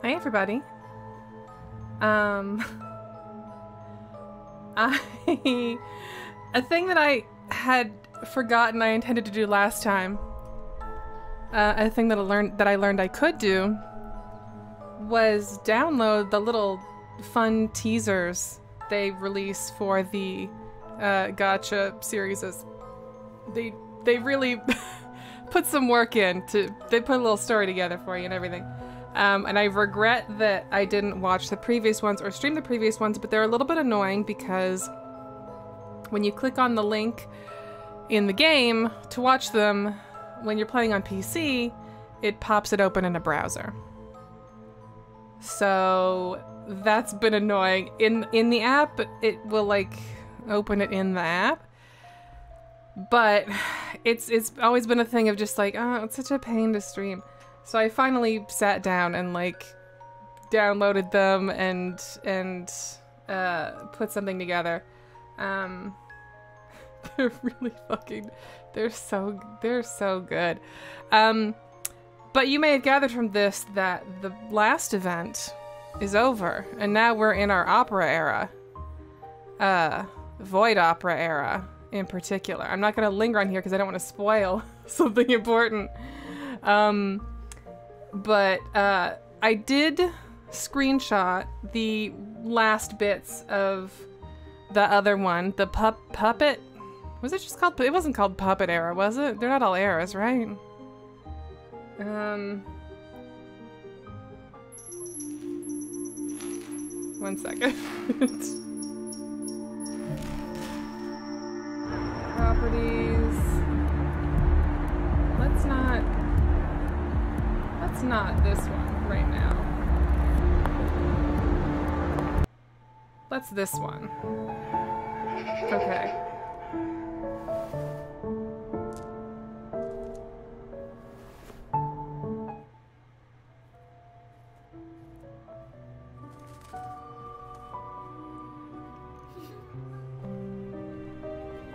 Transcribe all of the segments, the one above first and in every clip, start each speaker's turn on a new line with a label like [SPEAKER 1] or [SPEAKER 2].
[SPEAKER 1] Hi everybody. A thing that I had forgotten I intended to do last time, a thing that I learned I could do, was download the little fun teasers they release for the gacha series. They really put some work in they put a little story together for you and everything. And I regret that I didn't watch the previous ones or stream the previous ones, but they're a little bit annoying because when you click on the link in the game to watch them, when you're playing on PC, it pops it open in a browser. So that's been annoying. In the app, it will like open it in the app. But it's always been a thing of just like, oh, it's such a pain to stream. So I finally sat down and like downloaded them and put something together. They're really fucking, they're so good. But you may have gathered from this that the last event is over and now we're in our opera era. Void opera era in particular. I'm not gonna linger on here because I don't want to spoil something important. But I did screenshot the last bits of the other one, the puppet. Was it just called? It wasn't called Puppet Era, was it? They're not all eras, right? One second. Properties. Let's not this one right now. Let's this one. Okay.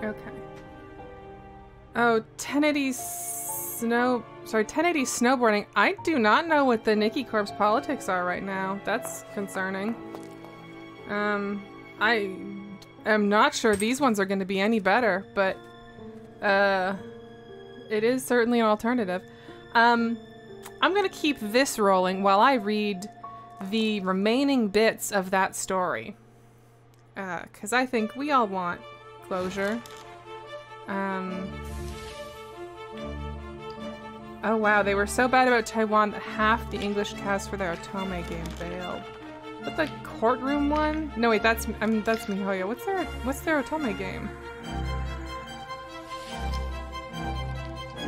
[SPEAKER 1] Okay. Oh, 1080 snowboarding. I do not know what the Nikki Corp's politics are right now. That's concerning. I am not sure these ones are going to be any better, but it is certainly an alternative. I'm going to keep this rolling while I read the remaining bits of that story. 'Cause I think we all want closure. Oh wow, they were so bad about Taiwan that half the English cast for their Otome game bailed. But the courtroom one? No wait, that's MiHoYo. What's their Otome game?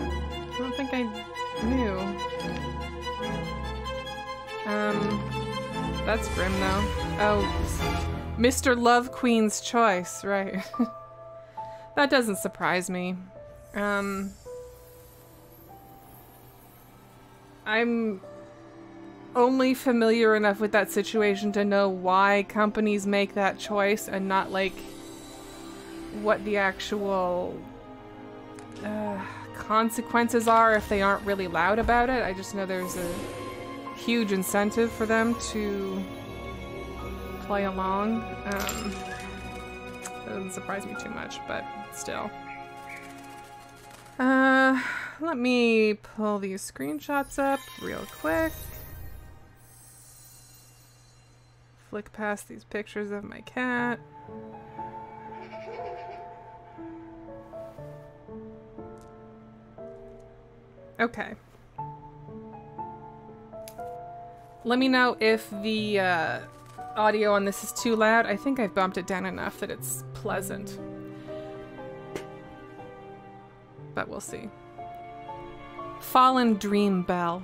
[SPEAKER 1] I don't think I knew. That's grim though. Oh, Mr. Love Queen's Choice, right. That doesn't surprise me. I'm only familiar enough with that situation to know why companies make that choice and not like what the actual consequences are if they aren't really loud about it. I just know there's a huge incentive for them to play along. That doesn't surprise me too much, but still. Let me pull these screenshots up real quick. Flick past these pictures of my cat. Okay. Let me know if the audio on this is too loud. I think I've bumped it down enough that it's pleasant. But we'll see. Fallen Dream Bell.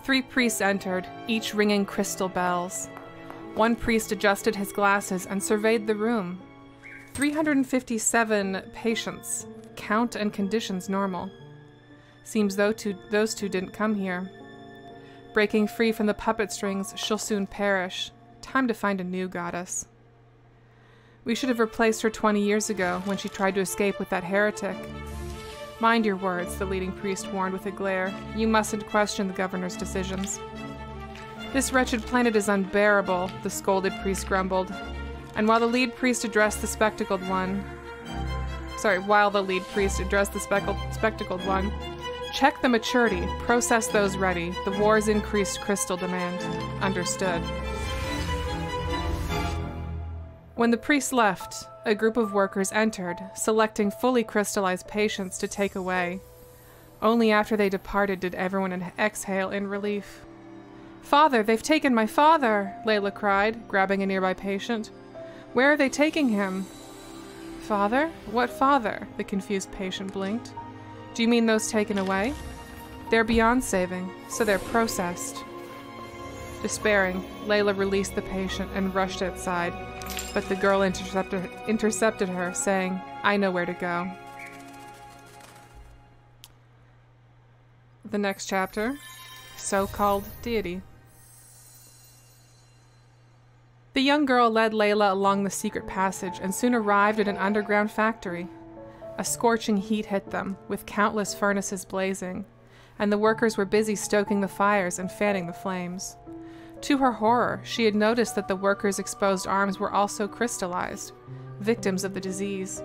[SPEAKER 1] 3 priests entered, each ringing crystal bells. One priest adjusted his glasses and surveyed the room. 357 patients. Count and conditions normal. Seems those two didn't come here. Breaking free from the puppet strings, she'll soon perish. Time to find a new goddess. We should have replaced her 20 years ago when she tried to escape with that heretic. Mind your words, the leading priest warned with a glare. You mustn't question the governor's decisions. This wretched planet is unbearable, the scolded priest grumbled. And while the lead priest addressed the spectacled one... spectacled one, check the maturity, process those ready. The war's increased crystal demand. Understood. When the priest left, a group of workers entered, selecting fully crystallized patients to take away. Only after they departed did everyone exhale in relief. Father, they've taken my father, Layla cried, grabbing a nearby patient. Where are they taking him? Father? What father? The confused patient blinked. Do you mean those taken away? They're beyond saving, so they're processed. Despairing, Layla released the patient and rushed outside, but the girl intercepted her, saying, I know where to go. The next chapter, So-Called Deity. The young girl led Layla along the secret passage and soon arrived at an underground factory. A scorching heat hit them, with countless furnaces blazing, and the workers were busy stoking the fires and fanning the flames. To her horror, she had noticed that the workers' exposed arms were also crystallized, victims of the disease.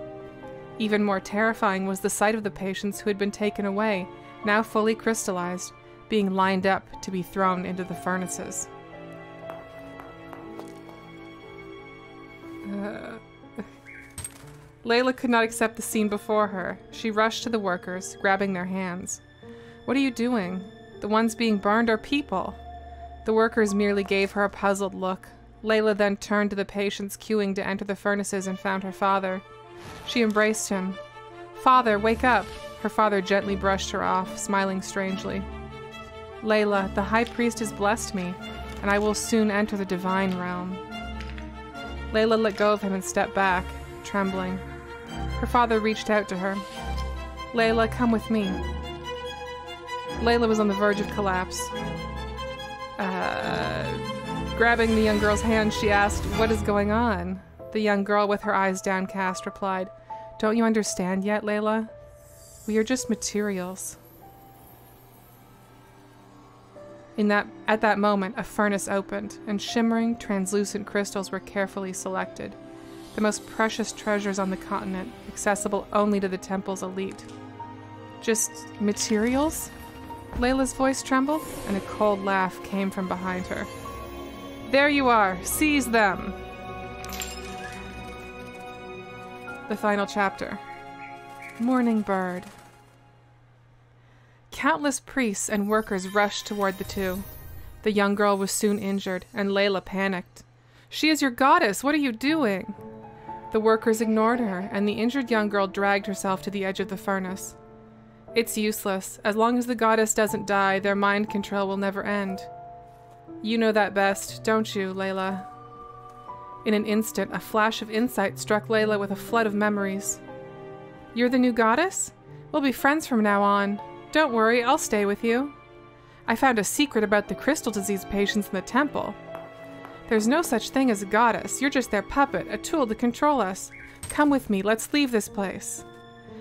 [SPEAKER 1] Even more terrifying was the sight of the patients who had been taken away, now fully crystallized, being lined up to be thrown into the furnaces. Layla could not accept the scene before her. She rushed to the workers, grabbing their hands. "What are you doing? The ones being burned are people." The workers merely gave her a puzzled look. Layla then turned to the patients queuing to enter the furnaces and found her father. She embraced him. "Father, wake up!" Her father gently brushed her off, smiling strangely. "Layla, the High Priest has blessed me, and I will soon enter the divine realm." Layla let go of him and stepped back, trembling. Her father reached out to her. "Layla, come with me." Layla was on the verge of collapse. Grabbing the young girl's hand, she asked, "What is going on?" The young girl, with her eyes downcast, replied, "Don't you understand yet, Layla? We are just materials." At that moment, a furnace opened, and shimmering, translucent crystals were carefully selected. The most precious treasures on the continent, accessible only to the temple's elite. "Just materials?" Layla's voice trembled, and a cold laugh came from behind her. "There you are! Seize them!" The final chapter. Morning Bird. Countless priests and workers rushed toward the two. The young girl was soon injured, and Layla panicked. "She is your goddess! What are you doing?" The workers ignored her, and the injured young girl dragged herself to the edge of the furnace. "It's useless. As long as the goddess doesn't die, their mind control will never end. You know that best, don't you, Layla?" In an instant, a flash of insight struck Layla with a flood of memories. "You're the new goddess? We'll be friends from now on. Don't worry, I'll stay with you. I found a secret about the crystal disease patients in the temple. There's no such thing as a goddess. You're just their puppet, a tool to control us. Come with me, let's leave this place."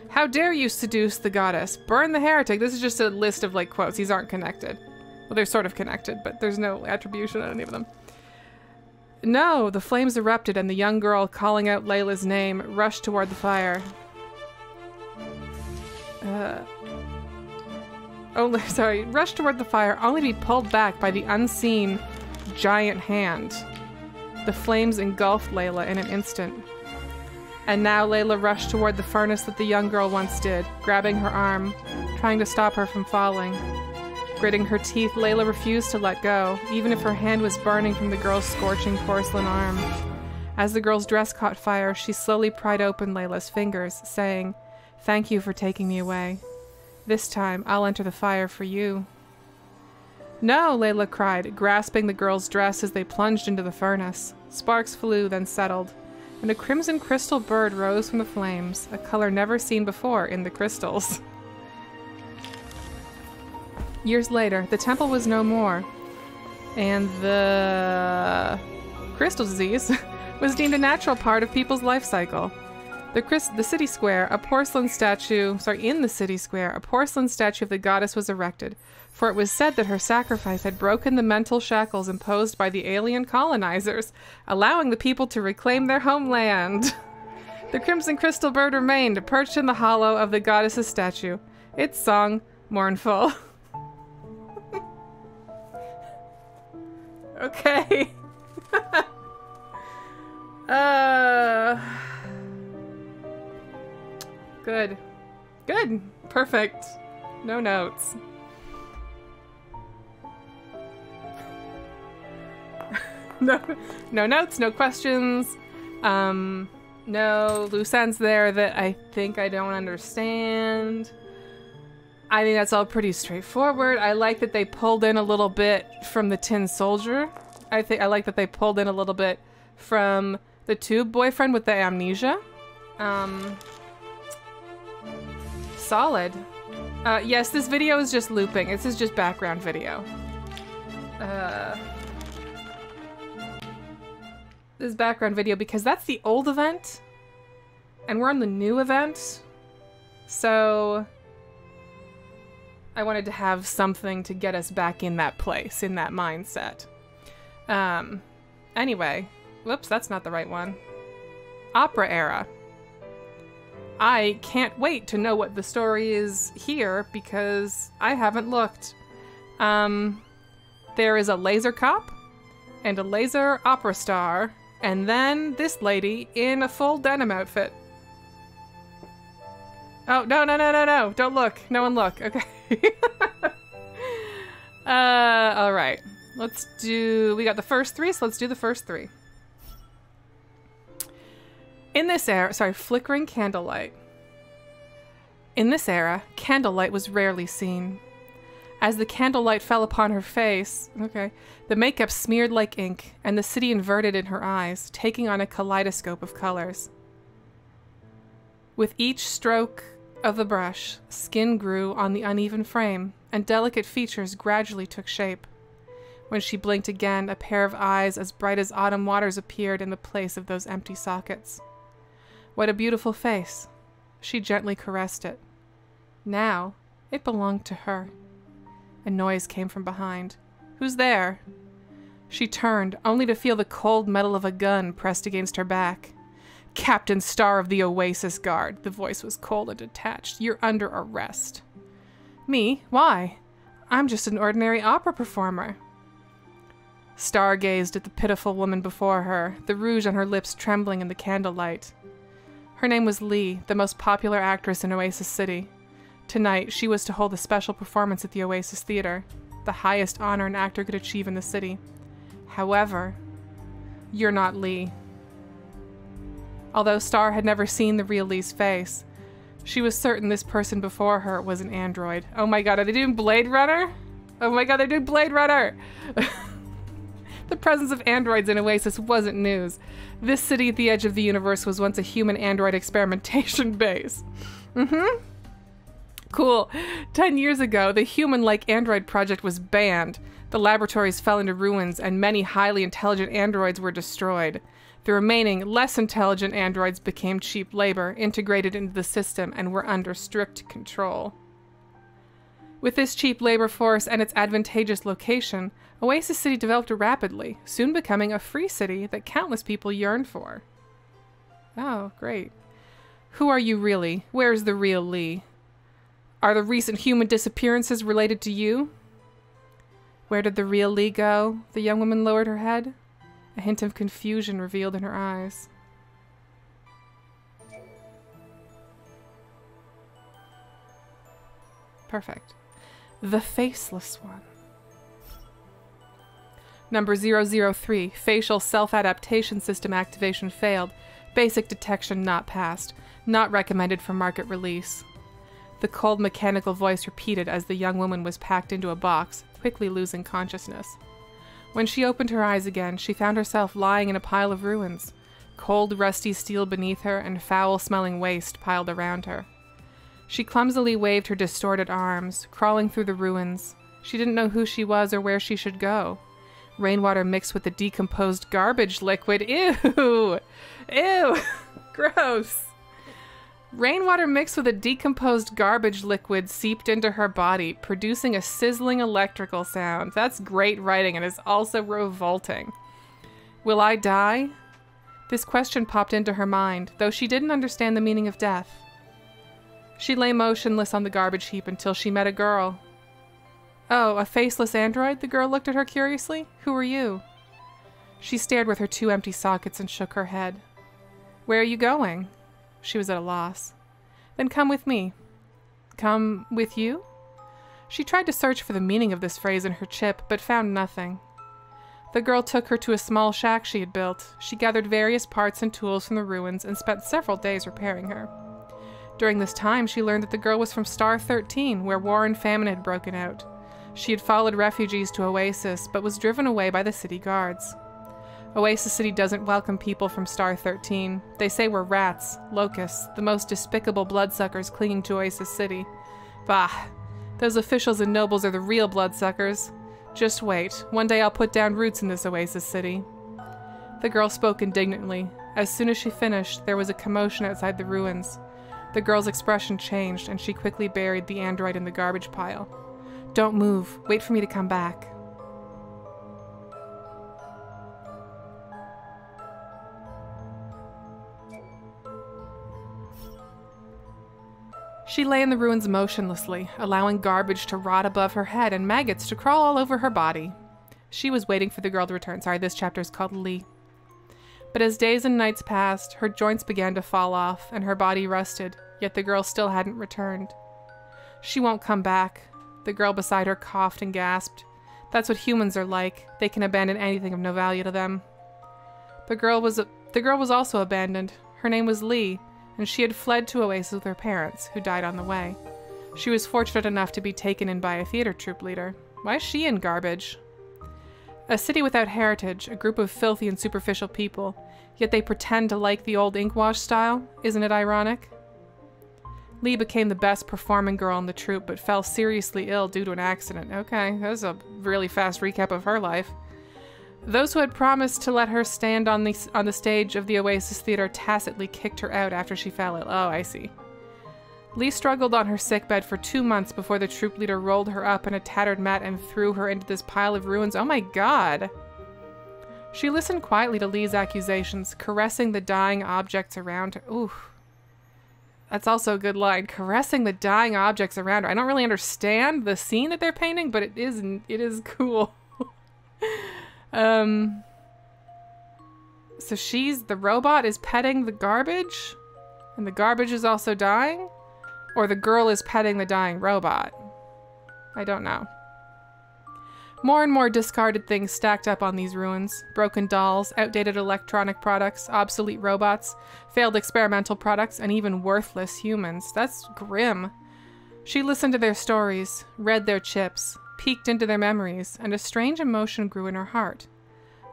[SPEAKER 1] "How dare you seduce the goddess? Burn the heretic." This is just a list of, like, quotes. These aren't connected. Well, they're sort of connected, but there's no attribution on any of them. No, the flames erupted, and the young girl, calling out Layla's name, rushed toward the fire. Rushed toward the fire, only to be pulled back by the unseen giant hand. The flames engulfed Layla in an instant. And now Layla rushed toward the furnace that the young girl once did, grabbing her arm, trying to stop her from falling. Gritting her teeth, Layla refused to let go, even if her hand was burning from the girl's scorching porcelain arm. As the girl's dress caught fire, she slowly pried open Layla's fingers, saying, "Thank you for taking me away. This time, I'll enter the fire for you." "No!" Layla cried, grasping the girl's dress as they plunged into the furnace. Sparks flew, then settled, and a crimson crystal bird rose from the flames, a color never seen before in the crystals. Years later, the temple was no more, and the crystal disease was deemed a natural part of people's life cycle. The city square, in the city square, a porcelain statue of the goddess was erected, for it was said that her sacrifice had broken the mental shackles imposed by the alien colonizers, allowing the people to reclaim their homeland. The crimson crystal bird remained, perched in the hollow of the goddess's statue, its song mournful. Okay. Good. Good. Perfect. No notes. No notes, no questions. No loose ends there that I think I don't understand. I think that's all pretty straightforward. I like that they pulled in a little bit from the Tin Soldier. I like that they pulled in a little bit from the Tube boyfriend with the amnesia. Solid. Yes, this video is just looping. This is just background video. This is background video because that's the old event, and we're on the new event. So I wanted to have something to get us back in that place, in that mindset. Anyway, whoops, that's not the right one. Opera era. I can't wait to know what the story is here because I haven't looked. There is a laser cop and a laser opera star, and then this lady in a full denim outfit. Oh, no. Don't look. No one look. Okay. All right. We got the first three, so let's do the first three. In this era, flickering candlelight. In this era, candlelight was rarely seen. As the candlelight fell upon her face, the makeup smeared like ink, and the city inverted in her eyes, taking on a kaleidoscope of colors. With each stroke of the brush, skin grew on the uneven frame, and delicate features gradually took shape. When she blinked again, a pair of eyes as bright as autumn waters appeared in the place of those empty sockets. What a beautiful face. She gently caressed it. Now, it belonged to her. A noise came from behind. Who's there? She turned, only to feel the cold metal of a gun pressed against her back. Captain Star of the Oasis Guard. The voice was cold and detached. You're under arrest. Me? Why? I'm just an ordinary opera performer. Star gazed at the pitiful woman before her, the rouge on her lips trembling in the candlelight. Her name was Lee, the most popular actress in Oasis City. Tonight, she was to hold a special performance at the Oasis Theater, the highest honor an actor could achieve in the city. However, you're not Lee. Although Star had never seen the real Lee's face, she was certain this person before her was an android. Oh my god, are they doing Blade Runner? Oh my god, they're doing Blade Runner! The presence of androids in Oasis wasn't news. This city at the edge of the universe was once a human-android experimentation base. Cool. 10 years ago, the human-like android project was banned. The laboratories fell into ruins, and many highly intelligent androids were destroyed. The remaining, less intelligent androids became cheap labor, integrated into the system, and were under strict control. With this cheap labor force and its advantageous location, Oasis City developed rapidly, soon becoming a free city that countless people yearned for. Oh, great. Who are you really? Where's the real Lee? Are the recent human disappearances related to you? Where did the real Lee go? The young woman lowered her head. A hint of confusion revealed in her eyes. Perfect. The Faceless One. Number 003, Facial Self-Adaptation System activation failed. Basic detection not passed. Not recommended for market release. The cold mechanical voice repeated as the young woman was packed into a box, quickly losing consciousness. When she opened her eyes again, she found herself lying in a pile of ruins. Cold, rusty steel beneath her and foul-smelling waste piled around her. She clumsily waved her distorted arms, crawling through the ruins. She didn't know who she was or where she should go. Rainwater mixed with the decomposed garbage liquid. Ew! Ew! Gross! Rainwater mixed with a decomposed garbage liquid seeped into her body, producing a sizzling electrical sound. That's great writing and is also revolting. Will I die? This question popped into her mind, though she didn't understand the meaning of death. She lay motionless on the garbage heap until she met a girl. Oh, a faceless android? The girl looked at her curiously. Who are you? She stared with her two empty sockets and shook her head. Where are you going? She was at a loss. Then come with me. Come with you? She tried to search for the meaning of this phrase in her chip, but found nothing. The girl took her to a small shack she had built. She gathered various parts and tools from the ruins and spent several days repairing her. During this time, she learned that the girl was from Star 13, where war and famine had broken out. She had followed refugees to Oasis, but was driven away by the city guards. Oasis City doesn't welcome people from Star 13. They say we're rats, locusts, the most despicable bloodsuckers clinging to Oasis City. Bah! Those officials and nobles are the real bloodsuckers. Just wait. One day I'll put down roots in this Oasis City. The girl spoke indignantly. As soon as she finished, there was a commotion outside the ruins. The girl's expression changed, and she quickly buried the android in the garbage pile. Don't move. Wait for me to come back. She lay in the ruins motionlessly, allowing garbage to rot above her head and maggots to crawl all over her body. She was waiting for the girl to return. Sorry, this chapter is called Lee. But as days and nights passed, her joints began to fall off and her body rusted, yet the girl still hadn't returned. She won't come back. The girl beside her coughed and gasped. That's what humans are like. They can abandon anything of no value to them. The girl was also abandoned. Her name was Lee, and she had fled to Oasis with her parents, who died on the way. She was fortunate enough to be taken in by a theater troupe leader. Why is she in garbage? A city without heritage, a group of filthy and superficial people, yet they pretend to like the old inkwash style. Isn't it ironic? Lee became the best performing girl in the troupe, but fell seriously ill due to an accident. Okay, that was a really fast recap of her life. Those who had promised to let her stand on the stage of the Oasis Theater tacitly kicked her out after she fell ill. Oh, I see. Lee struggled on her sickbed for 2 months before the troop leader rolled her up in a tattered mat and threw her into this pile of ruins. Oh my god! She listened quietly to Lee's accusations, caressing the dying objects around her. Ooh. That's also a good line. Caressing the dying objects around her. I don't really understand the scene that they're painting, but it is cool. So the robot is petting the garbage? And the garbage is also dying? Or the girl is petting the dying robot? I don't know. More and more discarded things stacked up on these ruins. Broken dolls, outdated electronic products, obsolete robots, failed experimental products, and even worthless humans. That's grim. She listened to their stories, read their chips, peeked into their memories, and a strange emotion grew in her heart.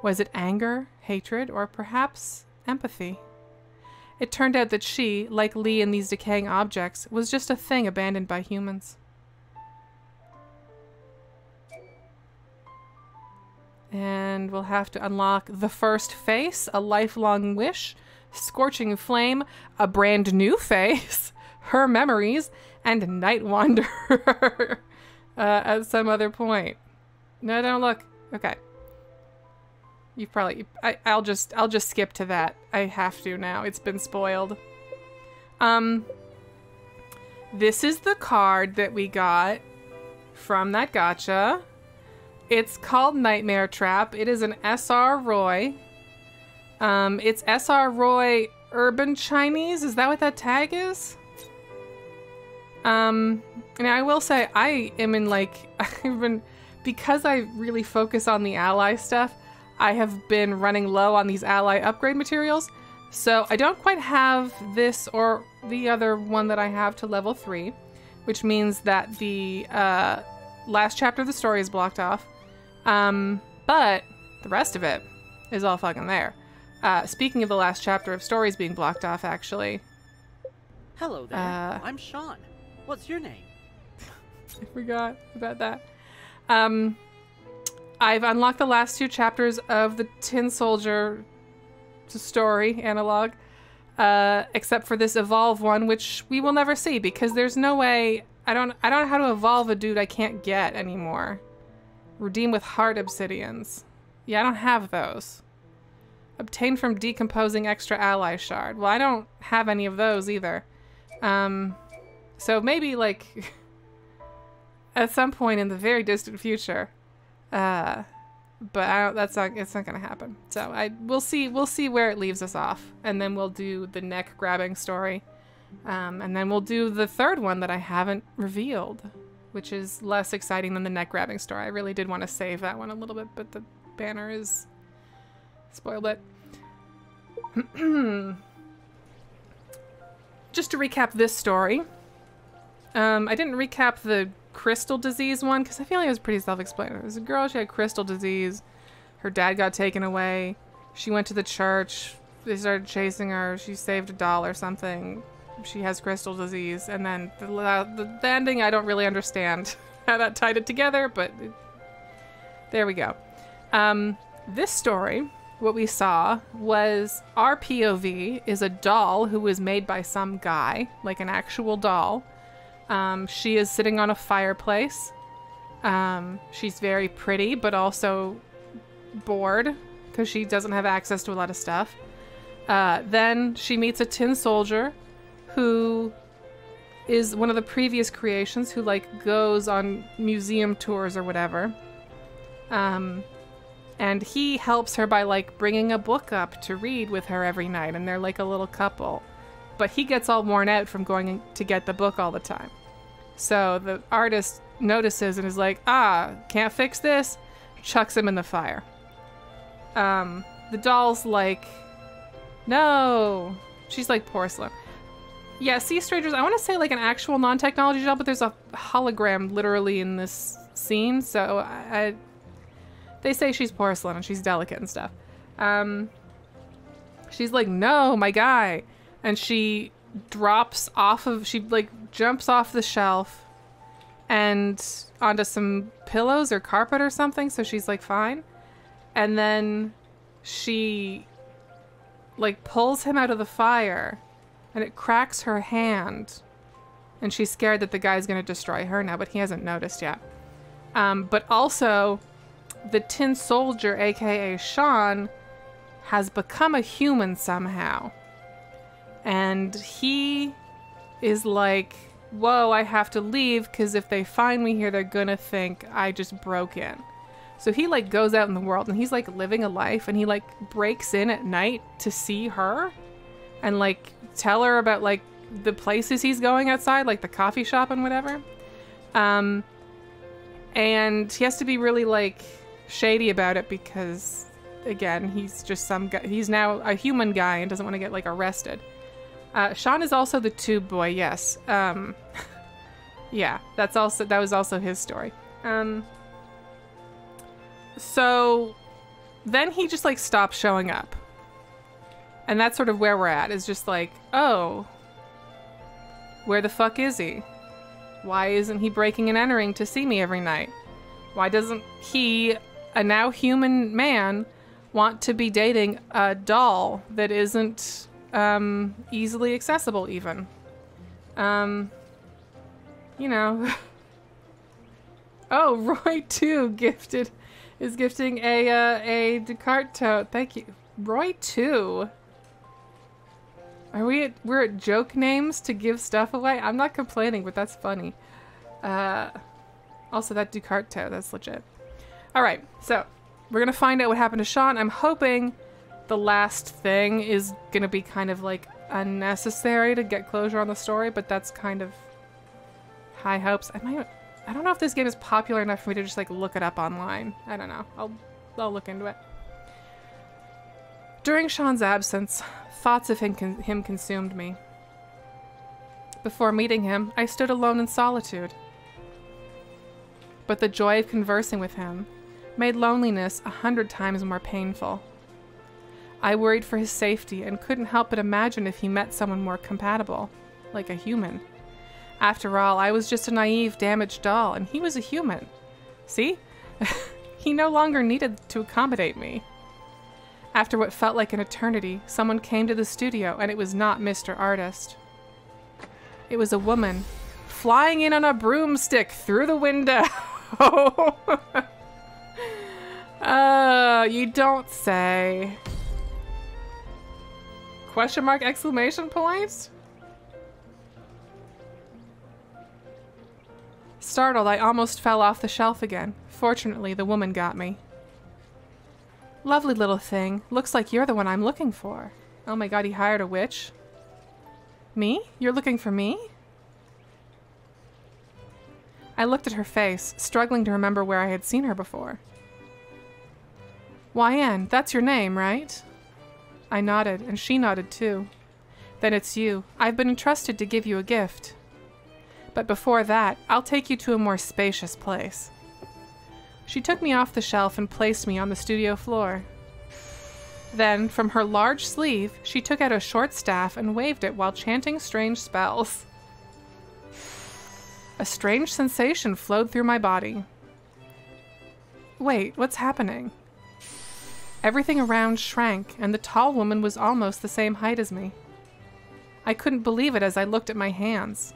[SPEAKER 1] Was it anger, hatred, or perhaps empathy? It turned out that she, like Lee and these decaying objects, was just a thing abandoned by humans. And we'll have to unlock the first face, a lifelong wish, scorching flame, a brand new face, her memories, and Night Wanderer at some other point. No, don't look. Okay. You probably... I'll just skip to that. I have to now. It's been spoiled. This is the card that we got from that gacha. It's called Nightmare Trap. It is an SR Roy. It's SR Roy Urban Chinese. Is that what that tag is? And I will say I am in because I really focus on the ally stuff, I have been running low on these ally upgrade materials. So I don't quite have this or the other one that I have to level 3, which means that the last chapter of the story is blocked off. But the rest of it is all fucking there. Speaking of the last chapter of stories being blocked off, actually.
[SPEAKER 2] Hello there. I'm Sean. What's your name?
[SPEAKER 1] I forgot about that. I've unlocked the last 2 chapters of the Tin Soldier story analog, except for this evolve one, which we will never see because there's no way. I don't know how to evolve a dude I can't get anymore. Redeem with heart obsidians. Yeah, I don't have those. Obtain from decomposing extra ally shard. Well, I don't have any of those either. So maybe like at some point in the very distant future. But it's not gonna happen. So we'll see where it leaves us off, and then we'll do the neck grabbing story, and then we'll do the third one that I haven't revealed, which is less exciting than the neck grabbing story. I really did want to save that one a little bit, but the banner is spoiled it. Just to recap this story, I didn't recap the crystal disease one because I feel like it was pretty self-explanatory. There's a girl, she had crystal disease. Her dad got taken away. She went to the church. They started chasing her. She saved a doll or something. She has crystal disease. And then the ending, I don't really understand how that tied it together, but there we go. This story, what we saw was our POV is a doll who was made by some guy, like an actual doll. She is sitting on a fireplace. She's very pretty, but also bored because she doesn't have access to a lot of stuff. Then she meets a tin soldier who is one of the previous creations who like goes on museum tours or whatever. And he helps her by like bringing a book up to read with her every night, and they're like a little couple. But he gets all worn out from going to get the book all the time. So the artist notices and is like, can't fix this, chucks him in the fire. The doll's like, no. She's like porcelain. Yeah, Sea Strangers, I want to say like an actual non-technology doll, but there's a hologram literally in this scene, so they say she's porcelain and she's delicate and stuff. She's like, no, my guy. And she she like jumps off the shelf and onto some pillows or carpet or something, so she's like fine. And then she like pulls him out of the fire and it cracks her hand. And she's scared that the guy's gonna destroy her now, but he hasn't noticed yet. But also, the Tin Soldier, aka Sean, has become a human somehow. And he is like, whoa, I have to leave because if they find me here, they're gonna think I just broke in. So he like goes out in the world and he's like living a life, and he like breaks in at night to see her and like tell her about like the places he's going outside, like the coffee shop and whatever. And he has to be really like shady about it because again, he's just some guy. He's now a human guy and doesn't want to get like arrested. Sean is also the tube boy. Yes. Yeah, that was also his story. So then he just like stops showing up. And that's sort of where we're at, is just like, oh, where the fuck is he? Why isn't he breaking and entering to see me every night? Why doesn't he, a now human man, want to be dating a doll that isn't easily accessible even? You know. Oh, Roy too is gifting a Descartes tote. Thank you. Roy too. We're at joke names to give stuff away? I'm not complaining, but that's funny. Also that Descartes tote, that's legit. Alright, so we're gonna find out what happened to Sean. I'm hoping the last thing is gonna be kind of like unnecessary to get closure on the story, but that's kind of high hopes. I don't know if this game is popular enough for me to just like look it up online. I don't know. I'll look into it. During Sean's absence, thoughts of him consumed me. Before meeting him, I stood alone in solitude. But the joy of conversing with him made loneliness 100 times more painful. I worried for his safety and couldn't help but imagine if he met someone more compatible, like a human. After all, I was just a naive, damaged doll, and he was a human. See? He no longer needed to accommodate me. After what felt like an eternity, someone came to the studio, and it was not Mr. Artist. It was a woman, flying in on a broomstick through the window. You don't say. Question mark, exclamation point? Startled, I almost fell off the shelf again. Fortunately, the woman got me. Lovely little thing. Looks like you're the one I'm looking for. Oh my god, he hired a witch? Me? You're looking for me? I looked at her face, struggling to remember where I had seen her before. Why, Anne, that's your name, right? I nodded, and she nodded too. Then it's you. I've been entrusted to give you a gift. But before that, I'll take you to a more spacious place. She took me off the shelf and placed me on the studio floor. Then, from her large sleeve, she took out a short staff and waved it while chanting strange spells. A strange sensation flowed through my body. Wait, what's happening? Everything around shrank, and the tall woman was almost the same height as me. I couldn't believe it as I looked at my hands.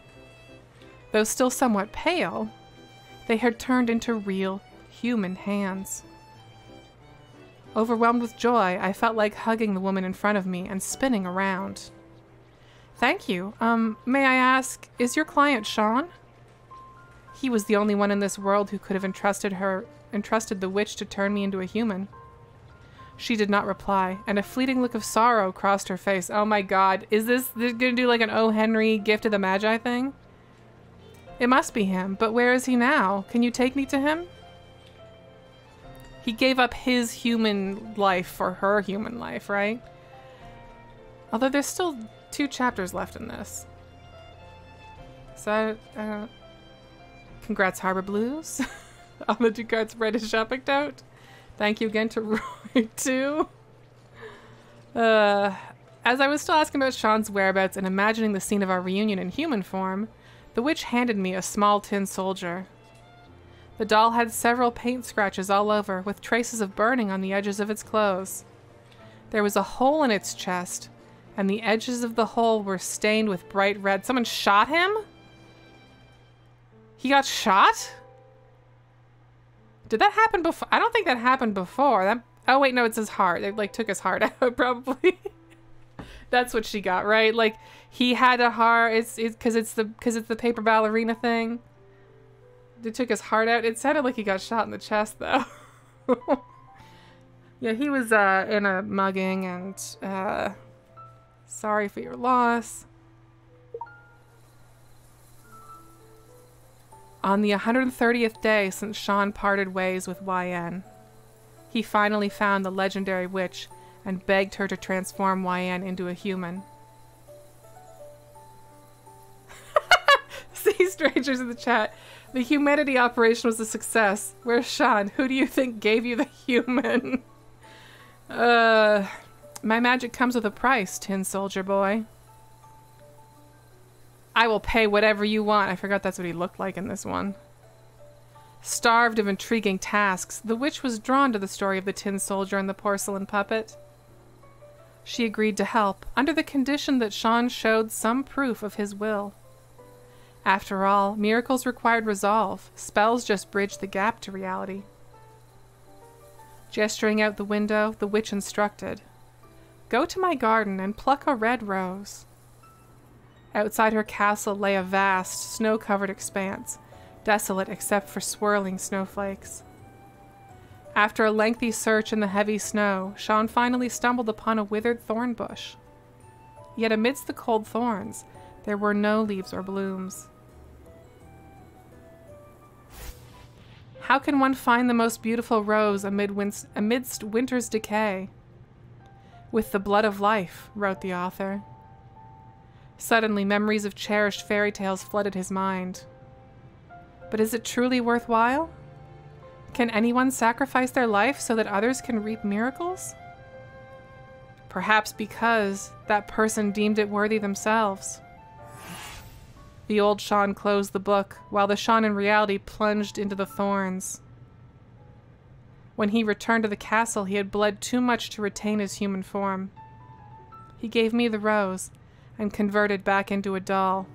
[SPEAKER 1] Though still somewhat pale, they had turned into real, human hands. Overwhelmed with joy, I felt like hugging the woman in front of me and spinning around. Thank you. May I ask, is your client Sean? He was the only one in this world who could have entrusted the witch to turn me into a human. She did not reply, and a fleeting look of sorrow crossed her face. Oh my god, is this gonna do like an O. Henry Gift of the Magi thing? It must be him, but where is he now? Can you take me to him? He gave up his human life for her human life, right? Although there's still 2 chapters left in this. So, congrats, Harbor Blues, on the 2 cards British shopping tote. Thank you again to Roy, too. As I was still asking about Sean's whereabouts and imagining the scene of our reunion in human form, the witch handed me a small tin soldier. The doll had several paint scratches all over, with traces of burning on the edges of its clothes. There was a hole in its chest, and the edges of the hole were stained with bright red. Someone shot him? He got shot? Did that happen before? I don't think that happened before. Oh wait, no, it's his heart. They like took his heart out, probably. That's what she got, right? Like he had a heart. It's because it's the paper ballerina thing. They took his heart out. It sounded like he got shot in the chest, though. Yeah, he was in a mugging, and sorry for your loss. On the 130th day since Sean parted ways with YN, he finally found the legendary witch and begged her to transform YN into a human. See, strangers in the chat. The humanity operation was a success. Where's Sean? Who do you think gave you the human? My magic comes with a price, Tin Soldier Boy. I will pay whatever you want. I forgot that's what he looked like in this one. Starved of intriguing tasks, the witch was drawn to the story of the tin soldier and the porcelain puppet. She agreed to help, under the condition that Sean showed some proof of his will. After all, miracles required resolve. Spells just bridged the gap to reality. Gesturing out the window, the witch instructed, "Go to my garden and pluck a red rose." Outside her castle lay a vast, snow-covered expanse, desolate except for swirling snowflakes. After a lengthy search in the heavy snow, Sean finally stumbled upon a withered thorn bush. Yet amidst the cold thorns, there were no leaves or blooms. How can one find the most beautiful rose amidst winter's decay? With the blood of life, wrote the author. Suddenly, memories of cherished fairy tales flooded his mind. But is it truly worthwhile? Can anyone sacrifice their life so that others can reap miracles? Perhaps because that person deemed it worthy themselves. The old Sean closed the book, while the Sean in reality plunged into the thorns. When he returned to the castle, he had bled too much to retain his human form. He gave me the rose, and converted back into a doll.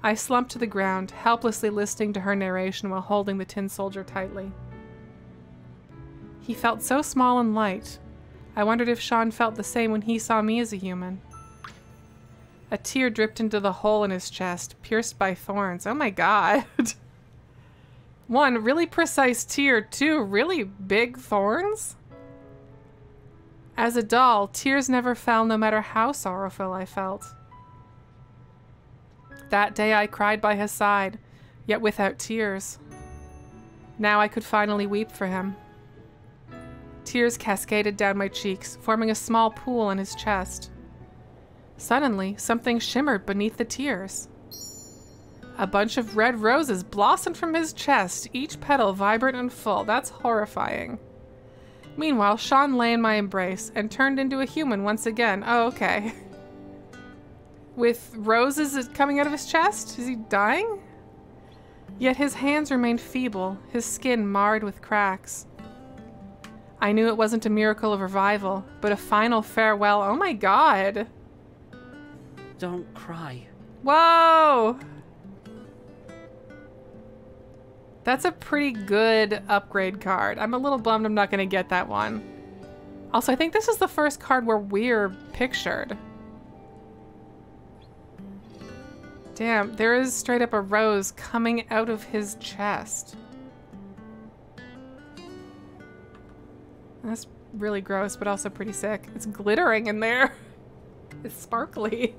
[SPEAKER 1] I slumped to the ground, helplessly listening to her narration while holding the tin soldier tightly. He felt so small and light. I wondered if Sean felt the same when he saw me as a human. A tear dripped into the hole in his chest, pierced by thorns. Oh my god. 1 really precise tear, 2 really big thorns? As a doll, tears never fell no matter how sorrowful I felt. That day I cried by his side, yet without tears. Now I could finally weep for him. Tears cascaded down my cheeks, forming a small pool in his chest. Suddenly, something shimmered beneath the tears. A bunch of red roses blossomed from his chest, each petal vibrant and full. That's horrifying. Meanwhile, Sean lay in my embrace and turned into a human once again. Oh, okay. With roses coming out of his chest? Is he dying? Yet his hands remained feeble, his skin marred with cracks. I knew it wasn't a miracle of revival, but a final farewell. Oh my god.
[SPEAKER 2] Don't cry.
[SPEAKER 1] Whoa! That's a pretty good upgrade card. I'm a little bummed I'm not going to get that one. Also, I think this is the first card where we're pictured. Damn, there is straight up a rose coming out of his chest. That's really gross, but also pretty sick. It's glittering in there. It's sparkly.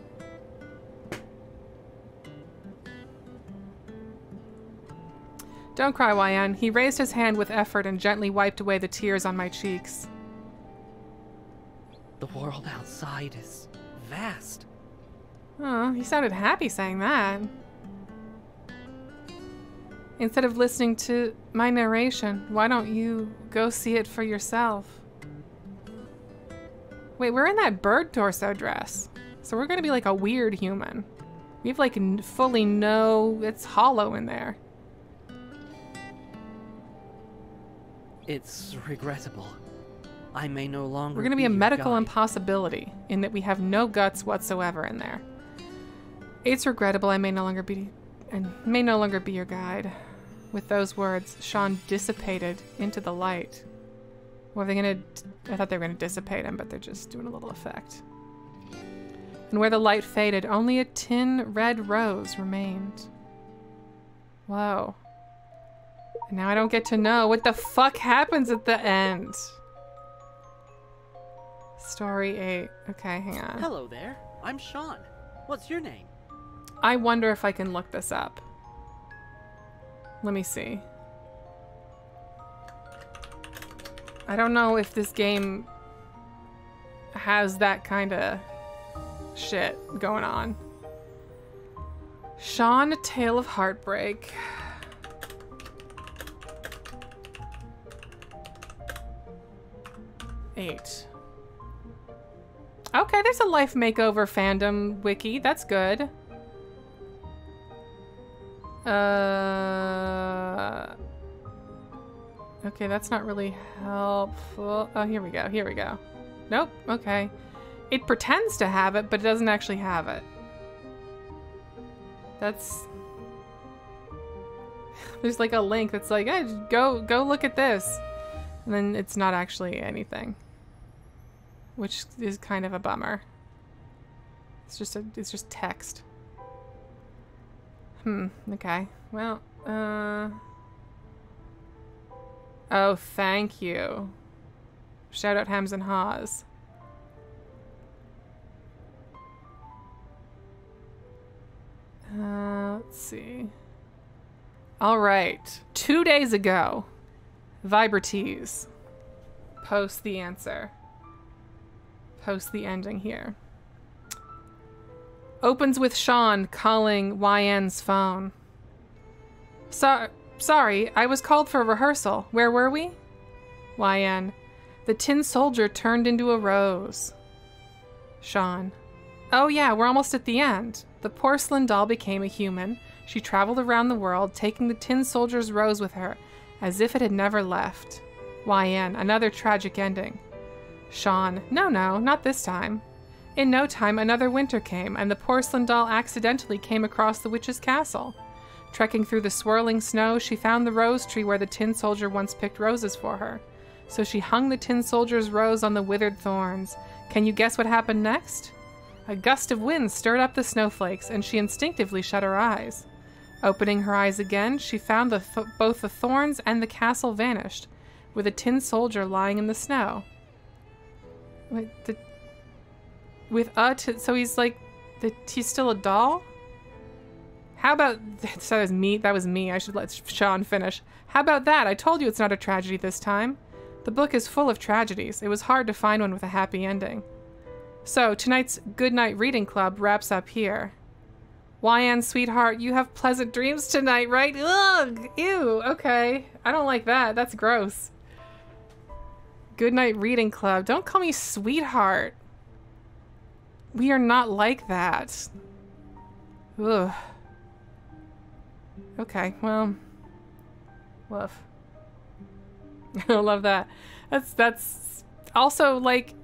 [SPEAKER 1] Don't cry, YN. He raised his hand with effort and gently wiped away the tears on my cheeks.
[SPEAKER 2] The world outside is vast.
[SPEAKER 1] Oh, he sounded happy saying that. Instead of listening to my narration, why don't you go see it for yourself? Wait, we're in that bird torso dress. So we're gonna be like a weird human. We have like fully no... It's hollow in there.
[SPEAKER 2] It's regrettable. I may no longer
[SPEAKER 1] We're gonna be a
[SPEAKER 2] your
[SPEAKER 1] medical
[SPEAKER 2] guide.
[SPEAKER 1] impossibility in that we have no guts whatsoever in there. It's regrettable I may no longer be your guide. With those words, Sean dissipated into the light. What are they gonna... I thought they were gonna dissipate him, but they're just doing a little effect. And where the light faded, only a tin red rose remained. Whoa. And now I don't get to know what the fuck happens at the end. Story 8. Okay, hang on.
[SPEAKER 2] Hello there. I'm Sean. What's your name?
[SPEAKER 1] I wonder if I can look this up. Let me see. I don't know if this game has that kind of shit going on. Sean, A Tale of Heartbreak. Eight. Okay, there's a Life Makeover fandom wiki. That's good. Okay, that's not really helpful. Oh, here we go. Here we go. Nope. Okay. It pretends to have it, but it doesn't actually have it. That's... There's like a link that's like, hey, go look at this. And then it's not actually anything. Which is kind of a bummer. It's just text. Okay. Well, oh, thank you. Shout out Hems and Haws. Let's see. All right. 2 days ago, Vibertease. Post the answer. Post the ending here. Opens with Sean calling YN's phone. Sorry, I was called for rehearsal. Where were we? YN. The tin soldier turned into a rose. Sean. Oh yeah, we're almost at the end. The porcelain doll became a human. She traveled around the world, taking the tin soldier's rose with her, as if it had never left. YN. Another tragic ending. Sean. No, not this time. In no time, another winter came, and the porcelain doll accidentally came across the witch's castle. Trekking through the swirling snow, she found the rose tree where the tin soldier once picked roses for her. So she hung the tin soldier's rose on the withered thorns. Can you guess what happened next? A gust of wind stirred up the snowflakes, and she instinctively shut her eyes. Opening her eyes again, she found both the thorns and the castle vanished, with a tin soldier lying in the snow. Wait, so he's like, he's still a doll? How about, so that was me, I should let Sean finish. How about that? I told you it's not a tragedy this time. The book is full of tragedies. It was hard to find one with a happy ending. So, tonight's Good Night Reading Club wraps up here. YN, sweetheart, you have pleasant dreams tonight, right? Ugh! Ew, okay. I don't like that. That's gross. Good Night Reading Club. Don't call me sweetheart. We are not like that. Ugh. Okay, well. Woof. I love that. That's also like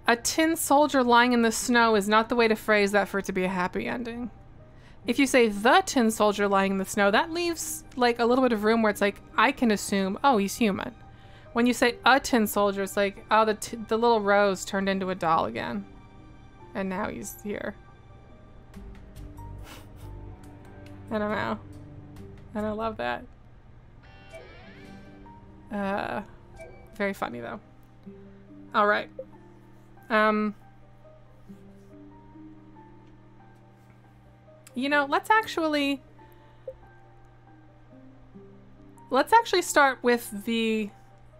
[SPEAKER 1] a tin soldier lying in the snow is not the way to phrase that for it to be a happy ending. If you say the tin soldier lying in the snow, that leaves like a little bit of room where it's like, I can assume, oh, he's human. When you say a tin soldier, it's like, oh, the little rose turned into a doll again. And now he's here. I don't know. I don't love that. Very funny though. All right. You know, let's actually start with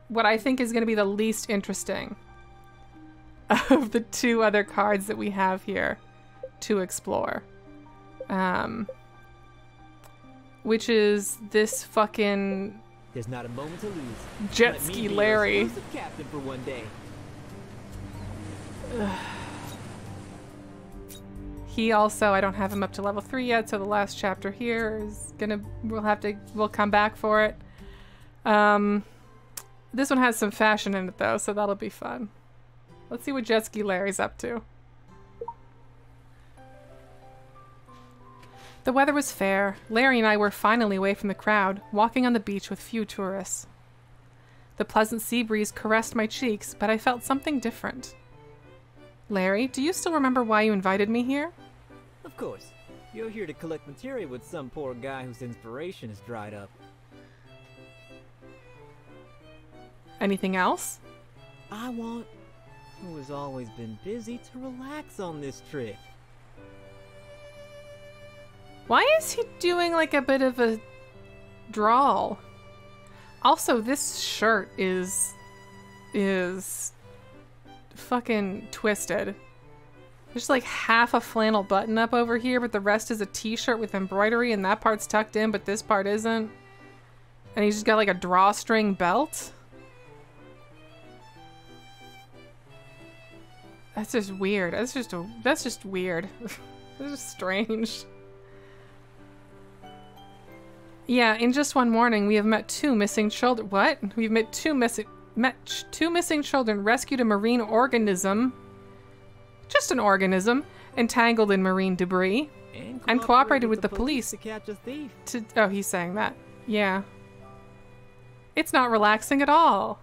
[SPEAKER 1] what I think is going to be the least interesting of the two other cards that we have here to explore. Which is this fucking
[SPEAKER 3] There's not a moment to lose.
[SPEAKER 1] Jet Ski Larry.
[SPEAKER 3] Captain for one day.
[SPEAKER 1] He also, I don't have him up to level 3 yet, so the last chapter here is gonna, we'll come back for it. This one has some fashion in it though, so that'll be fun. Let's see what Jet Ski Larry's up to. The weather was fair. Larry and I were finally away from the crowd, walking on the beach with few tourists. The pleasant sea breeze caressed my cheeks, but I felt something different. Larry, do you still remember why you invited me here?
[SPEAKER 3] Of course. You're here to collect material with some poor guy whose inspiration has dried up.
[SPEAKER 1] Anything else?
[SPEAKER 3] I want who has always been busy to relax on this trip.
[SPEAKER 1] Why is he doing like a bit of a drawl? Also, this shirt is fucking twisted. There's like half a flannel button up over here, but the rest is a t-shirt with embroidery, and that part's tucked in, but this part isn't. And he's just got like a drawstring belt. That's just weird. That's just weird. That's just strange. Yeah, in just one morning, we have met two missing children. What? We've met two missing children, rescued a marine organism, just an organism, entangled in marine debris, and cooperated with the police
[SPEAKER 3] to catch a thief.
[SPEAKER 1] Oh, he's saying that. Yeah. It's not relaxing at all.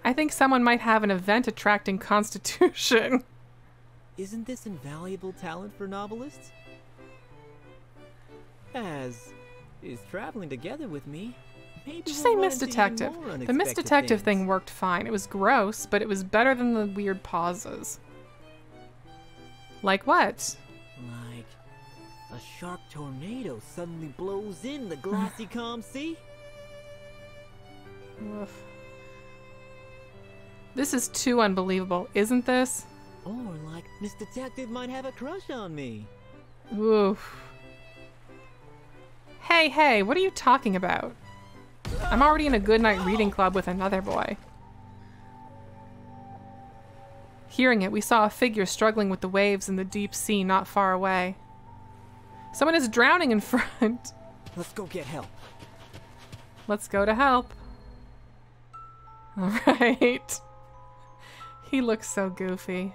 [SPEAKER 1] I think someone might have an event attracting constitution.
[SPEAKER 3] Isn't this invaluable talent for novelists? As is traveling together with me. Maybe
[SPEAKER 1] Just
[SPEAKER 3] we'll
[SPEAKER 1] say
[SPEAKER 3] run
[SPEAKER 1] Miss
[SPEAKER 3] into
[SPEAKER 1] Detective.
[SPEAKER 3] even more
[SPEAKER 1] The Miss
[SPEAKER 3] unexpected
[SPEAKER 1] Detective
[SPEAKER 3] things.
[SPEAKER 1] thing worked fine. It was gross, but it was better than the weird pauses. Like what?
[SPEAKER 3] Like a shark tornado suddenly blows in the glassy calm sea?
[SPEAKER 1] Oof. This is too unbelievable, isn't this?
[SPEAKER 3] Or like Miss Detective might have a crush on me.
[SPEAKER 1] Oof. Hey, what are you talking about? I'm already in a goodnight reading club with another boy. Hearing it, we saw a figure struggling with the waves in the deep sea not far away. Someone is drowning in front.
[SPEAKER 3] Let's go get help.
[SPEAKER 1] Let's go to help. All right. He looks so goofy.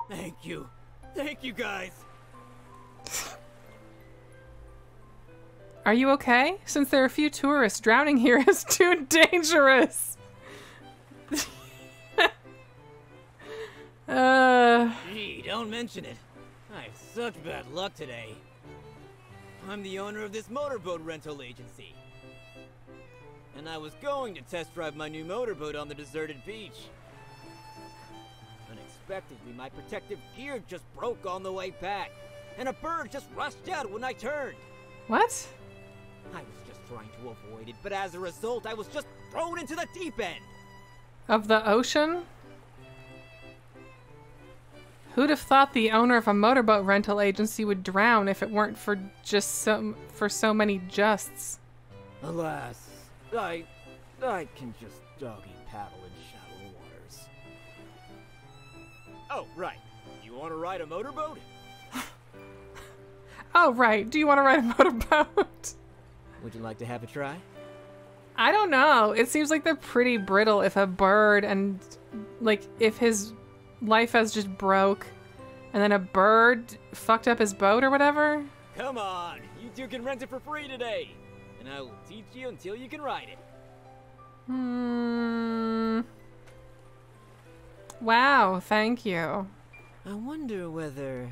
[SPEAKER 3] Thank you. Thank you, guys.
[SPEAKER 1] Are you okay? Since there are a few tourists, drowning here is too dangerous.
[SPEAKER 3] Gee, don't mention it. I have such bad luck today. I'm the owner of this motorboat rental agency. And I was going to test drive my new motorboat on the deserted beach. Unexpectedly, my protective gear just broke on the way back. And a bird just rushed out when I turned.
[SPEAKER 1] What?
[SPEAKER 3] I was just trying to avoid it, but as a result, I was just thrown into the deep end.
[SPEAKER 1] Of the ocean? Who'd have thought the owner of a motorboat rental agency would drown if it weren't for so many justs?
[SPEAKER 3] Alas, I can just doggy paddle in shallow waters. Oh, right. You want to ride a motorboat?
[SPEAKER 1] Oh, right. Do you want to ride a motorboat?
[SPEAKER 3] Would you like to have a try?
[SPEAKER 1] I don't know. It seems like they're pretty brittle if a bird and, like, if his life has just broke and then a bird fucked up his boat or whatever.
[SPEAKER 3] Come on. You two can rent it for free today. and I will teach you until you can ride it.
[SPEAKER 1] Wow, thank you.
[SPEAKER 3] I wonder whether...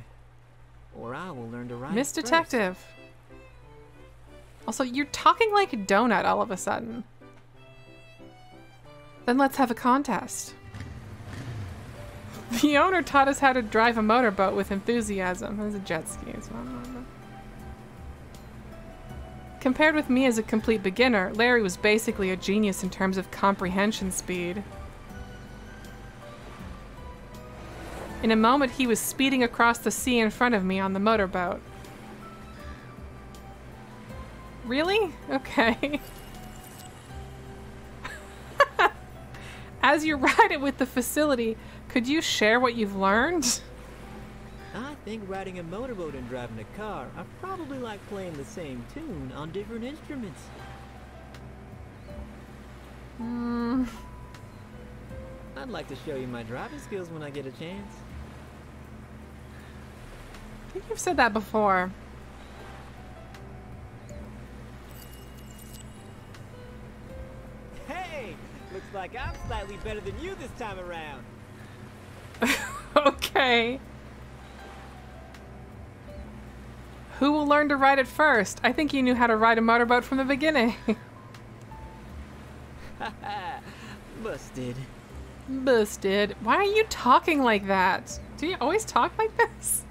[SPEAKER 3] or I will learn to ride
[SPEAKER 1] Miss
[SPEAKER 3] first.
[SPEAKER 1] Detective. Also, you're talking like a donut all of a sudden. Then let's have a contest. The owner taught us how to drive a motorboat with enthusiasm. It was a jet ski as well. Compared with me as a complete beginner, Larry was basically a genius in terms of comprehension speed. In a moment, he was speeding across the sea in front of me on the motorboat. Really? Okay. As you ride it with the facility, could you share what you've learned?
[SPEAKER 3] I think riding a motorboat and driving a car are probably like playing the same tune on different instruments. I'd like to show you my driving skills when I get a chance.
[SPEAKER 1] I think you've said that before.
[SPEAKER 3] Hey! Looks like I'm slightly better than you this time around.
[SPEAKER 1] Okay. Who will learn to ride it first? I think you knew how to ride a motorboat from the beginning.
[SPEAKER 3] Haha, busted.
[SPEAKER 1] Busted. Why are you talking like that? Do you always talk like this?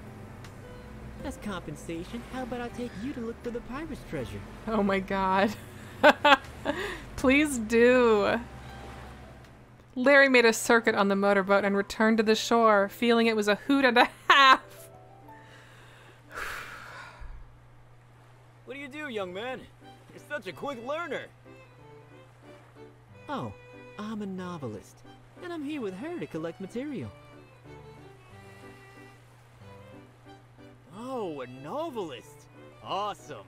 [SPEAKER 3] As compensation, how about I take you to look for the pirate's treasure?
[SPEAKER 1] Oh my god. Please do. Larry made a circuit on the motorboat and returned to the shore, feeling it was a hoot and a half.
[SPEAKER 3] What do you do, young man? You're such a quick learner. Oh, I'm a novelist, and I'm here with her to collect material. Oh, a novelist! Awesome!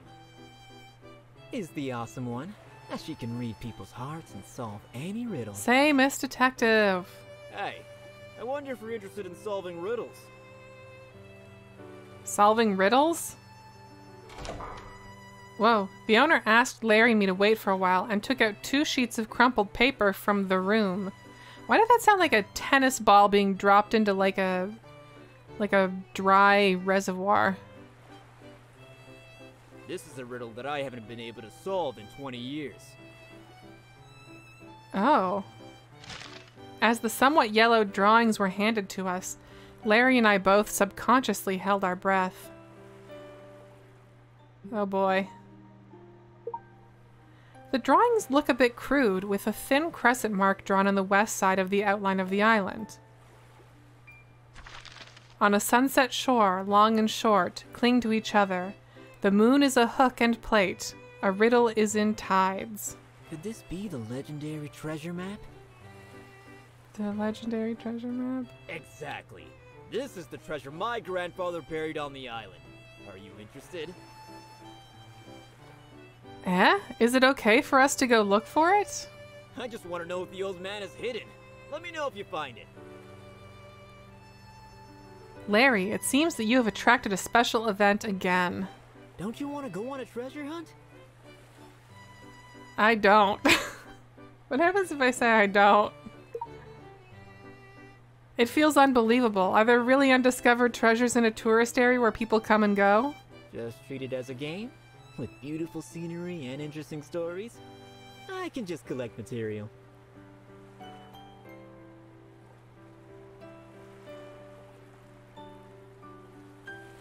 [SPEAKER 3] Is the awesome one, as she can read people's hearts and solve any riddle.
[SPEAKER 1] Say, Miss Detective.
[SPEAKER 3] Hey, I wonder if you're interested in solving riddles.
[SPEAKER 1] Solving riddles? Whoa. The owner asked Larry me to wait for a while and took out 2 sheets of crumpled paper from the room. Why did that sound like a tennis ball being dropped into like a dry reservoir?
[SPEAKER 3] This is a riddle that I haven't been able to solve in 20 years.
[SPEAKER 1] Oh. As the somewhat yellowed drawings were handed to us, Larry and I both subconsciously held our breath. Oh boy. The drawings look a bit crude, with a thin crescent mark drawn on the west side of the outline of the island. On a sunset shore, long and short, cling to each other. The moon is a hook and plate. A riddle is in tides.
[SPEAKER 3] Could this be the legendary treasure map?
[SPEAKER 1] The legendary treasure map?
[SPEAKER 3] Exactly. This is the treasure my grandfather buried on the island. Are you interested?
[SPEAKER 1] Eh? Is it okay for us to go look for it?
[SPEAKER 3] I just want to know if the old man is hidden. Let me know if you find it.
[SPEAKER 1] Larry, it seems that you have attracted a special event again.
[SPEAKER 3] Don't you want to go on a treasure hunt?
[SPEAKER 1] I don't. What happens if I say I don't? It feels unbelievable. Are there really undiscovered treasures in a tourist area where people come and go?
[SPEAKER 3] Just treat it as a game? With beautiful scenery and interesting stories? I can just collect material.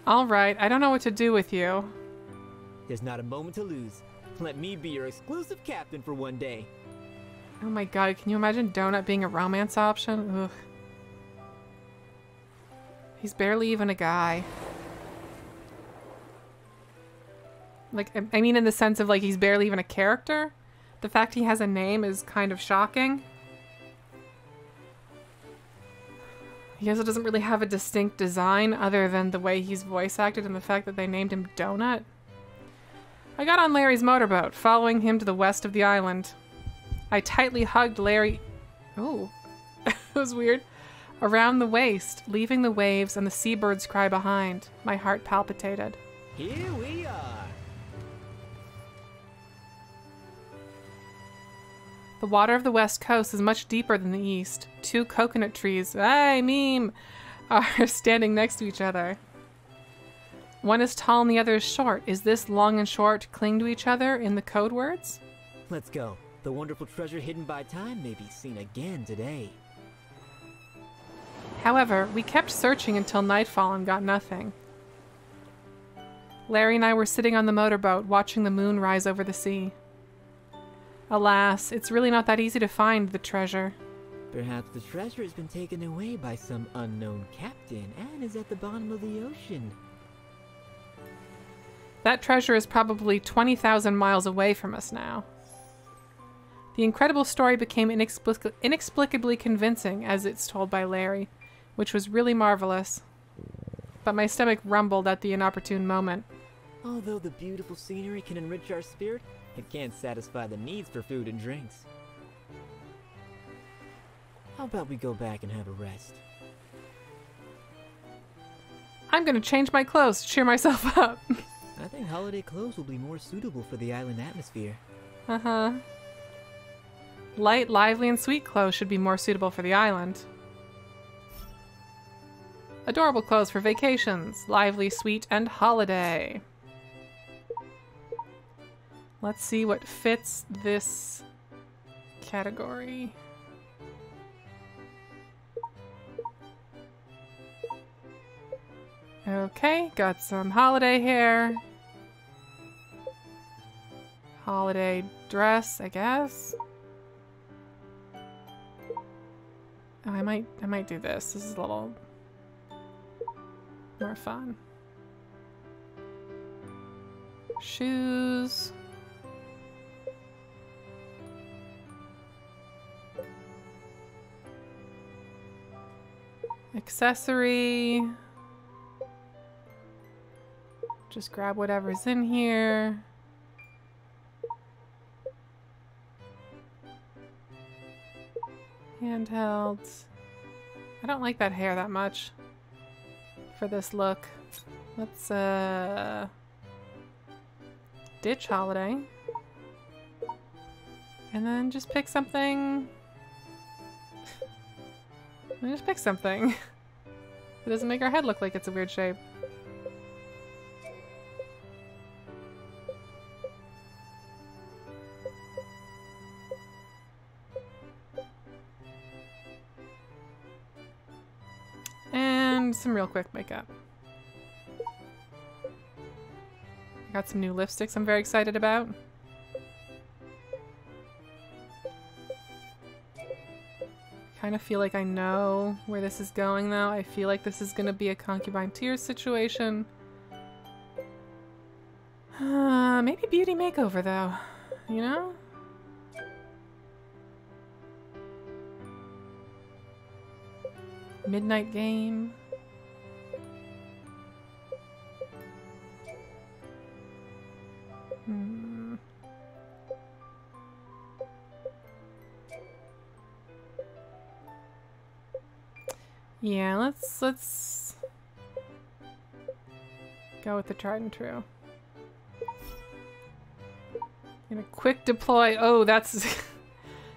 [SPEAKER 1] Alright, I don't know what to do with you.
[SPEAKER 3] There's not a moment to lose. Let me be your exclusive captain for one day.
[SPEAKER 1] Oh my god, can you imagine Donut being a romance option? Ugh. He's barely even a guy. Like, I mean in the sense of, like, he's barely even a character. The fact he has a name is kind of shocking. He also doesn't really have a distinct design other than the way he's voice acted and the fact that they named him Donut. I got on Larry's motorboat, following him to the west of the island. I tightly hugged Larry... Oh, that was weird. Around the waist, leaving the waves and the seabirds cry behind. My heart palpitated.
[SPEAKER 3] Here we are.
[SPEAKER 1] The water of the west coast is much deeper than the east. 2 coconut trees, meme, are standing next to each other. One is tall and the other is short. Is this long and short cling to each other in the code words?
[SPEAKER 3] Let's go. The wonderful treasure hidden by time may be seen again today.
[SPEAKER 1] However, we kept searching until nightfall and got nothing. Larry and I were sitting on the motorboat watching the moon rise over the sea. Alas, it's really not that easy to find the treasure.
[SPEAKER 3] Perhaps the treasure has been taken away by some unknown captain and is at the bottom of the ocean.
[SPEAKER 1] That treasure is probably 20,000 miles away from us now. The incredible story became inexplicably convincing as it's told by Larry, which was really marvelous. But my stomach rumbled at the inopportune moment.
[SPEAKER 3] Although the beautiful scenery can enrich our spirit, it can't satisfy the needs for food and drinks. How about we go back and have a rest?
[SPEAKER 1] I'm gonna change my clothes to cheer myself up.
[SPEAKER 3] I think holiday clothes will be more suitable for the island atmosphere.
[SPEAKER 1] Uh-huh. Light, lively, and sweet clothes should be more suitable for the island. Adorable clothes for vacations. Lively, sweet, and holiday. Let's see what fits this category. Okay, got some holiday hair. Holiday dress, I guess. Oh, I might do this. This is a little more fun. Shoes. Accessory. Just grab whatever's in here. Handheld. I don't like that hair that much for this look. Let's ditch holiday. And then just pick something. Just pick something. It doesn't make our head look like it's a weird shape. And some real quick makeup. I got some new lipsticks I'm very excited about. Kind of feel like I know where this is going though. I feel like this is gonna be a Concubine Tears situation. Maybe Beauty Makeover though, you know? Midnight Game. Yeah, let's go with the tried and true. Gonna quick deploy. Oh, that's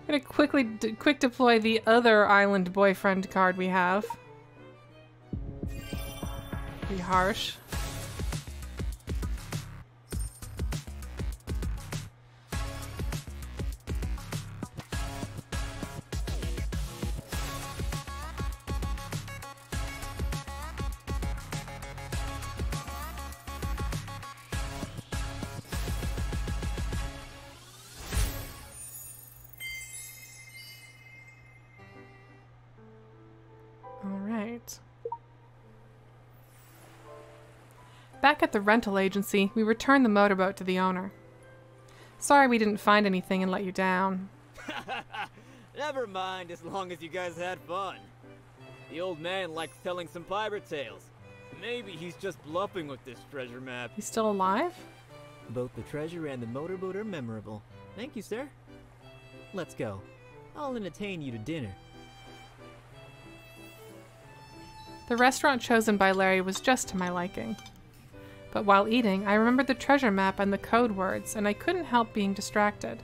[SPEAKER 1] gonna quick deploy the other island boyfriend card we have. Be harsh. Back at the rental agency, we returned the motorboat to the owner. Sorry we didn't find anything and let you down.
[SPEAKER 3] Never mind, as long as you guys had fun. The old man likes telling some pirate tales. Maybe he's just bluffing with this treasure map.
[SPEAKER 1] He's still alive?
[SPEAKER 3] Both the treasure and the motorboat are memorable. Thank you, sir. Let's go. I'll entertain you to dinner.
[SPEAKER 1] The restaurant chosen by Larry was just to my liking. But while eating, I remembered the treasure map and the code words, and I couldn't help being distracted.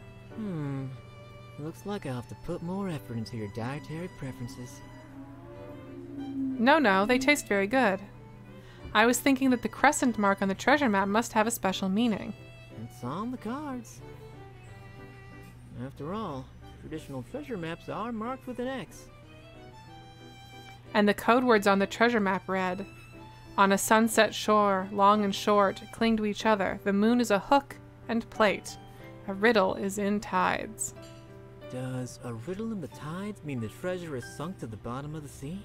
[SPEAKER 3] Looks like I'll have to put more effort into your dietary preferences.
[SPEAKER 1] No, they taste very good. I was thinking that the crescent mark on the treasure map must have a special meaning.
[SPEAKER 3] It's on the cards. After all, traditional treasure maps are marked with an X.
[SPEAKER 1] And the code words on the treasure map read, "On a sunset shore, long and short, cling to each other. The moon is a hook and plate. A riddle is in tides."
[SPEAKER 3] Does a riddle in the tides mean the treasure is sunk to the bottom of the sea?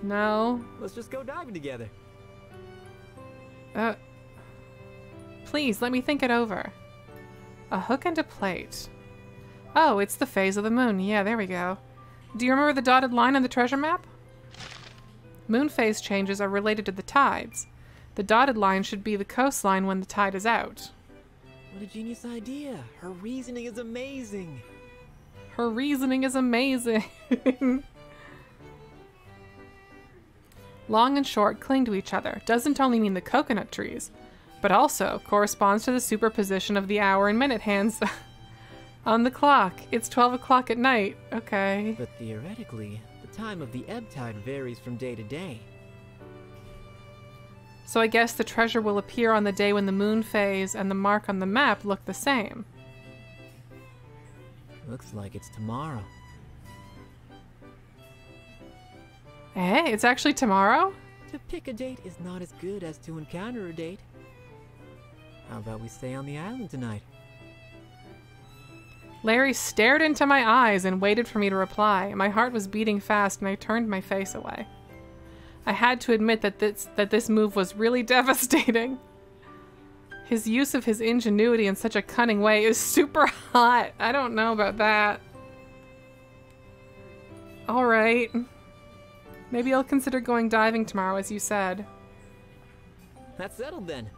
[SPEAKER 1] No.
[SPEAKER 3] Let's just go diving together.
[SPEAKER 1] Please, let me think it over. A hook and a plate. Oh, it's the phase of the moon. Yeah, there we go. Do you remember the dotted line on the treasure map? Moon phase changes are related to the tides. The dotted line should be the coastline when the tide is out.
[SPEAKER 3] What a genius idea. Her reasoning is amazing.
[SPEAKER 1] Her reasoning is amazing. Long and short cling to each other doesn't only mean the coconut trees, but also corresponds to the superposition of the hour and minute hands on the clock. It's 12 o'clock at night. Okay.
[SPEAKER 3] But theoretically, the time of the ebb tide varies from day to day.
[SPEAKER 1] So I guess the treasure will appear on the day when the moon phase and the mark on the map look the same.
[SPEAKER 3] Looks like it's tomorrow.
[SPEAKER 1] Hey, it's actually tomorrow?
[SPEAKER 3] To pick a date is not as good as to encounter a date. How about we stay on the island tonight?
[SPEAKER 1] Larry stared into my eyes and waited for me to reply. My heart was beating fast and I turned my face away. I had to admit that this move was really devastating. His use of his ingenuity in such a cunning way is super hot. I don't know about that. Alright. Maybe I'll consider going diving tomorrow, as you said.
[SPEAKER 3] That's settled then.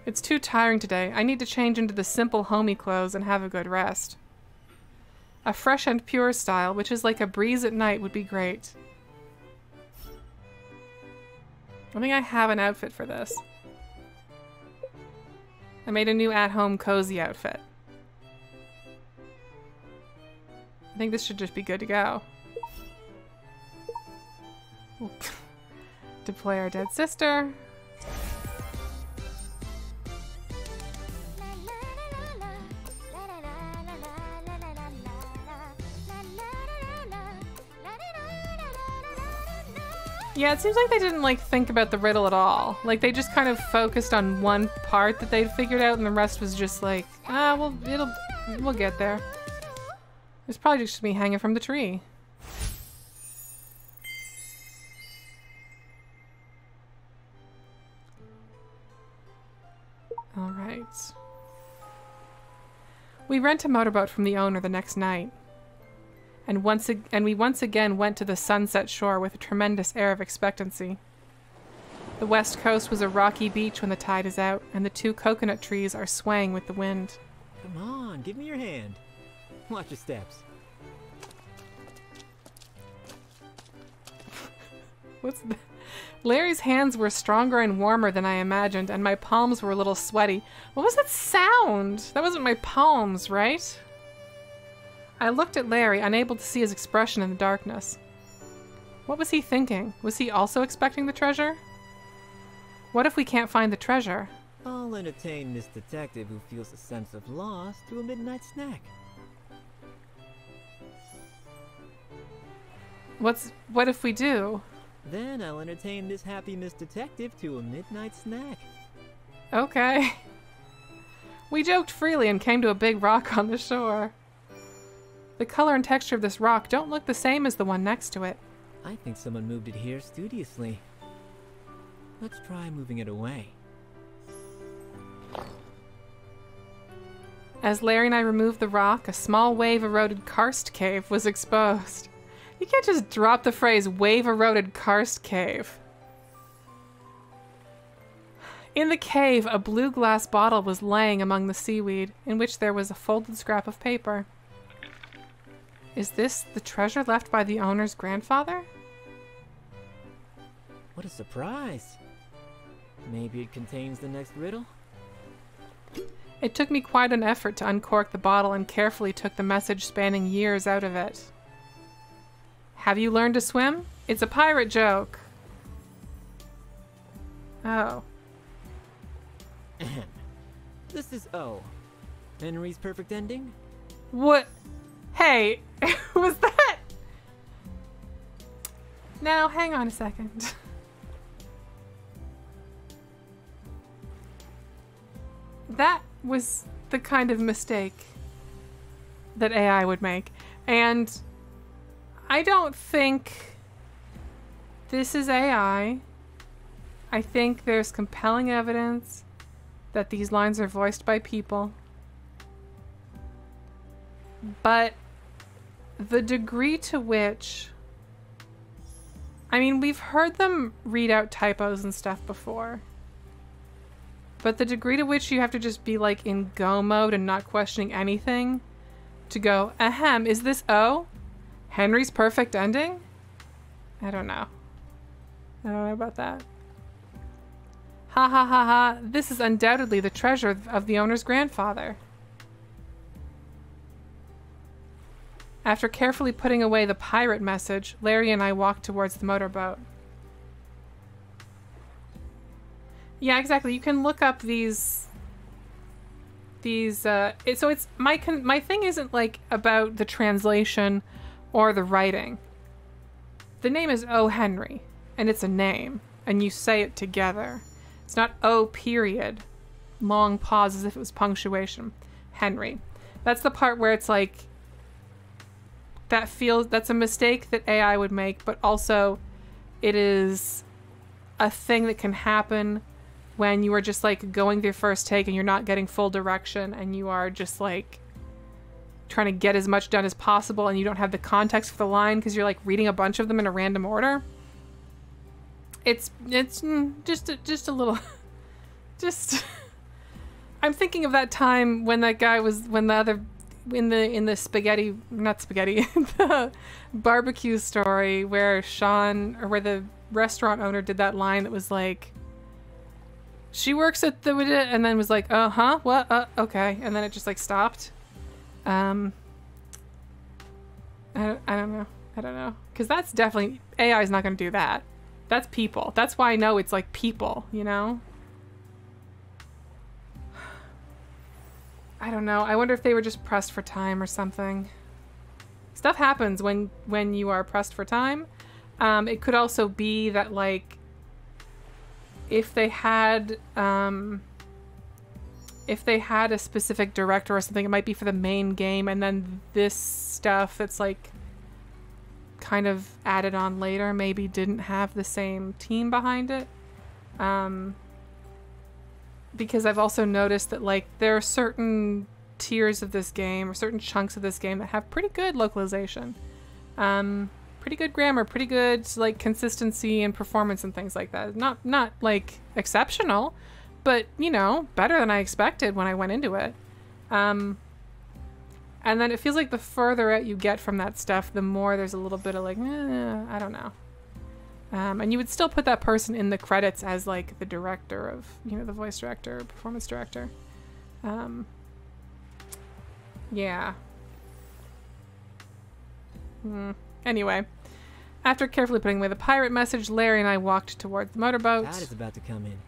[SPEAKER 1] It's too tiring today. I need to change into the simple homey clothes and have a good rest. A fresh and pure style, which is like a breeze at night, would be great. I think I have an outfit for this. I made a new at-home cozy outfit. I think this should just be good to go. Deploy our dead sister. Yeah, it seems like they didn't think about the riddle at all. Like they just kind of focused on one part that they'd figured out and the rest was just like, well, we'll get there. It's probably just me hanging from the tree. All right. We rent a motorboat from the owner the next night. And we once again went to the sunset shore with a tremendous air of expectancy. The west coast was a rocky beach when the tide is out, and the 2 coconut trees are swaying with the wind.
[SPEAKER 3] Come on, give me your hand. Watch your steps.
[SPEAKER 1] What's that? Larry's hands were stronger and warmer than I imagined, and my palms were a little sweaty. What was that sound? That wasn't my palms, right? I looked at Larry, unable to see his expression in the darkness. What was he thinking? Was he also expecting the treasure? What if we can't find the treasure?
[SPEAKER 3] I'll entertain this detective who feels a sense of loss to a midnight snack.
[SPEAKER 1] What if we do?
[SPEAKER 3] Then I'll entertain this happy Miss Detective to a midnight snack.
[SPEAKER 1] Okay. We joked freely and came to a big rock on the shore. The color and texture of this rock don't look the same as the one next to it.
[SPEAKER 3] I think someone moved it here studiously. Let's try moving it away.
[SPEAKER 1] As Larry and I removed the rock, a small wave-eroded karst cave was exposed. You can't just drop the phrase wave-eroded karst cave. In the cave, a blue glass bottle was laying among the seaweed, in which there was a folded scrap of paper. Is this the treasure left by the owner's grandfather?
[SPEAKER 3] What a surprise! Maybe it contains the next riddle?
[SPEAKER 1] It took me quite an effort to uncork the bottle and carefully took the message spanning years out of it. Have you learned to swim? It's a pirate joke. Oh.
[SPEAKER 3] This is O. Henry's perfect ending?
[SPEAKER 1] What? Hey, was that? Now, hang on a second. That was the kind of mistake that AI would make. And I don't think this is AI. I think there's compelling evidence that these lines are voiced by people. But the degree to which... I mean, we've heard them read out typos and stuff before. But the degree to which you have to just be like in go mode and not questioning anything to go, ahem, is this O? Henry's perfect ending? I don't know. I don't know about that. Ha ha ha ha, this is undoubtedly the treasure of the owner's grandfather. After carefully putting away the pirate message, Larry and I walked towards the motorboat. Yeah, exactly. You can look up these. So it's my thing isn't like about the translation or the writing. The name is O. Henry, and it's a name, and you say it together. It's not O period, long pause as if it was punctuation. Henry. That's the part where it's like. That's a mistake that AI would make, but also it is a thing that can happen when you are just like going through first take and you're not getting full direction and you are just like trying to get as much done as possible and you don't have the context for the line because you're like reading a bunch of them in a random order. It's just a little just I'm thinking of that time when that guy was in the spaghetti, not spaghetti, the barbecue story where where the restaurant owner did that line that was like, she works at the, and then was like, what, okay, and then it just like stopped. I don't know, because that's definitely, AI is not going to do that. That's people. That's why I know it's like people, you know? I don't know. I wonder if they were just pressed for time or something. Stuff happens when you are pressed for time. It could also be that like if they had a specific director or something, it might be for the main game, and then this stuff that's like kind of added on later maybe didn't have the same team behind it. Because I've also noticed that like there are certain tiers of this game or certain chunks of this game that have pretty good localization, pretty good grammar, pretty good like consistency and performance and things like that. Not like exceptional, but you know, better than I expected when I went into it. And then it feels like the further out you get from that stuff, the more there's a little bit of like, I don't know. And you would still put that person in the credits as like the director of, you know, the voice director, performance director. Yeah. Anyway, after carefully putting away the pirate message, Larry and I walked towards the motorboat.
[SPEAKER 3] Tide is about to come in,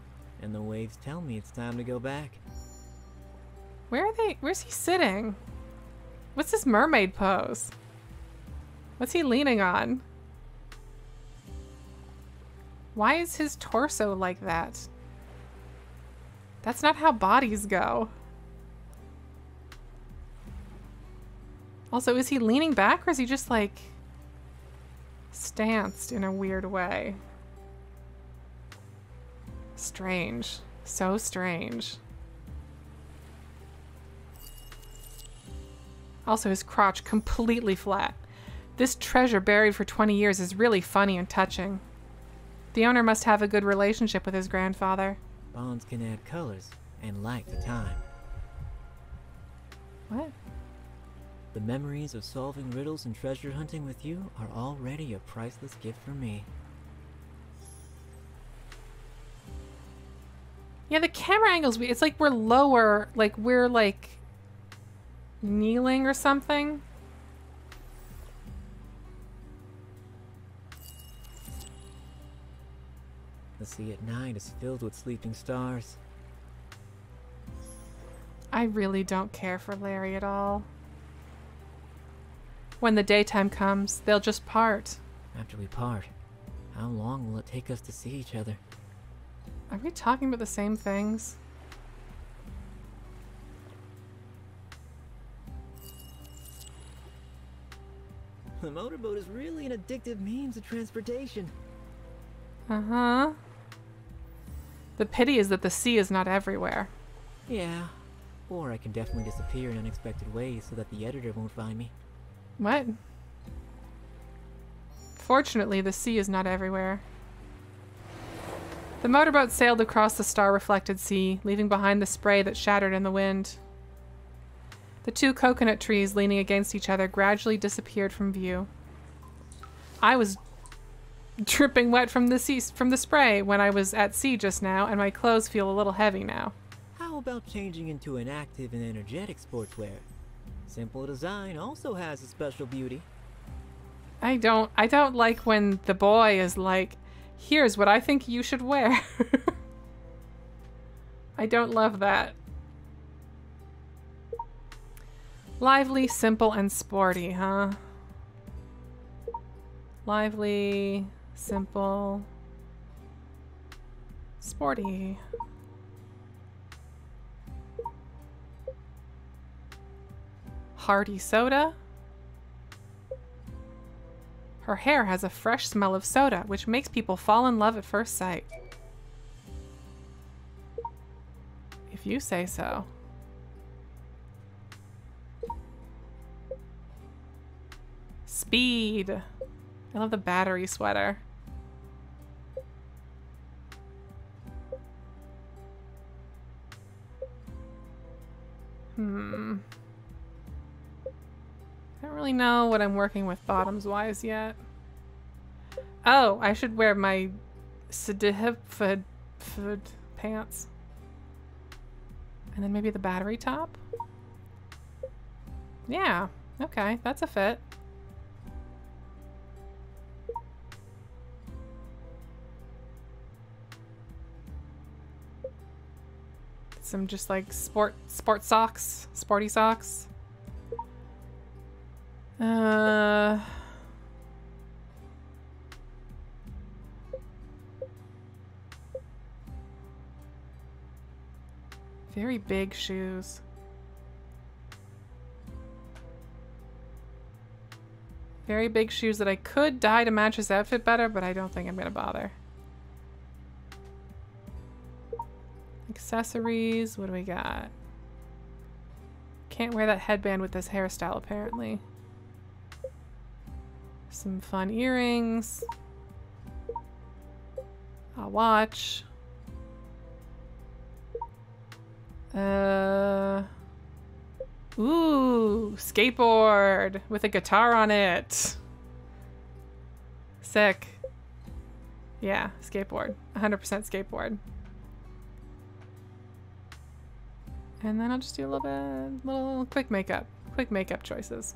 [SPEAKER 3] and the waves tell me it's time to go back.
[SPEAKER 1] Where are they? Where's he sitting? What's this mermaid pose? What's he leaning on? Why is his torso like that? That's not how bodies go. Also, is he leaning back or is he just like stanced in a weird way? Strange. So strange. Also, his crotch completely flat. This treasure buried for 20 years is really funny and touching. The owner must have a good relationship with his grandfather.
[SPEAKER 3] Bonds can add colors and light to time.
[SPEAKER 1] What?
[SPEAKER 3] The memories of solving riddles and treasure hunting with you are already a priceless gift for me.
[SPEAKER 1] Yeah, the camera angles, it's like we're lower, like we're like kneeling or something.
[SPEAKER 3] The sea at night is filled with sleeping stars.
[SPEAKER 1] I really don't care for Larry at all. When the daytime comes, they'll just part.
[SPEAKER 3] After we part, how long will it take us to see each other?
[SPEAKER 1] Are we talking about the same things?
[SPEAKER 3] The motorboat is really an addictive means of transportation.
[SPEAKER 1] Uh-huh. The pity is that the sea is not everywhere.
[SPEAKER 3] Yeah. Or I can definitely disappear in unexpected ways so that the editor won't find me.
[SPEAKER 1] What? Fortunately, the sea is not everywhere. The motorboat sailed across the star-reflected sea, leaving behind the spray that shattered in the wind. The two coconut trees leaning against each other gradually disappeared from view. I was dripping wet from the spray when I was at sea just now, and my clothes feel a little heavy now.
[SPEAKER 3] How about changing into an active and energetic sportswear? Simple design also has a special beauty.
[SPEAKER 1] I don't like when the boy is like, here's what I think you should wear. I don't love that. Lively, simple, and sporty, huh? Lively, simple, sporty. Hearty soda. Her hair has a fresh smell of soda, which makes people fall in love at first sight. If you say so. Speed. I love the battery sweater. I don't really know what I'm working with bottoms-wise yet. Oh, I should wear my Sidhifid pants. And then maybe the battery top? Yeah, okay, that's a fit. Some just like sport socks, sporty socks. Very big shoes. Very big shoes that I could dye to match his outfit better, but I don't think I'm gonna bother. Accessories, what do we got? Can't wear that headband with this hairstyle, apparently. Some fun earrings. A watch. Ooh, skateboard with a guitar on it. Sick. Yeah, skateboard. 100% skateboard. And then I'll just do a little quick makeup choices.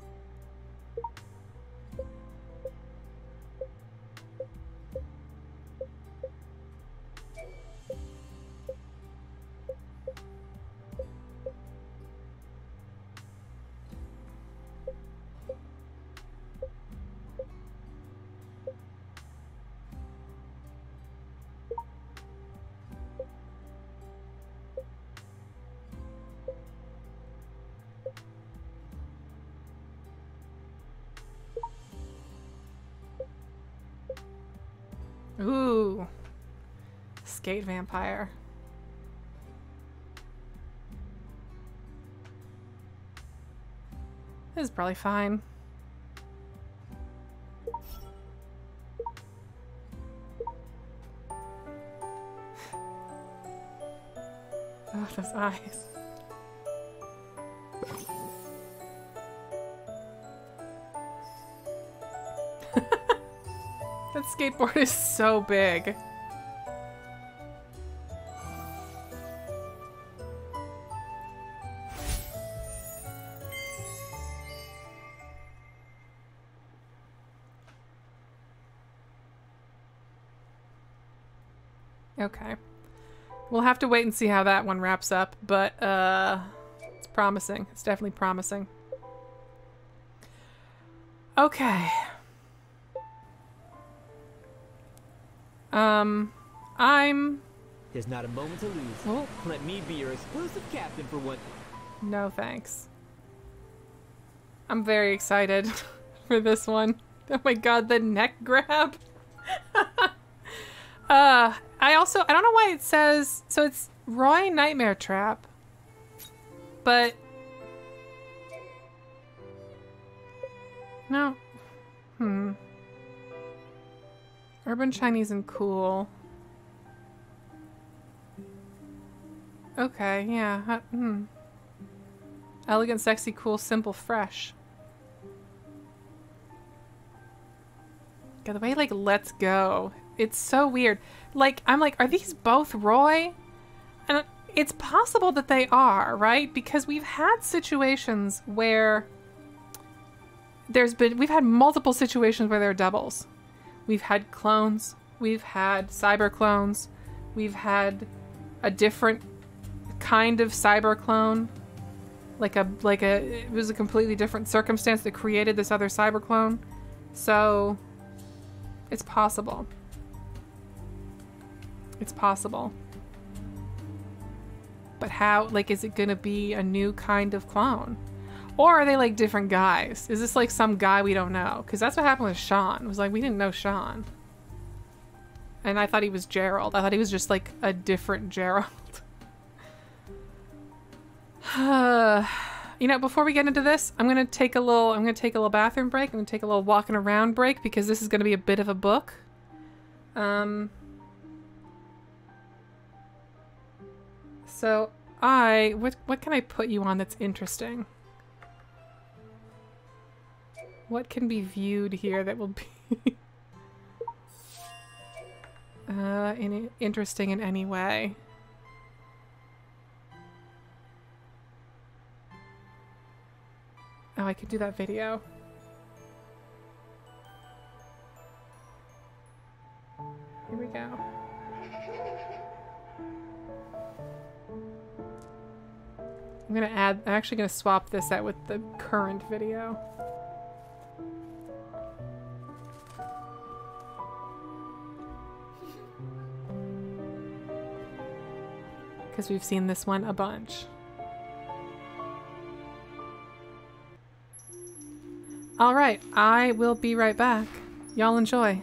[SPEAKER 1] Ooh. Skate vampire. This is probably fine. Oh, those eyes. That skateboard is so big. Okay. We'll have to wait and see how that one wraps up, but it's promising. It's definitely promising. Okay.
[SPEAKER 3] There's not a moment to lose.
[SPEAKER 1] Oh.
[SPEAKER 3] Let me be your exclusive captain for one.
[SPEAKER 1] No thanks. I'm very excited for this one. Oh my god, the neck grab. I don't know why it says, so it's Roy Nightmare Trap, but no. Urban Chinese and cool. Okay, yeah. Elegant, sexy, cool, simple, fresh. God, the way like let's go. It's so weird. Like, I'm like, are these both Roy? And it's possible that they are, right? Because we've had situations where we've had multiple situations where they're doubles. We've had clones. We've had cyber clones. We've had a different kind of cyber clone. It was a completely different circumstance that created this other cyber clone. So it's possible. It's possible. But how, like, is it gonna be a new kind of clone? Or are they like different guys? Is this like some guy we don't know? Because that's what happened with Sean. It was like, we didn't know Sean. And I thought he was Gerald. I thought he was just like a different Gerald. You know, before we get into this, I'm gonna take a little bathroom break. I'm gonna take a little walking around break because this is gonna be a bit of a book. So what can I put you on that's interesting? What can be viewed here that will be interesting in any way? Oh, I could do that video. Here we go. I'm actually gonna swap this out with the current video. Because we've seen this one a bunch. Alright, I will be right back. Y'all enjoy.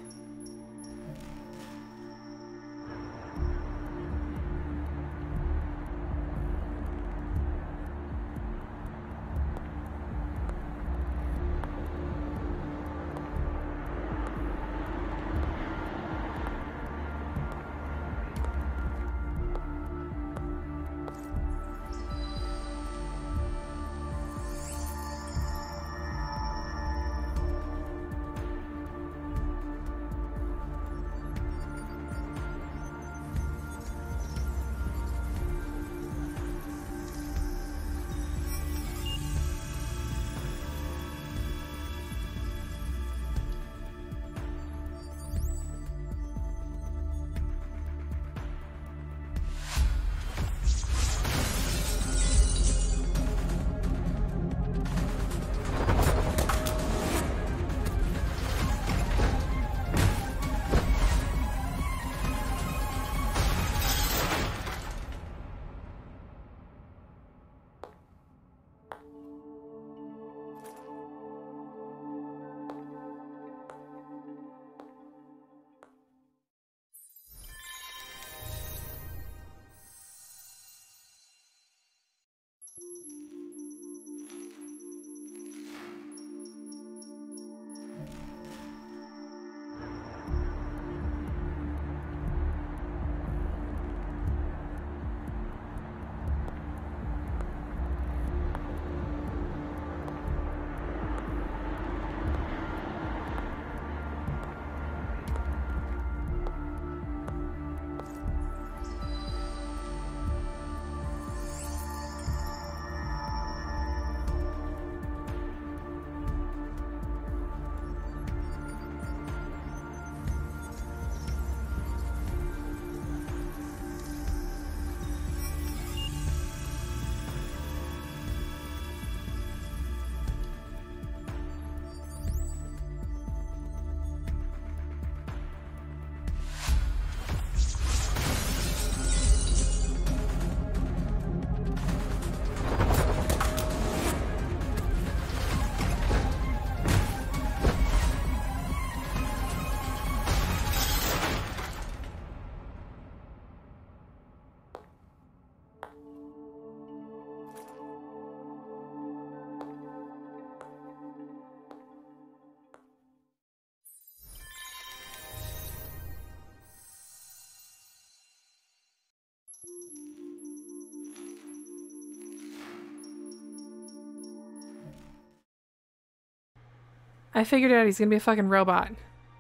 [SPEAKER 1] I figured out he's gonna be a fucking robot.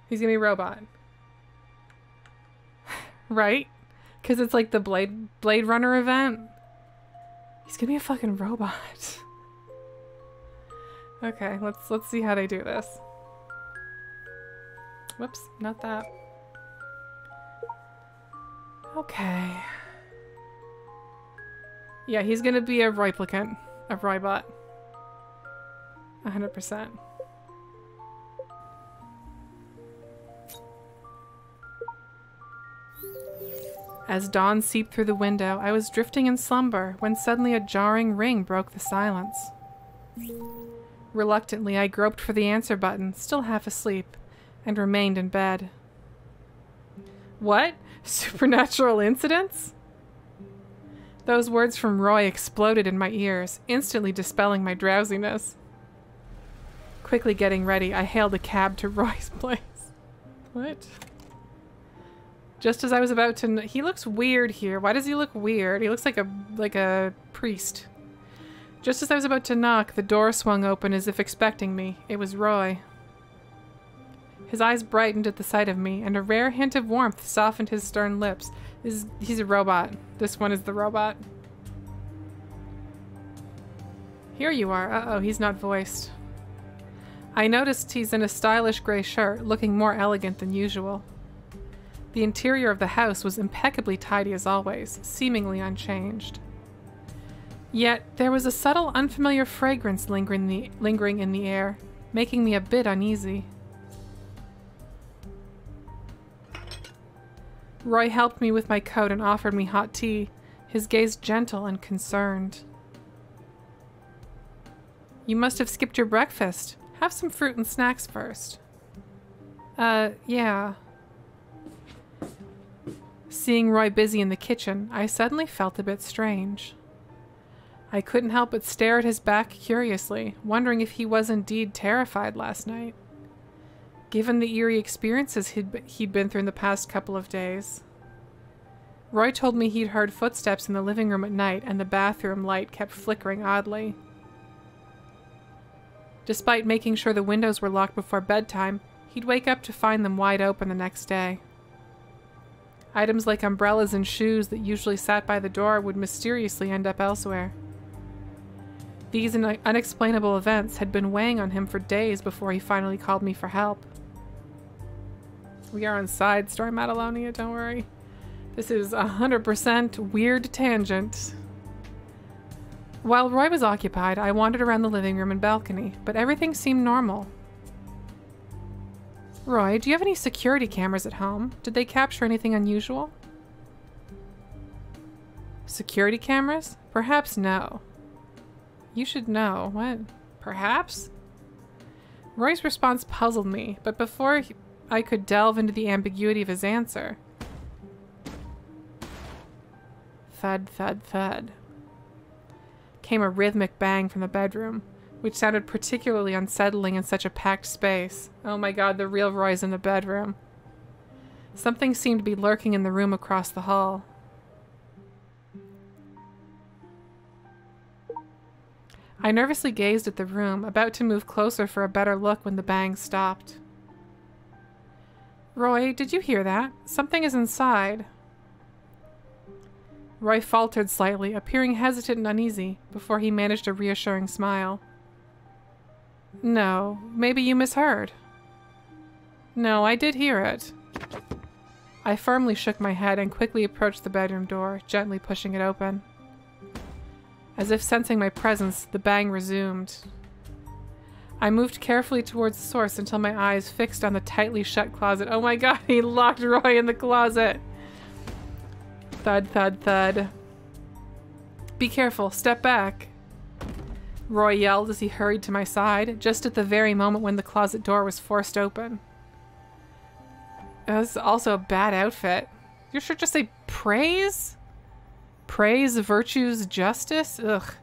[SPEAKER 1] He's gonna be a robot. Right? Because it's like the Blade Runner event. He's gonna be a fucking robot. Okay, let's see how they do this. Whoops, not that. Okay. Yeah, he's gonna be a replicant. A robot. 100%. As dawn seeped through the window, I was drifting in slumber when suddenly a jarring ring broke the silence. Reluctantly, I groped for the answer button, still half asleep, and remained in bed. What? Supernatural incidents? Those words from Roy exploded in my ears, instantly dispelling my drowsiness. Quickly getting ready, I hailed a cab to Roy's place. What? Just as I was about to... He looks weird here. Why does he look weird? He looks like a priest. Just as I was about to knock, the door swung open as if expecting me. It was Roy. His eyes brightened at the sight of me, and a rare hint of warmth softened his stern lips. He's a robot. This one is the robot. Here you are. Uh-oh, he's not voiced. I noticed he's in a stylish gray shirt, looking more elegant than usual. The interior of the house was impeccably tidy as always, seemingly unchanged. Yet, there was a subtle, unfamiliar fragrance lingering in the air, making me a bit uneasy. Roy helped me with my coat and offered me hot tea, his gaze gentle and concerned. You must have skipped your breakfast. Have some fruit and snacks first. Yeah. Seeing Roy busy in the kitchen, I suddenly felt a bit strange. I couldn't help but stare at his back curiously, wondering if he was indeed terrified last night, given the eerie experiences he'd been through in the past couple of days. Roy told me he'd heard footsteps in the living room at night and the bathroom light kept flickering oddly. Despite making sure the windows were locked before bedtime, he'd wake up to find them wide open the next day. Items like umbrellas and shoes that usually sat by the door would mysteriously end up elsewhere. These unexplainable events had been weighing on him for days before he finally called me for help. We are on side story, Madalonia, don't worry. This is 100% weird tangent. While Roy was occupied, I wandered around the living room and balcony, but everything seemed normal. Roy, do you have any security cameras at home? Did they capture anything unusual? Security cameras? Perhaps no. You should know. What? Perhaps? Roy's response puzzled me, but before I could delve into the ambiguity of his answer... Thud, thud, thud. Came a rhythmic bang from the bedroom, which sounded particularly unsettling in such a packed space. Oh my god, the real Roy's in the bedroom. Something seemed to be lurking in the room across the hall. I nervously gazed at the room, about to move closer for a better look when the bang stopped. Roy, did you hear that? Something is inside. Roy faltered slightly, appearing hesitant and uneasy, before he managed a reassuring smile. No, maybe you misheard. No, I did hear it. I firmly shook my head and quickly approached the bedroom door, gently pushing it open. As if sensing my presence, the bang resumed. I moved carefully towards the source until my eyes fixed on the tightly shut closet. Oh my god, he locked Roy in the closet! Thud, thud, thud. Be careful, step back. Roy yelled as he hurried to my side, just at the very moment when the closet door was forced open. It was also a bad outfit. Your shirt just say praise? Praise, virtues, justice? Ugh.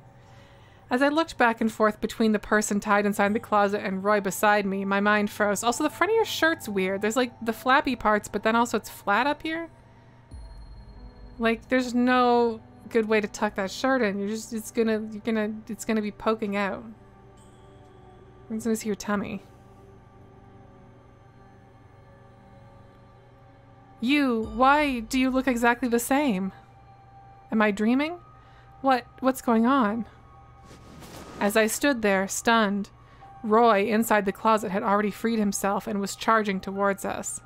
[SPEAKER 1] As I looked back and forth between the person tied inside the closet and Roy beside me, my mind froze. Also, the front of your shirt's weird. There's like the flappy parts, but then also it's flat up here. Like, there's no good way to tuck that shirt in. It's gonna be poking out. You're just gonna see your tummy. You, why do you look exactly the same? Am I dreaming? What's going on? As I stood there, stunned, Roy, inside the closet, had already freed himself and was charging towards us.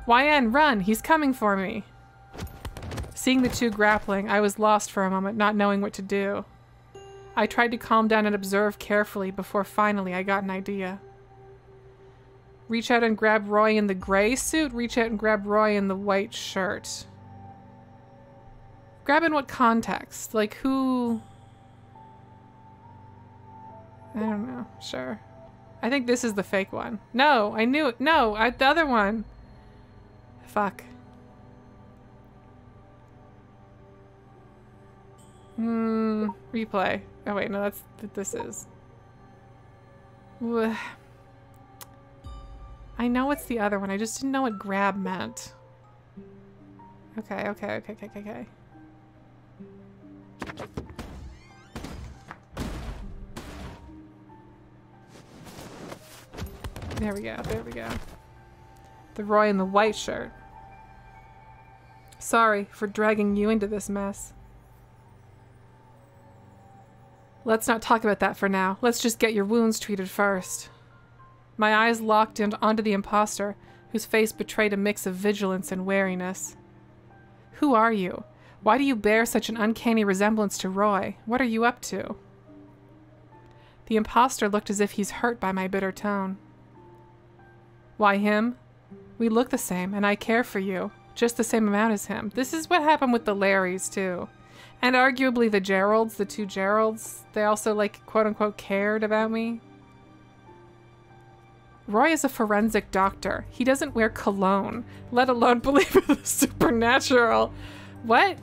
[SPEAKER 1] YN, run! He's coming for me! Seeing the two grappling, I was lost for a moment, not knowing what to do. I tried to calm down and observe carefully before finally I got an idea. Reach out and grab Roy in the gray suit? Reach out and grab Roy in the white shirt. Grab in what context? Like who... I don't know. Sure. I think this is the fake one. No, I knew it. No, the other one. Fuck. Replay. Oh wait, no, that's what this is. I know it's the other one. I just didn't know what grab meant. Okay. There we go. The Roy in the white shirt. Sorry for dragging you into this mess. Let's not talk about that for now. Let's just get your wounds treated first. My eyes locked onto the imposter, whose face betrayed a mix of vigilance and wariness. Who are you? Why do you bear such an uncanny resemblance to Roy? What are you up to? The imposter looked as if he's hurt by my bitter tone. Why him? We look the same, and I care for you, just the same amount as him. This is what happened with the Larrys, too. And arguably the Geralds, the two Geralds, they also, like, quote-unquote cared about me. Roy is a forensic doctor. He doesn't wear cologne, let alone believe in the supernatural. What?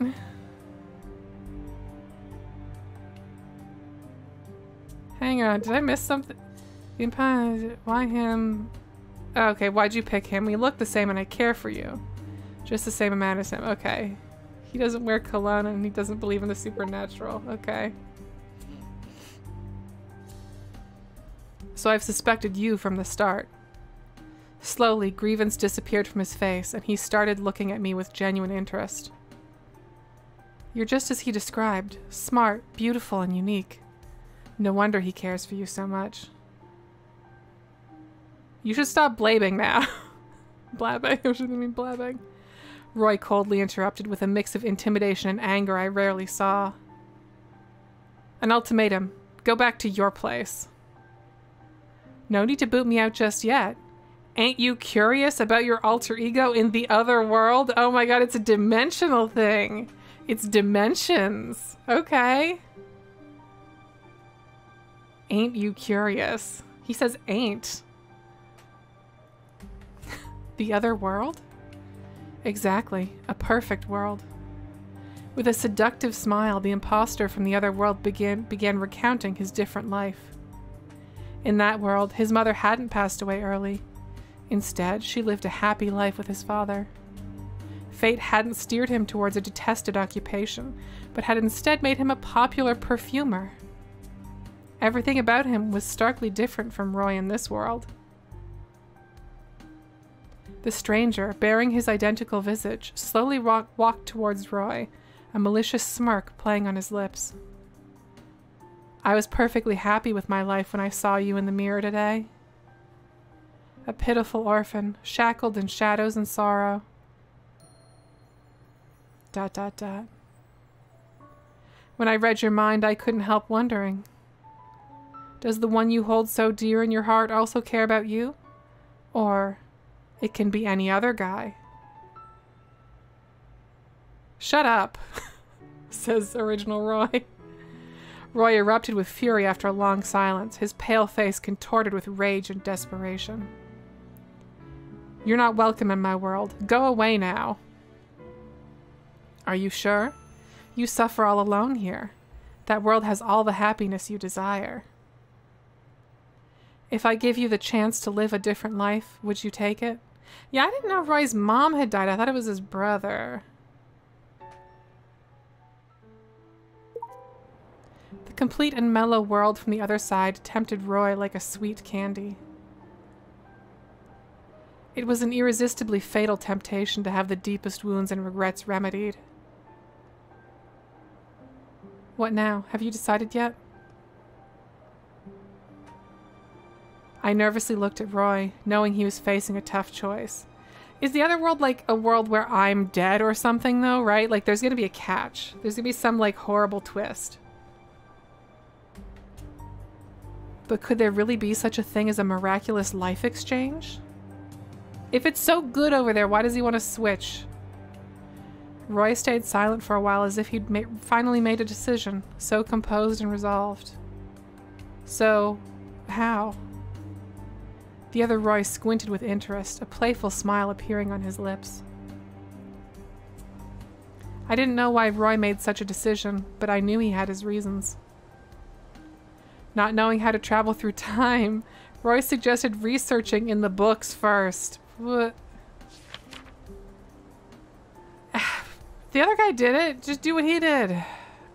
[SPEAKER 1] Hang on, did I miss something? Why him? Okay, why'd you pick him? We look the same and I care for you. Just the same amount as him. Okay. He doesn't wear cologne and he doesn't believe in the supernatural. Okay. So I've suspected you from the start. Slowly, grievance disappeared from his face and he started looking at me with genuine interest. You're just as he described. Smart, beautiful, and unique. No wonder he cares for you so much. You should stop blabbing now. Blabbing? I shouldn't mean blabbing. Roy coldly interrupted with a mix of intimidation and anger I rarely saw. An ultimatum. Go back to your place. No need to boot me out just yet. Ain't you curious about your alter ego in the other world? Oh my god, it's a dimensional thing. It's dimensions. Okay. Ain't you curious? He says ain't. The other world? Exactly. A perfect world. With a seductive smile, the imposter from the other world began recounting his different life. In that world, his mother hadn't passed away early. Instead, she lived a happy life with his father. Fate hadn't steered him towards a detested occupation, but had instead made him a popular perfumer. Everything about him was starkly different from Roy in this world. The stranger, bearing his identical visage, slowly walked towards Roy, a malicious smirk playing on his lips. I was perfectly happy with my life when I saw you in the mirror today. A pitiful orphan, shackled in shadows and sorrow. ... When I read your mind, I couldn't help wondering. Does the one you hold so dear in your heart also care about you? Or it can be any other guy. Shut up, says original Roy. Roy erupted with fury after a long silence, his pale face contorted with rage and desperation. You're not welcome in my world. Go away now. Are you sure? You suffer all alone here. That world has all the happiness you desire. If I give you the chance to live a different life, would you take it? Yeah, I didn't know Roy's mom had died. I thought it was his brother. The complete and mellow world from the other side tempted Roy like a sweet candy. It was an irresistibly fatal temptation to have the deepest wounds and regrets remedied. What now? Have you decided yet? I nervously looked at Roy, knowing he was facing a tough choice. Is the other world like a world where I'm dead or something, though, right? Like, there's gonna be a catch. There's gonna be some, like, horrible twist. But could there really be such a thing as a miraculous life exchange? If it's so good over there, why does he want to switch? Roy stayed silent for a while as if he'd finally made a decision, so composed and resolved. So, how? The other Roy squinted with interest, a playful smile appearing on his lips. I didn't know why Roy made such a decision, but I knew he had his reasons. Not knowing how to travel through time, Roy suggested researching in the books first. What? The other guy did it. Just do what he did.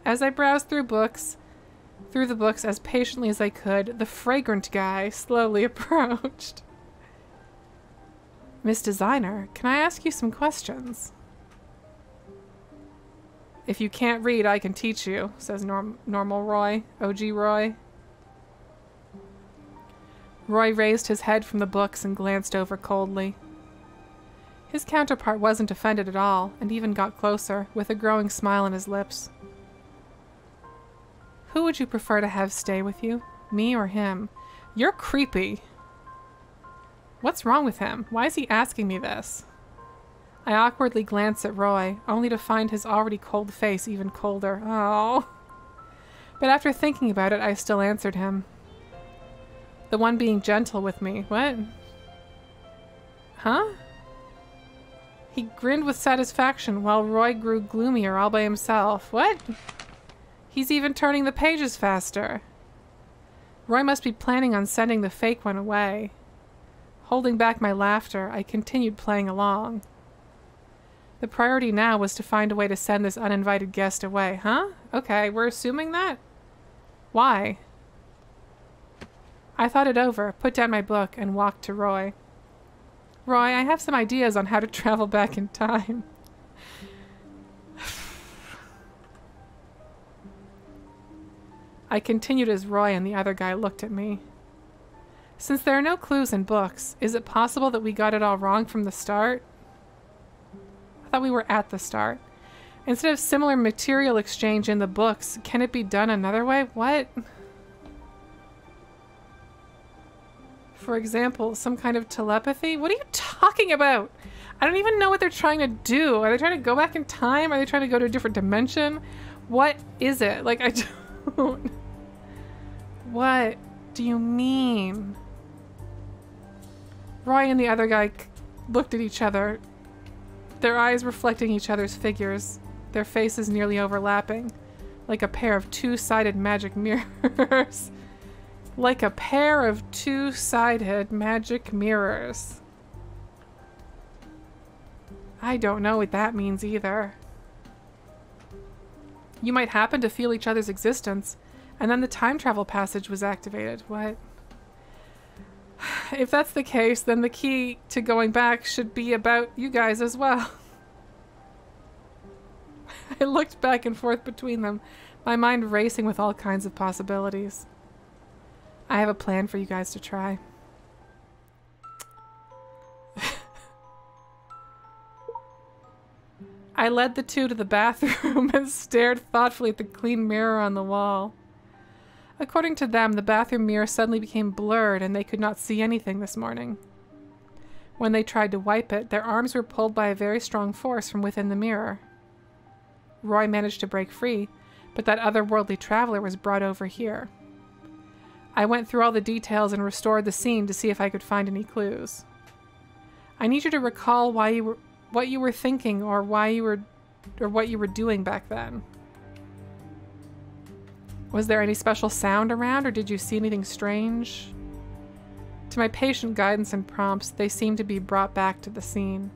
[SPEAKER 1] As I browsed through the books as patiently as I could, the fragrant guy slowly approached. Miss Designer, can I ask you some questions? If you can't read, I can teach you, says normal Roy, OG Roy. Roy raised his head from the books and glanced over coldly. His counterpart wasn't offended at all, and even got closer, with a growing smile on his lips. Who would you prefer to have stay with you? Me or him? You're creepy. What's wrong with him? Why is he asking me this? I awkwardly glanced at Roy, only to find his already cold face even colder. Oh. But after thinking about it, I still answered him. The one being gentle with me. What? Huh? He grinned with satisfaction while Roy grew gloomier all by himself. What? He's even turning the pages faster. Roy must be planning on sending the fake one away. Holding back my laughter, I continued playing along. The priority now was to find a way to send this uninvited guest away. Huh? Okay, we're assuming that? Why? I thought it over, put down my book, and walked to Roy. Roy, I have some ideas on how to travel back in time. I continued as Roy and the other guy looked at me. Since there are no clues in books, is it possible that we got it all wrong from the start? I thought we were at the start. Instead of similar material exchange in the books, can it be done another way? What? For example, some kind of telepathy? What are you talking about? I don't even know what they're trying to do. Are they trying to go back in time? Are they trying to go to a different dimension? What is it? Like, I don't... What do you mean? Roy and the other guy looked at each other, their eyes reflecting each other's figures, their faces nearly overlapping, like a pair of two-sided magic mirrors. Like a pair of two-sided magic mirrors. I don't know what that means either. You might happen to feel each other's existence, and then the time travel passage was activated. What? If that's the case, then the key to going back should be about you guys as well. I looked back and forth between them, my mind racing with all kinds of possibilities. I have a plan for you guys to try. I led the two to the bathroom and stared thoughtfully at the clean mirror on the wall. According to them, the bathroom mirror suddenly became blurred and they could not see anything this morning. When they tried to wipe it, their arms were pulled by a very strong force from within the mirror. Roy managed to break free, but that otherworldly traveler was brought over here. I went through all the details and restored the scene to see if I could find any clues. I need you to recall what you were thinking or what you were doing back then. Was there any special sound around, or did you see anything strange? To my patient guidance and prompts, they seemed to be brought back to the scene.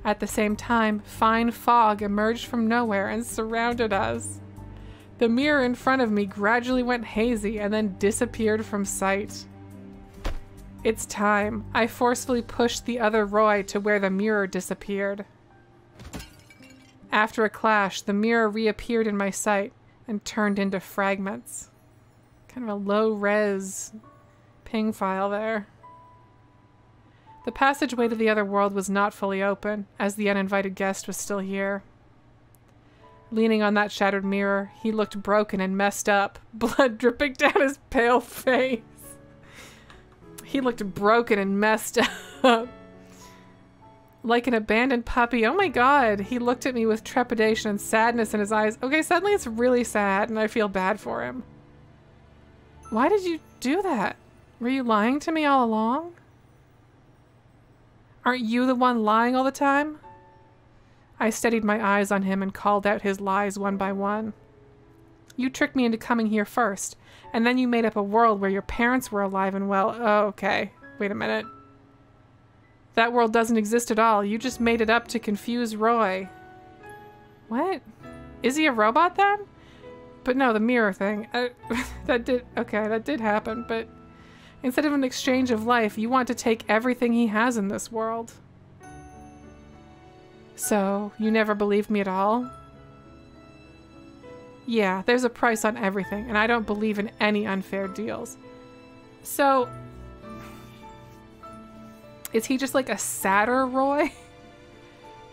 [SPEAKER 1] At the same time, fine fog emerged from nowhere and surrounded us. The mirror in front of me gradually went hazy and then disappeared from sight. It's time. I forcefully pushed the other Roy to where the mirror disappeared. After a clash, the mirror reappeared in my sight and turned into fragments. Kind of a low-res ping file there. The passageway to the other world was not fully open, as the uninvited guest was still here. Leaning on that shattered mirror, he looked broken and messed up, blood dripping down his pale face. He looked broken and messed up. Like an abandoned puppy. Oh my god. He looked at me with trepidation and sadness in his eyes. Okay, suddenly it's really sad and I feel bad for him. Why did you do that? Were you lying to me all along? Aren't you the one lying all the time? I steadied my eyes on him and called out his lies one by one. You tricked me into coming here first, and then you made up a world where your parents were alive and well. Oh, okay. Wait a minute. That world doesn't exist at all. You just made it up to confuse Roy. What? Is he a robot then? But no, the mirror thing. That did happen, but instead of an exchange of life, you want to take everything he has in this world. So, you never believed me at all? Yeah, there's a price on everything, and I don't believe in any unfair deals. So, is he just like a sadder Roy?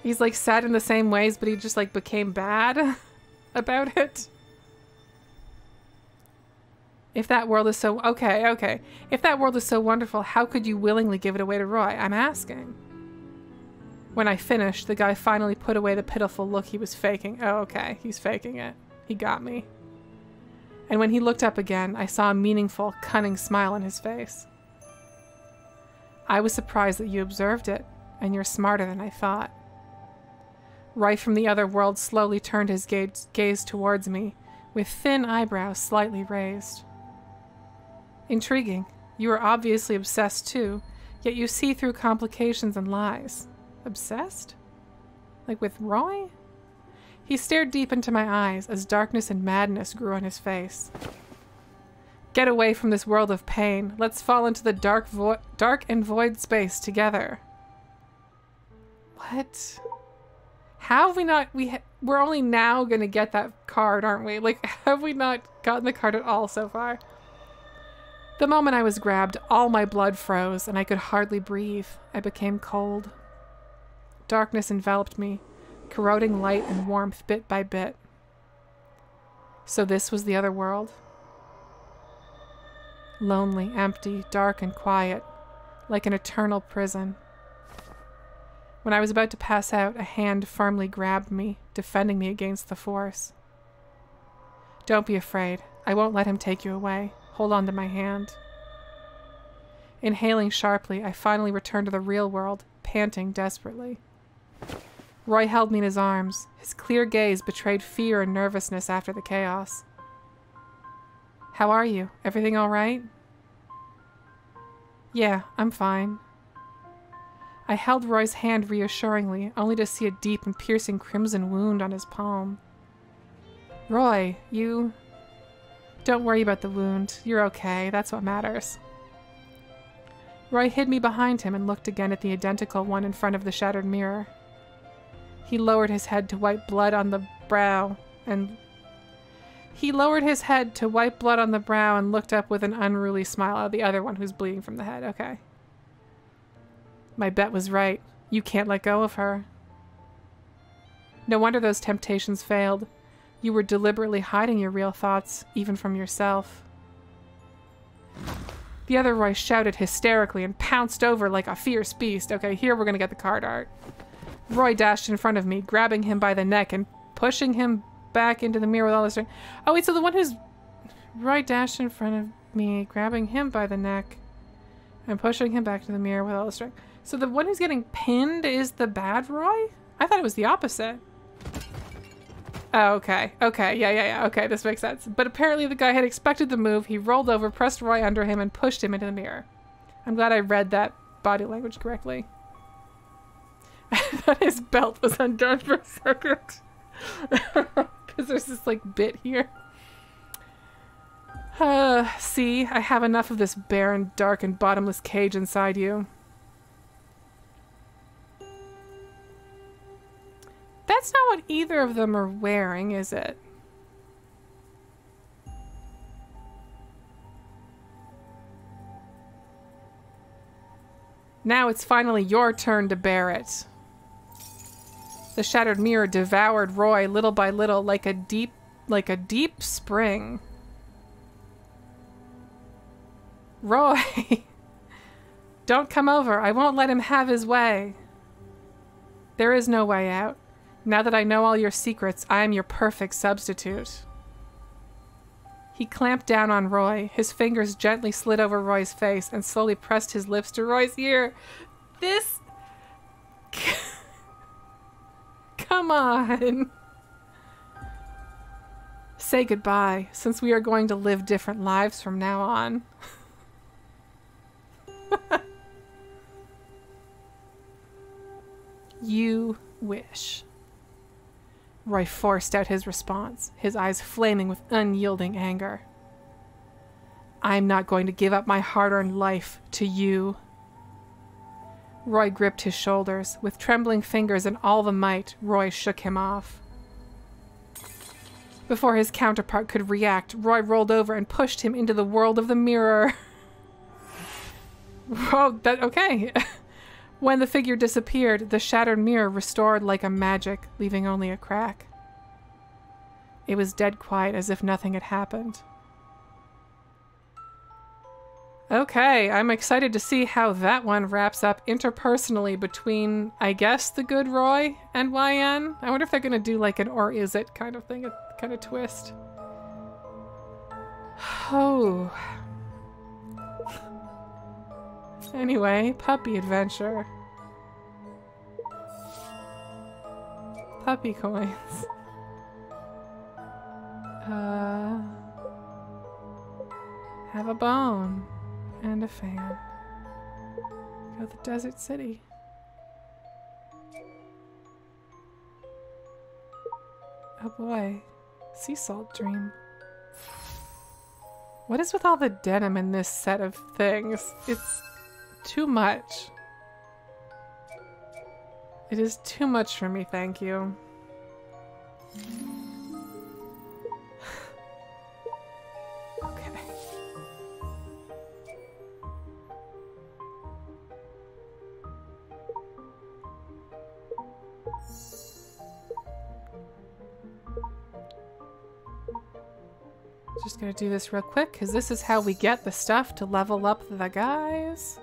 [SPEAKER 1] He's like sad in the same ways, but he just like became bad about it? If that world is so... Okay. If that world is so wonderful, how could you willingly give it away to Roy? I'm asking. When I finished, the guy finally put away the pitiful look he was faking. Oh, okay. He's faking it. He got me. And when he looked up again, I saw a meaningful, cunning smile on his face. I was surprised that you observed it, and you're smarter than I thought. Roy from the other world slowly turned his gaze towards me, with thin eyebrows slightly raised. Intriguing. You are obviously obsessed too, yet you see through complications and lies. Obsessed? Like with Roy? He stared deep into my eyes as darkness and madness grew on his face. Get away from this world of pain. Let's fall into the dark and void space together. What? How have we not... We're only now gonna get that card, aren't we? Like, have we not gotten the card at all so far? The moment I was grabbed, all my blood froze and I could hardly breathe. I became cold. Darkness enveloped me, corroding light and warmth bit by bit. So this was the other world? Lonely, empty, dark and quiet, like an eternal prison. When I was about to pass out, a hand firmly grabbed me, defending me against the force. Don't be afraid. I won't let him take you away. Hold on to my hand. Inhaling sharply, I finally returned to the real world, panting desperately. Roy held me in his arms. His clear gaze betrayed fear and nervousness after the chaos. How are you? Everything all right? Yeah, I'm fine. I held Roy's hand reassuringly, only to see a deep and piercing crimson wound on his palm. Roy, you... Don't worry about the wound. You're okay. That's what matters. Roy hid me behind him and looked again at the identical one in front of the shattered mirror. He lowered his head to wipe blood on the brow and looked up with an unruly smile at the other one who's bleeding from the head. Okay. My bet was right. You can't let go of her. No wonder those temptations failed. You were deliberately hiding your real thoughts, even from yourself. The other Roy shouted hysterically and pounced over like a fierce beast. Okay, here we're gonna get the card art. Roy dashed in front of me, grabbing him by the neck and pushing him back into the mirror with all the strength. Oh wait, so the one who's... Roy dashed in front of me, grabbing him by the neck and pushing him back to the mirror with all the strength. So the one who's getting pinned is the bad Roy? I thought it was the opposite. Oh, okay. Okay, yeah. Okay, this makes sense. But apparently the guy had expected the move. He rolled over, pressed Roy under him, and pushed him into the mirror. I'm glad I read that body language correctly. I thought his belt was undone for a second. Because there's this, like, bit here. See, I have enough of this barren, dark, and bottomless cage inside you. That's not what either of them are wearing, is it? Now it's finally your turn to bear it. The shattered mirror devoured Roy little by little like a deep spring. Roy, don't come over. I won't let him have his way. There is no way out. Now that I know all your secrets, I am your perfect substitute. He clamped down on Roy. His fingers gently slid over Roy's face and slowly pressed his lips to Roy's ear. This... Come on. Say goodbye, since we are going to live different lives from now on. You wish. Roy forced out his response, his eyes flaming with unyielding anger. I'm not going to give up my hard-earned life to you. Roy gripped his shoulders. With trembling fingers and all the might, Roy shook him off. Before his counterpart could react, Roy rolled over and pushed him into the world of the mirror. Oh, okay. When the figure disappeared, the shattered mirror restored like a magic, leaving only a crack. It was dead quiet, as if nothing had happened. Okay, I'm excited to see how that one wraps up interpersonally between, I guess, the good Roy and YN. I wonder if they're going to do like an or is it kind of thing, a kind of twist. Oh. Anyway, puppy adventure. Puppy coins. Have a bone. And a fan. Go to the desert city. Oh boy. Sea salt dream. What is with all the denim in this set of things? It's too much. It is too much for me, thank you. Okay. Just gonna do this real quick, because this is how we get the stuff to level up the guys.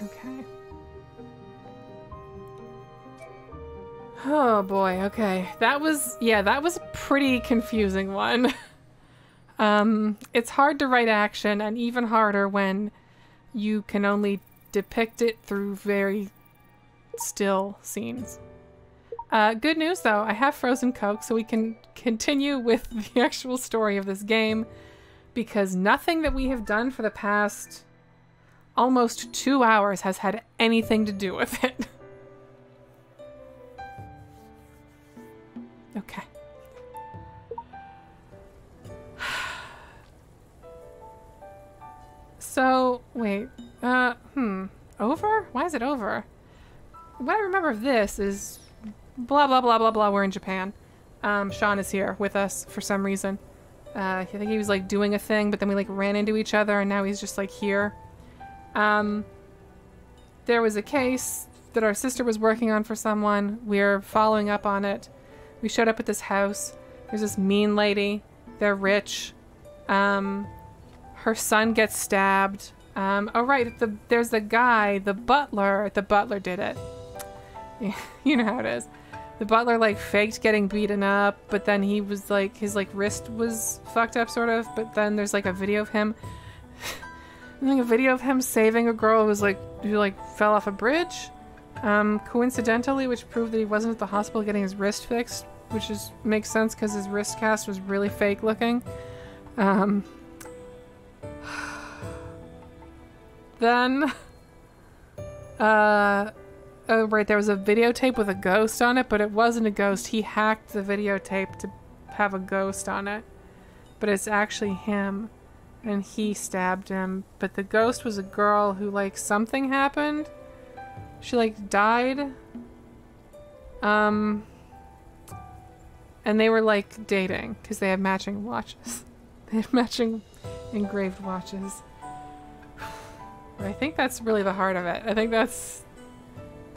[SPEAKER 1] Okay. Oh boy, okay. That was a pretty confusing one. It's hard to write action, and even harder when you can only depict it through very still scenes. Good news though, I have frozen Coke, so we can continue with the actual story of this game, because nothing that we have done for the past almost 2 hours has had anything to do with it. Okay. So, wait, over? Why is it over? What I remember of this is blah, blah, blah, blah, blah, we're in Japan. Sean is here with us for some reason. I think he was, like, doing a thing, but then we, like, ran into each other, and now he's just, like, here. There was a case that our sister was working on for someone. We're following up on it. We showed up at this house. There's this mean lady. They're rich. Her son gets stabbed. Oh right, there's the guy, the butler. The butler did it. You know how it is. The butler like faked getting beaten up, but then he was like, his like wrist was fucked up sort of, but then there's like a video of him saving a girl who fell off a bridge. Coincidentally, which proved that he wasn't at the hospital getting his wrist fixed, which makes sense because his wrist cast was really fake looking. Then, oh, right, there was a videotape with a ghost on it, but it wasn't a ghost. He hacked the videotape to have a ghost on it. But it's actually him, and he stabbed him. But the ghost was a girl who, like, something happened. She, like, died. And they were, like, dating, because they had matching watches. They had matching engraved watches. I think that's really the heart of it. I think that's...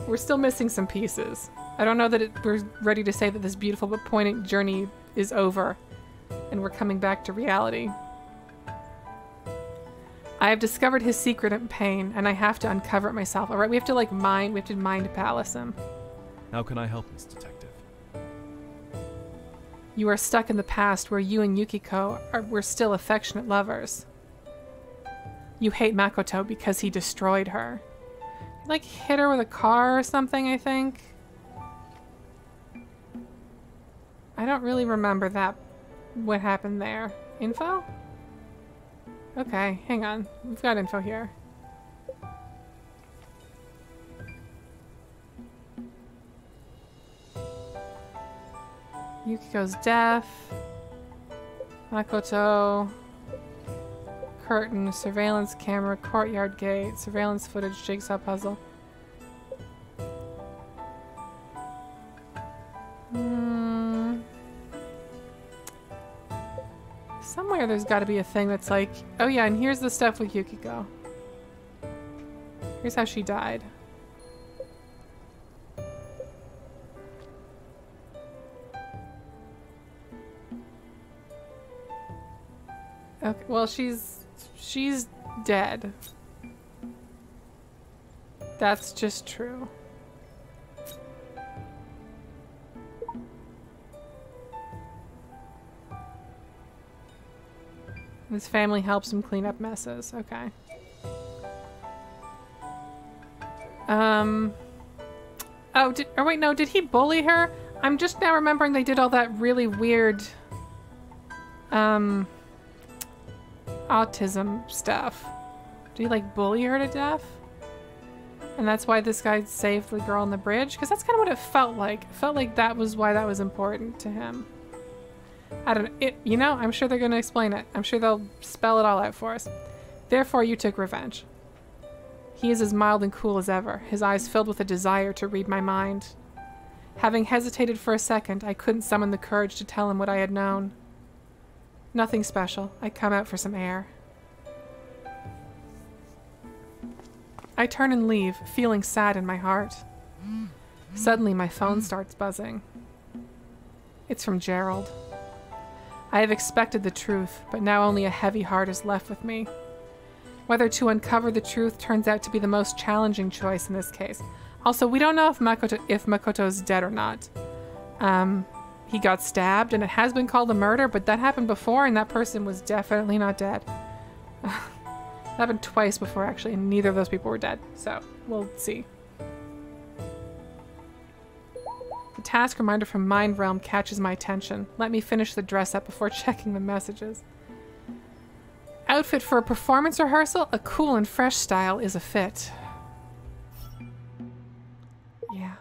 [SPEAKER 1] We're still missing some pieces. I don't know that we're ready to say that this beautiful but poignant journey is over and we're coming back to reality. I have discovered his secret and pain, and I have to uncover it myself. Alright, we have to mind palace him.
[SPEAKER 4] How can I help, Miss Detective?
[SPEAKER 1] You are stuck in the past where you and Yukiko were still affectionate lovers. You hate Makoto because he destroyed her. You, like, hit her with a car or something, I think. I don't really remember that. What happened there? Info? Okay, hang on. We've got info here. Yukiko's death. Makoto. Curtain, surveillance camera, courtyard gate, surveillance footage, jigsaw puzzle. Somewhere there's got to be a thing that's like, oh yeah, and here's the stuff with Yukiko. Here's how she died. Okay, well, she's dead. That's just true. His family helps him clean up messes. Okay. Oh, wait, no, did he bully her? I'm just now remembering they did all that really weird, autism stuff. Did he, like, bully her to death? And that's why this guy saved the girl on the bridge? Because that's kind of what it felt like. It felt like that was why that was important to him. I don't know. You know, I'm sure they're going to explain it. I'm sure they'll spell it all out for us. Therefore, you took revenge. He is as mild and cool as ever, his eyes filled with a desire to read my mind. Having hesitated for a second, I couldn't summon the courage to tell him what I had known. Nothing special. I come out for some air. I turn and leave, feeling sad in my heart. Suddenly, my phone starts buzzing. It's from Gerald. I have expected the truth, but now only a heavy heart is left with me. Whether to uncover the truth turns out to be the most challenging choice in this case. Also, we don't know if Makoto's dead or not. He got stabbed, and it has been called a murder, but that happened before, and that person was definitely not dead. That happened twice before, actually, and neither of those people were dead. So, we'll see. The task reminder from Mind Realm catches my attention. Let me finish the dress up before checking the messages. Outfit for a performance rehearsal? A cool and fresh style is a fit. Yeah.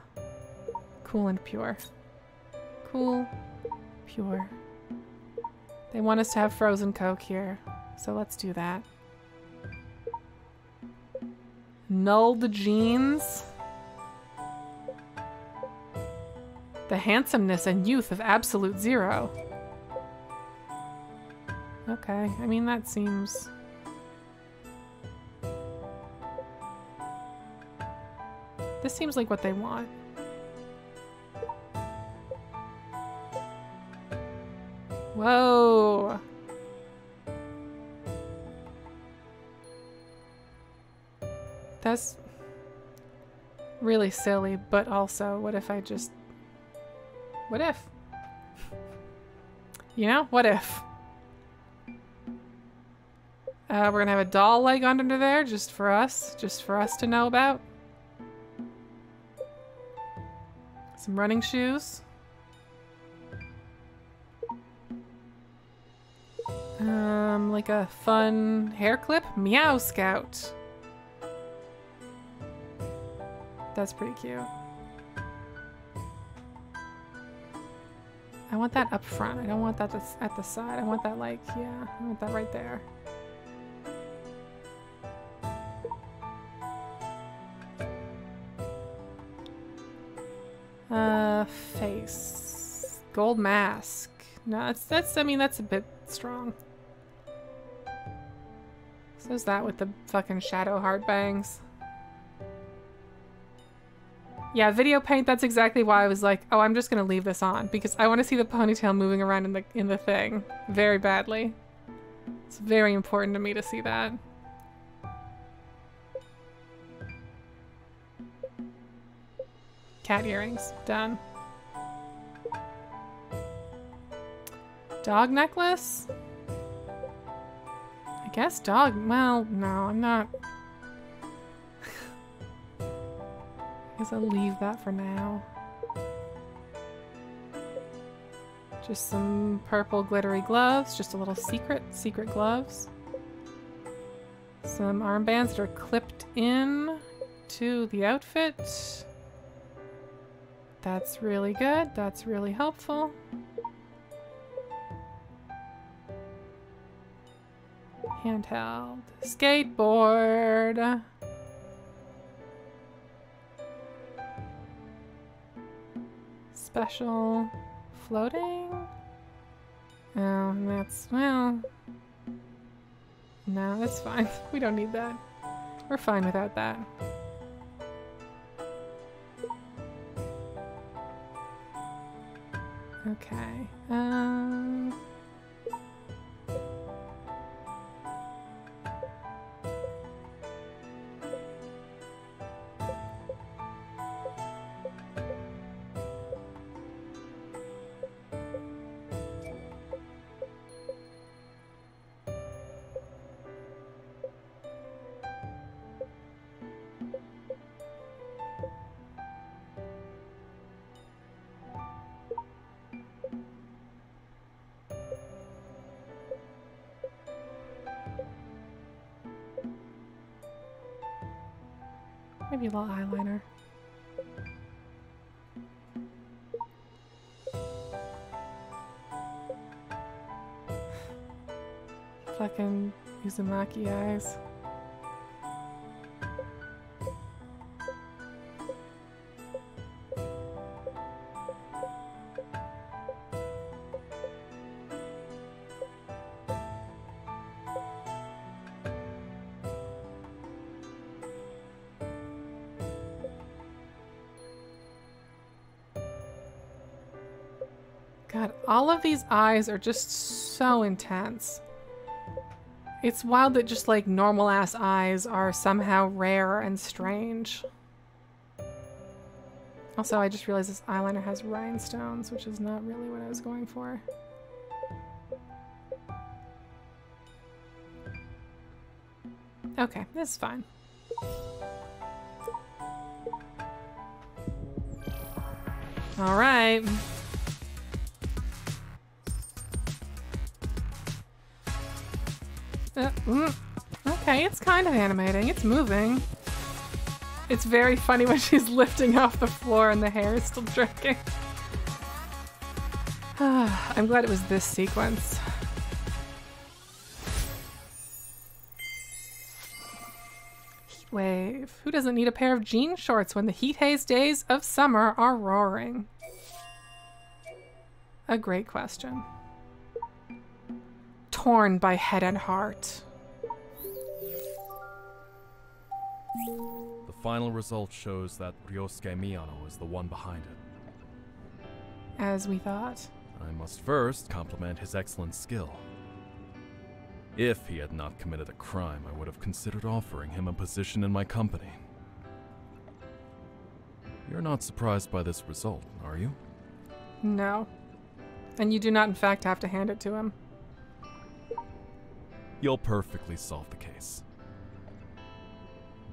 [SPEAKER 1] Cool and pure. Cool, pure. They want us to have frozen Coke here, so let's do that. Nulled jeans. The handsomeness and youth of Absolute Zero. Okay, I mean, that seems... This seems like what they want. Whoa! That's really silly, but also, what if I just... What if? You know, what if? We're gonna have a doll leg under there just for us to know about. Some running shoes. Like a fun hair clip. Meow Scout. That's pretty cute. I want that up front. I don't want that at the side. I want that like, yeah, I want that right there. Face. Gold mask. No, that's I mean, that's a bit strong. So's that with the fucking shadow heart bangs. Yeah, video paint, that's exactly why I was like, oh, I'm just gonna leave this on because I want to see the ponytail moving around in the thing very badly. It's very important to me to see that. Cat earrings, done. Dog necklace? I guess dog, well, no, I'm not. I guess I'll leave that for now. Just some purple glittery gloves, just a little secret gloves. Some armbands that are clipped in to the outfit. That's really good, that's really helpful. Handheld skateboard. Special floating. Oh, that's, well, no, that's fine. We don't need that. We're fine without that. Okay. Maybe a little eyeliner. Fucking Uzumaki eyes. God, all of these eyes are just so intense. It's wild that just like normal ass eyes are somehow rare and strange. Also, I just realized this eyeliner has rhinestones, which is not really what I was going for. Okay, this is fine. All right. Okay, it's kind of animating. It's moving. It's very funny when she's lifting off the floor and the hair is still dripping. I'm glad it was this sequence. Heat wave. Who doesn't need a pair of jean shorts when the heat haze days of summer are roaring? A great question. Torn by head and heart.
[SPEAKER 4] The final result shows that Ryosuke Miyano is the one behind it.
[SPEAKER 1] As we thought.
[SPEAKER 4] I must first compliment his excellent skill. If he had not committed a crime, I would have considered offering him a position in my company. You're not surprised by this result, are you?
[SPEAKER 1] No. And you do not in fact have to hand it to him.
[SPEAKER 4] You'll perfectly solve the case.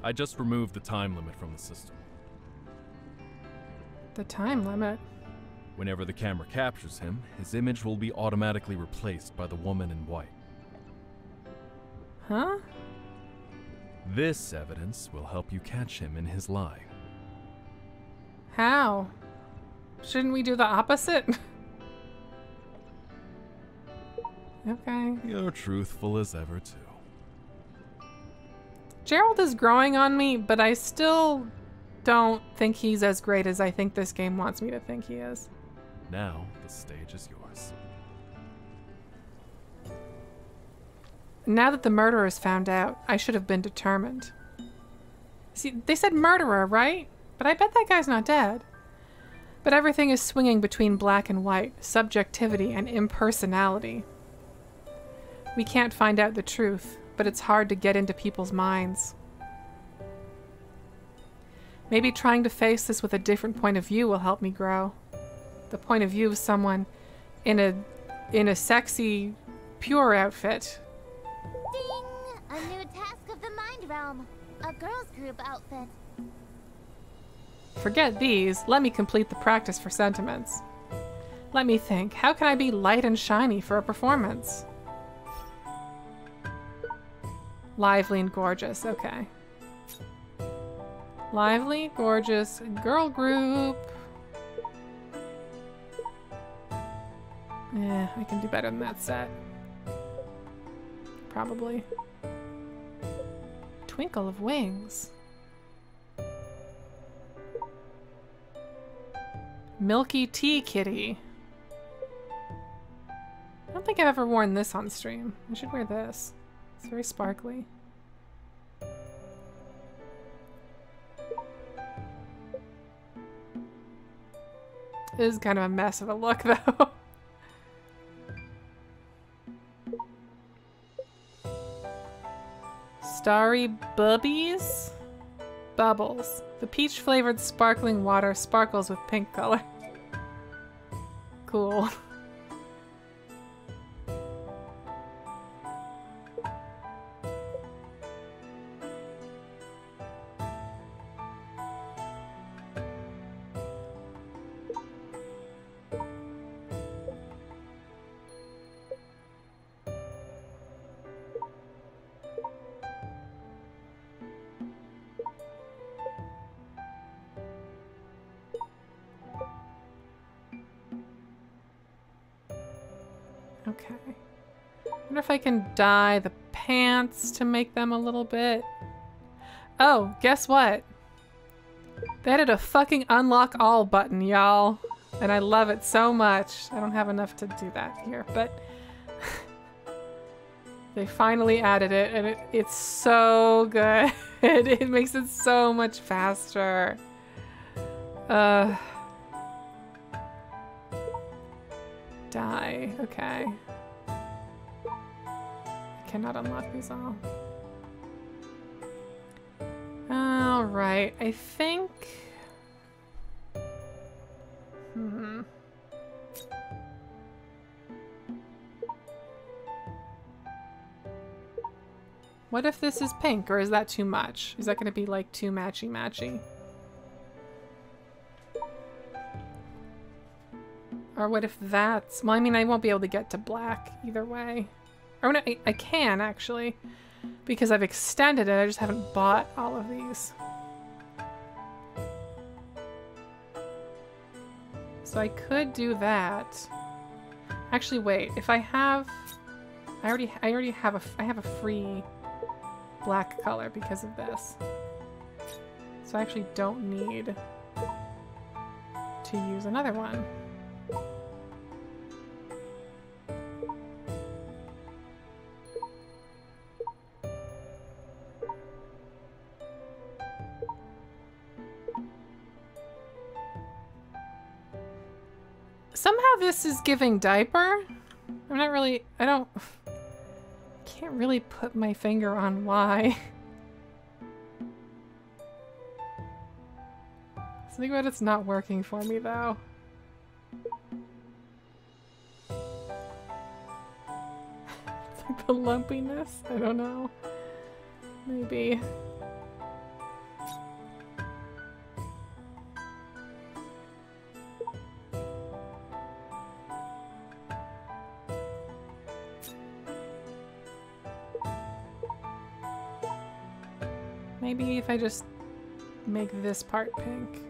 [SPEAKER 4] I just removed the time limit from the system.
[SPEAKER 1] The time limit?
[SPEAKER 4] Whenever the camera captures him, his image will be automatically replaced by the woman in white.
[SPEAKER 1] Huh?
[SPEAKER 4] This evidence will help you catch him in his lie.
[SPEAKER 1] How? Shouldn't we do the opposite? Okay.
[SPEAKER 4] You're truthful as ever, too.
[SPEAKER 1] Gerald is growing on me, but I still don't think he's as great as I think this game wants me to think he is.
[SPEAKER 4] Now, the stage is yours.
[SPEAKER 1] Now that the murderer is found out, I should have been determined. See, they said murderer, right? But I bet that guy's not dead. But everything is swinging between black and white, subjectivity and impersonality. We can't find out the truth, but it's hard to get into people's minds. Maybe trying to face this with a different point of view will help me grow. The point of view of someone in a sexy, pure outfit.
[SPEAKER 5] Ding! A new task of the Mind Realm. A girls group outfit.
[SPEAKER 1] Forget these. Let me complete the practice for sentiments. Let me think. How can I be light and shiny for a performance? Lively and gorgeous. Okay. Lively, gorgeous, girl group. Yeah, I can do better than that set. Probably. Twinkle of wings. Milky tea kitty. I don't think I've ever worn this on stream. I should wear this. It's very sparkly. It is kind of a mess of a look, though. Starry bubbies? Bubbles. The peach-flavored sparkling water sparkles with pink color. Cool. Okay. I wonder if I can dye the pants to make them a little bit. Oh, guess what? They added a fucking unlock all button, y'all. And I love it so much. I don't have enough to do that here, but they finally added it, and it's so good. It makes it so much faster. Die. Okay. I cannot unlock these all. Alright, I think... What if this is pink, or is that too much? Is that going to be like too matchy-matchy? Or what if that's... Well, I mean, I won't be able to get to black either way. Or no, I can, actually. Because I've extended it, I just haven't bought all of these. So I could do that. Actually, wait. If I have... I already have a free black color because of this. So I actually don't need to use another one. Somehow this is giving diaper. I'm not really, can't really put my finger on why. Something about it's not working for me though. It's like the lumpiness, I don't know. Maybe. Maybe if I just make this part pink.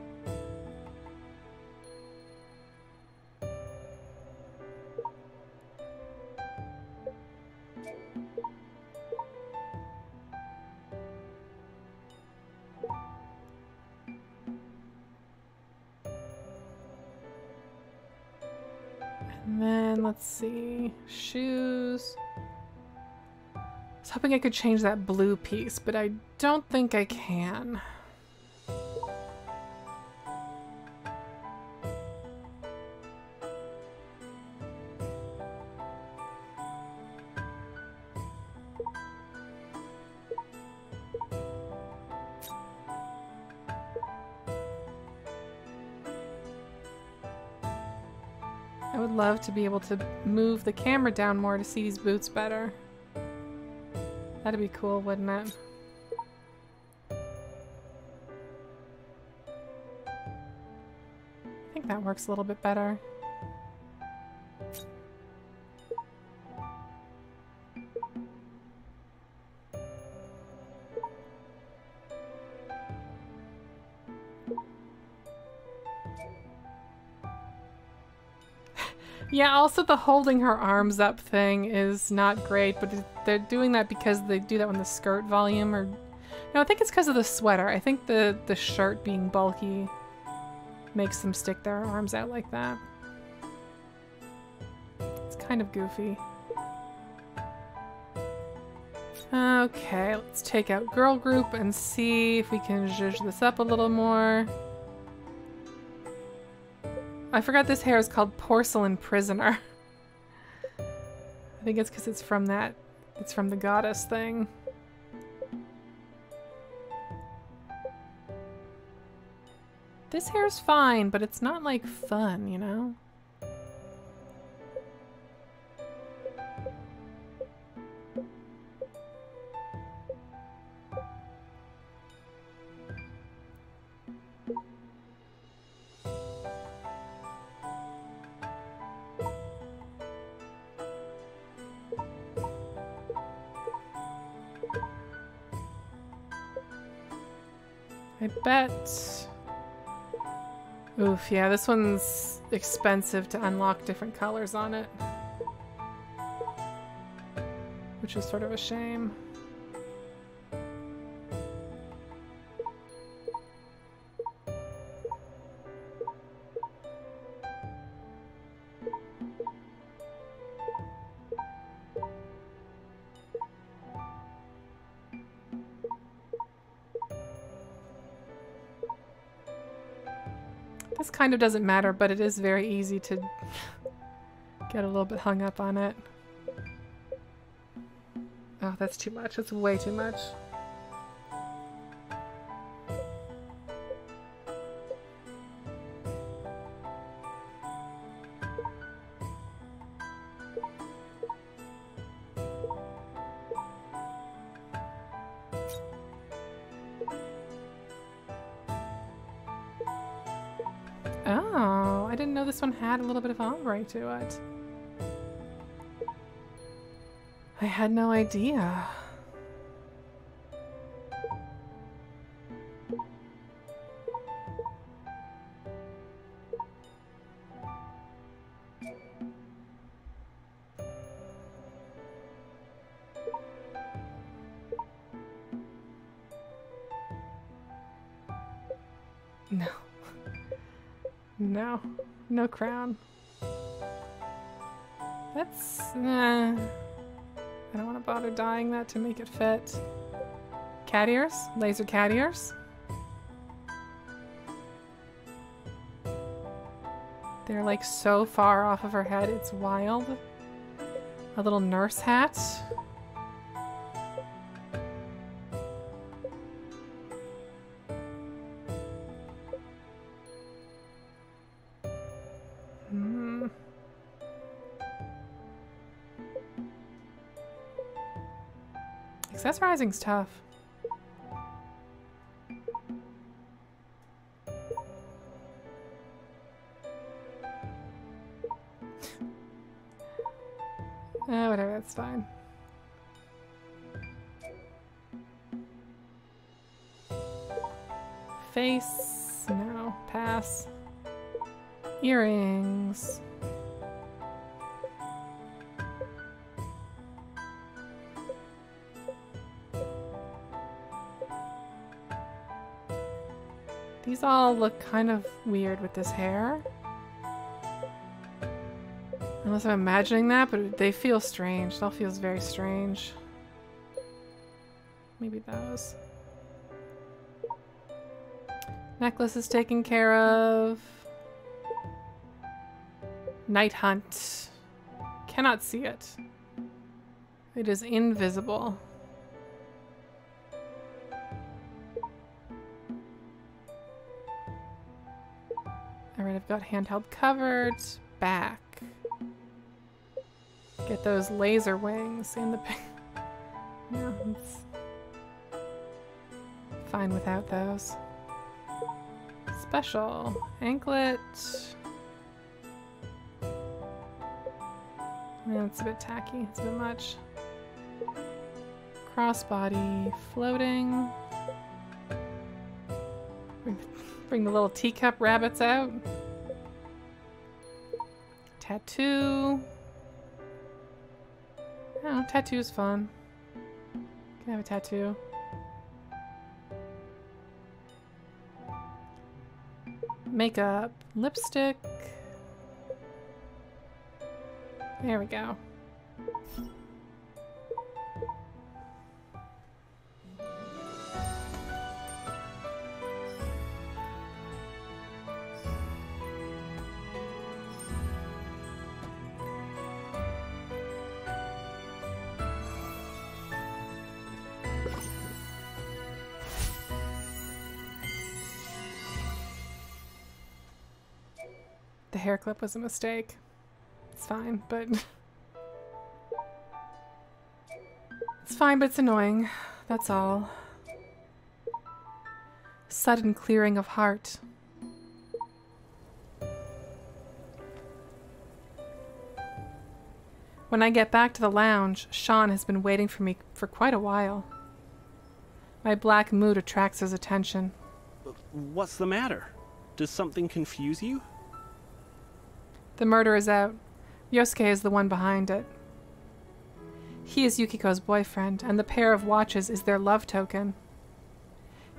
[SPEAKER 1] then let's see. Shoes. I was hoping I could change that blue piece, but I don't think I can. I would love to be able to move the camera down more to see these boots better. That'd be cool, wouldn't it? I think that works a little bit better. Yeah, also the holding her arms up thing is not great, but they're doing that because they do that when the skirt volume or... No, I think it's because of the sweater. I think the shirt being bulky makes them stick their arms out like that. It's kind of goofy. Okay, let's take out girl group and see if we can zhuzh this up a little more. I forgot this hair is called Porcelain Prisoner. I think it's because it's from that. It's from the goddess thing. This hair's fine, but it's not like fun, you know? I bet... Oof, yeah, this one's expensive to unlock different colors on it. Which is sort of a shame. This kind of doesn't matter, but it is very easy to get a little bit hung up on it. Oh, that's too much. That's way too much. Oh, I didn't know this one had a little bit of ombre to it. I had no idea. No. No. No crown. That's... I don't want to bother dyeing that to make it fit. Cat ears? Laser cat ears? They're like so far off of her head, it's wild. A little nurse hat. Accessorizing's tough. Whatever, that's fine. Face, no, pass. Earrings. These all look kind of weird with this hair. Unless I'm imagining that, but they feel strange. It all feels very strange. Maybe those. Necklace is taken care of. Night hunt. Cannot see it. It is invisible. Alright, I've got handheld covered. Back. Get those laser wings in the pic. Yeah, it's fine without those. Special. Anklet. Yeah, it's a bit tacky. It's a bit much. Crossbody. Floating. Bring the little teacup rabbits out. Tattoo. Oh, tattoo's fun. Can I have a tattoo? Makeup. Lipstick. There we go. The hair clip was a mistake. It's fine, but... It's fine, but it's annoying. That's all. Sudden clearing of heart. When I get back to the lounge, Sean has been waiting for me for quite a while. My black mood attracts his attention.
[SPEAKER 6] What's the matter? Does something confuse you?
[SPEAKER 1] The murder is out. Yosuke is the one behind it. He is Yukiko's boyfriend, and the pair of watches is their love token.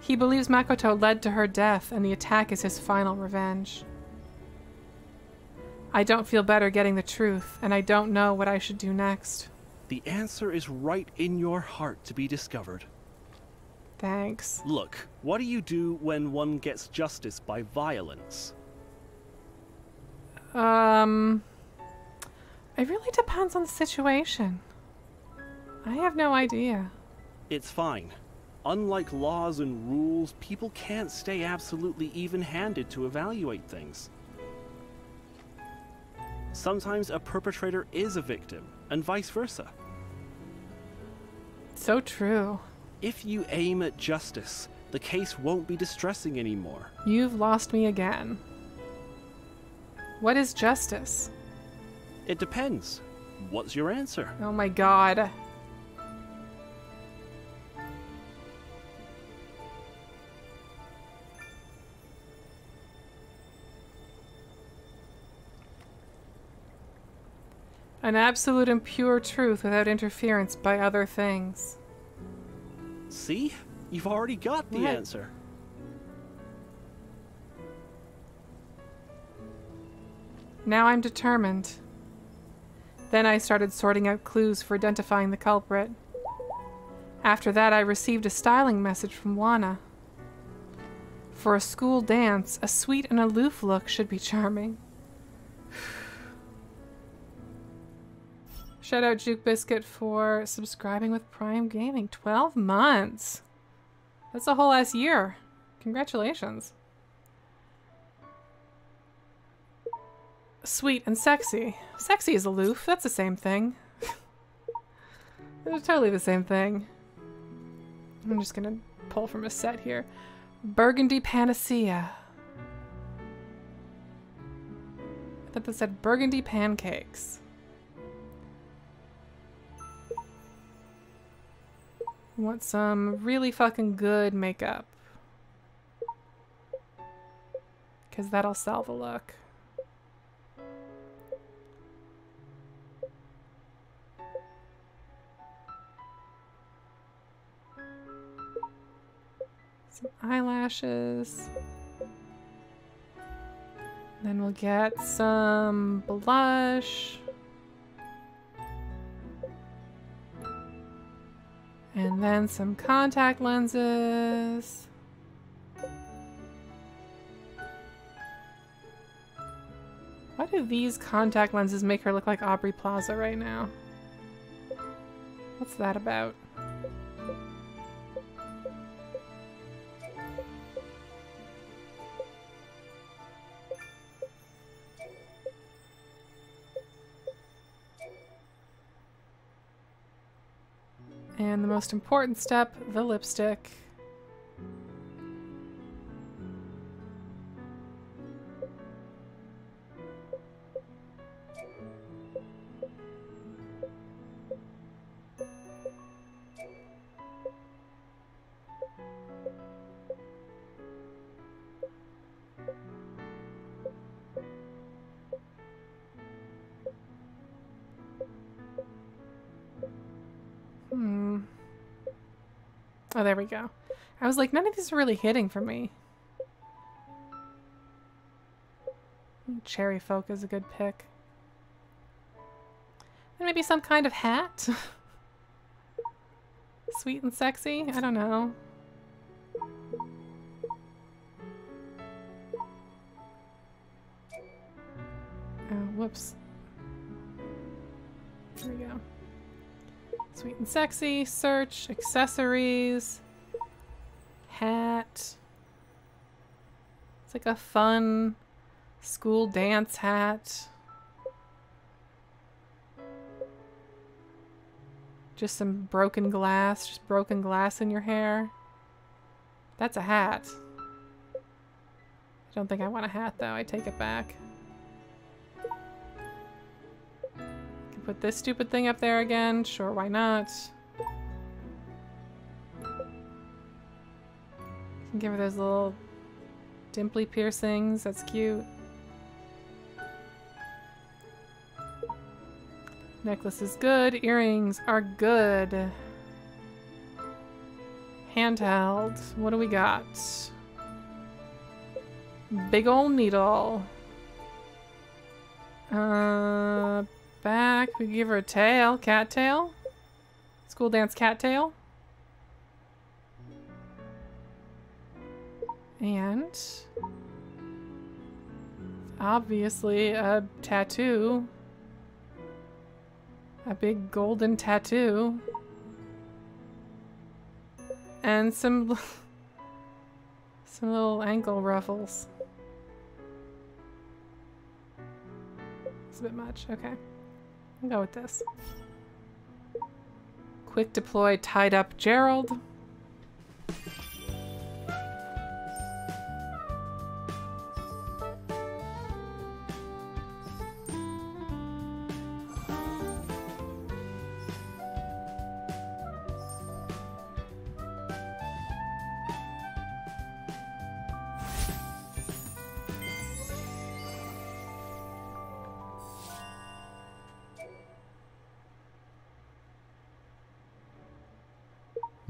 [SPEAKER 1] He believes Makoto led to her death, and the attack is his final revenge. I don't feel better getting the truth, and I don't know what I should do next.
[SPEAKER 6] The answer is right in your heart to be discovered.
[SPEAKER 1] Thanks.
[SPEAKER 6] Look, what do you do when one gets justice by violence?
[SPEAKER 1] It really depends on the situation. I have no idea.
[SPEAKER 6] It's fine. Unlike laws and rules, people can't stay absolutely even-handed to evaluate things. Sometimes a perpetrator is a victim, and vice versa.
[SPEAKER 1] So true.
[SPEAKER 6] If you aim at justice, the case won't be distressing anymore.
[SPEAKER 1] You've lost me again. What is justice?
[SPEAKER 6] It depends. What's your answer?
[SPEAKER 1] Oh my god. An absolute and pure truth without interference by other things.
[SPEAKER 6] See? You've already got the answer.
[SPEAKER 1] Now I'm determined. Then I started sorting out clues for identifying the culprit. After that, I received a styling message from Wana. For a school dance, a sweet and aloof look should be charming. Shout out Juke Biscuit for subscribing with Prime Gaming. 12 months. That's a whole ass year. Congratulations. Sweet and sexy. Sexy is aloof. That's the same thing. It's totally the same thing. I'm just gonna pull from a set here. Burgundy Panacea. I thought that said burgundy pancakes. Want some really fucking good makeup. Because that'll sell the look. Some eyelashes. Then we'll get some blush. And then some contact lenses. Why do these contact lenses make her look like Aubrey Plaza right now? What's that about? And the most important step, the lipstick. Oh, there we go. I was like, none of these are really hitting for me. Cherry Folk is a good pick. And maybe some kind of hat? Sweet and sexy? I don't know. Oh, whoops. There we go. Sweet and sexy, search, accessories, hat. It's like a fun school dance hat. Just some broken glass, just broken glass in your hair. That's a hat. I don't think I want a hat though, I take it back. Put this stupid thing up there again. Sure, why not? Can give her those little dimply piercings. That's cute. Necklace is good. Earrings are good. Handheld. What do we got? Big ol' needle. Back. We give her a tail. Cat tail. School dance cat tail. And obviously a tattoo. A big golden tattoo. And some little ankle ruffles. It's a bit much. Okay. I'll go with this. Quick deploy tied up Gerald.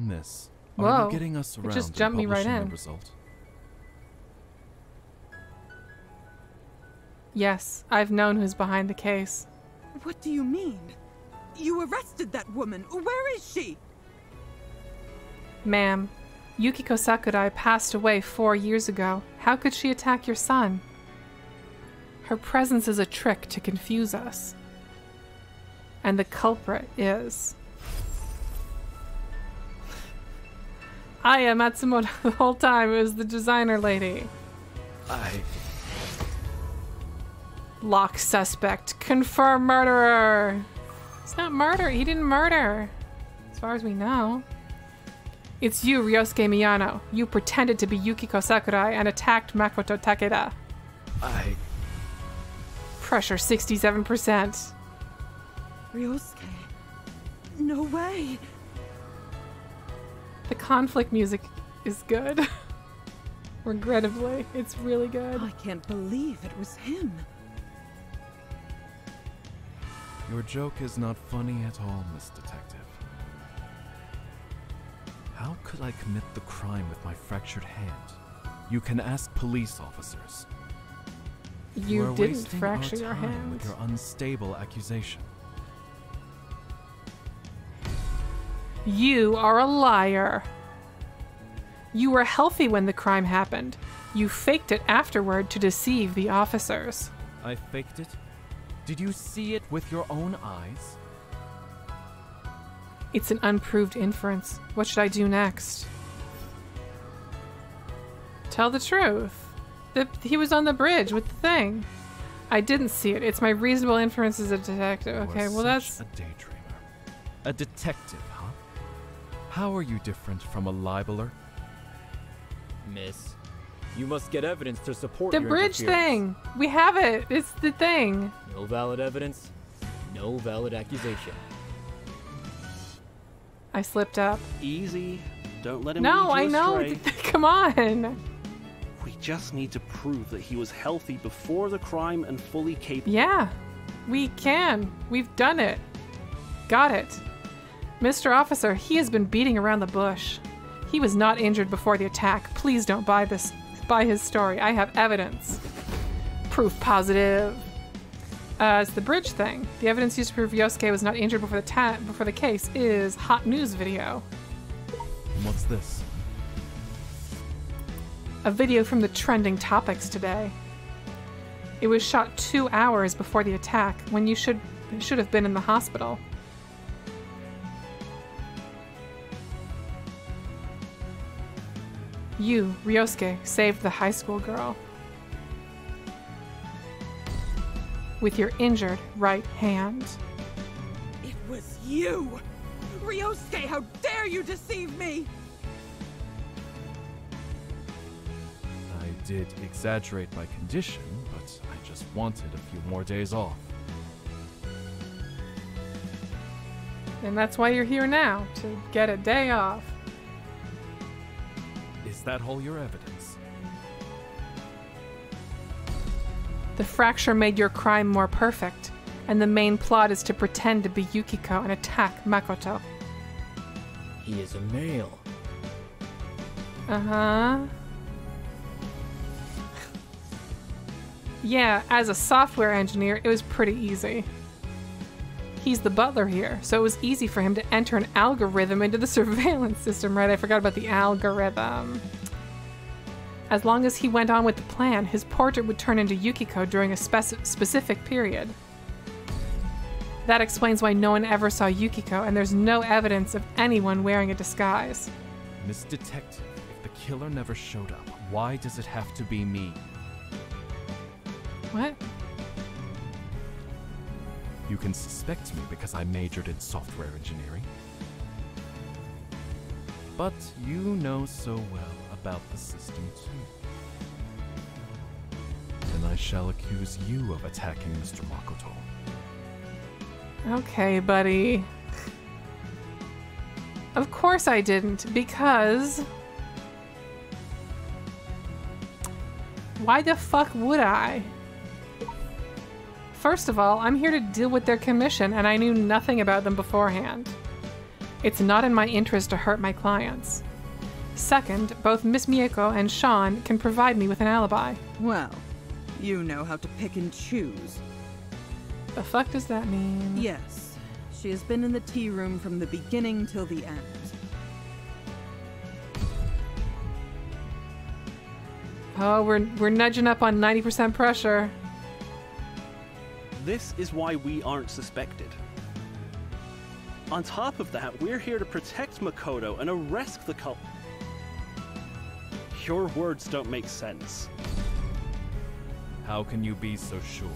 [SPEAKER 4] Miss,
[SPEAKER 1] Whoa.
[SPEAKER 4] are you getting us around
[SPEAKER 1] It just
[SPEAKER 4] and
[SPEAKER 1] jumped me right
[SPEAKER 4] publishing
[SPEAKER 1] in.
[SPEAKER 4] the result?
[SPEAKER 1] Yes, I've known who's behind the case.
[SPEAKER 7] What do you mean? You arrested that woman. Where is she?
[SPEAKER 1] Ma'am, Yukiko Sakurai passed away 4 years ago. How could she attack your son? Her presence is a trick to confuse us. And the culprit is... Aya Matsumoto the whole time. It was the designer lady. Lock suspect. Confirm murderer. It's not murder. He didn't murder. As far as we know. It's you, Ryosuke Miyano. You pretended to be Yukiko Sakurai and attacked Makoto Takeda. Pressure 67%.
[SPEAKER 7] Ryosuke. No way.
[SPEAKER 1] The conflict music is good. Regrettably, it's really good.
[SPEAKER 7] I can't believe it was him.
[SPEAKER 4] Your joke is not funny at all, Miss Detective. How could I commit the crime with my fractured hand? You can ask police officers.
[SPEAKER 1] You
[SPEAKER 4] are
[SPEAKER 1] didn't
[SPEAKER 4] wasting
[SPEAKER 1] fracture
[SPEAKER 4] our
[SPEAKER 1] your
[SPEAKER 4] time
[SPEAKER 1] hand.
[SPEAKER 4] with your unstable accusation.
[SPEAKER 1] You are a liar. You were healthy when the crime happened. You faked it afterward to deceive the officers.
[SPEAKER 4] I faked it? Did you see it with your own eyes?
[SPEAKER 1] It's an unproved inference. What should I do next? Tell the truth. He was on the bridge with the thing. I didn't see it. It's my reasonable inference as a detective. Okay, well that's...
[SPEAKER 4] a daydreamer. A detective, huh? How are you different from a libeler?
[SPEAKER 3] Miss, you must get evidence to support
[SPEAKER 1] the
[SPEAKER 3] your
[SPEAKER 1] bridge
[SPEAKER 3] interference.
[SPEAKER 1] thing. We have it. It's the thing.
[SPEAKER 3] No valid evidence, no valid accusation.
[SPEAKER 1] I slipped up.
[SPEAKER 6] Easy. Don't let him
[SPEAKER 1] No, I
[SPEAKER 6] lead you
[SPEAKER 1] know.
[SPEAKER 6] astray.
[SPEAKER 1] Come on.
[SPEAKER 6] We just need to prove that he was healthy before the crime and fully capable.
[SPEAKER 1] Yeah, we can. We've done it. Got it. Mr. Officer, he has been beating around the bush. He was not injured before the attack. Please don't buy his story. I have evidence. Proof positive. It's the bridge thing. The evidence used to prove Yosuke was not injured before the case is hot news video.
[SPEAKER 4] What's this?
[SPEAKER 1] A video from the trending topics today. It was shot 2 hours before the attack, when you should have been in the hospital. You, Ryosuke, saved the high school girl. With your injured right hand.
[SPEAKER 7] It was you! Ryosuke, how dare you deceive me!
[SPEAKER 4] I did exaggerate my condition, but I just wanted a few more days off.
[SPEAKER 1] And that's why you're here now, to get a day off.
[SPEAKER 4] Is that all your evidence?
[SPEAKER 1] The fracture made your crime more perfect, and the main plot is to pretend to be Yukiko and attack Makoto.
[SPEAKER 3] He is a male.
[SPEAKER 1] Uh-huh. Yeah, as a software engineer, it was pretty easy. He's the butler here, so it was easy for him to enter an algorithm into the surveillance system, right? I forgot about the algorithm. As long as he went on with the plan, his portrait would turn into Yukiko during a specific period. That explains why no one ever saw Yukiko, and there's no evidence of anyone wearing a disguise.
[SPEAKER 4] Miss Detective, if the killer never showed up, why does it have to be me?
[SPEAKER 1] What?
[SPEAKER 4] You can suspect me because I majored in software engineering. But you know so well about the system too. Then I shall accuse you of attacking Mr. Makoto.
[SPEAKER 1] Okay, buddy. Of course I didn't, because... Why the fuck would I? First of all, I'm here to deal with their commission, and I knew nothing about them beforehand. It's not in my interest to hurt my clients. Second, both Miss Mieko and Sean can provide me with an alibi.
[SPEAKER 7] Well, you know how to pick and choose.
[SPEAKER 1] The fuck does that mean?
[SPEAKER 7] Yes, she has been in the tea room from the beginning till the end.
[SPEAKER 1] Oh, we're nudging up on 90% pressure.
[SPEAKER 6] This is why we aren't suspected. On top of that, we're here to protect Makoto and arrest the cult. Your words don't make sense.
[SPEAKER 4] How can you be so sure?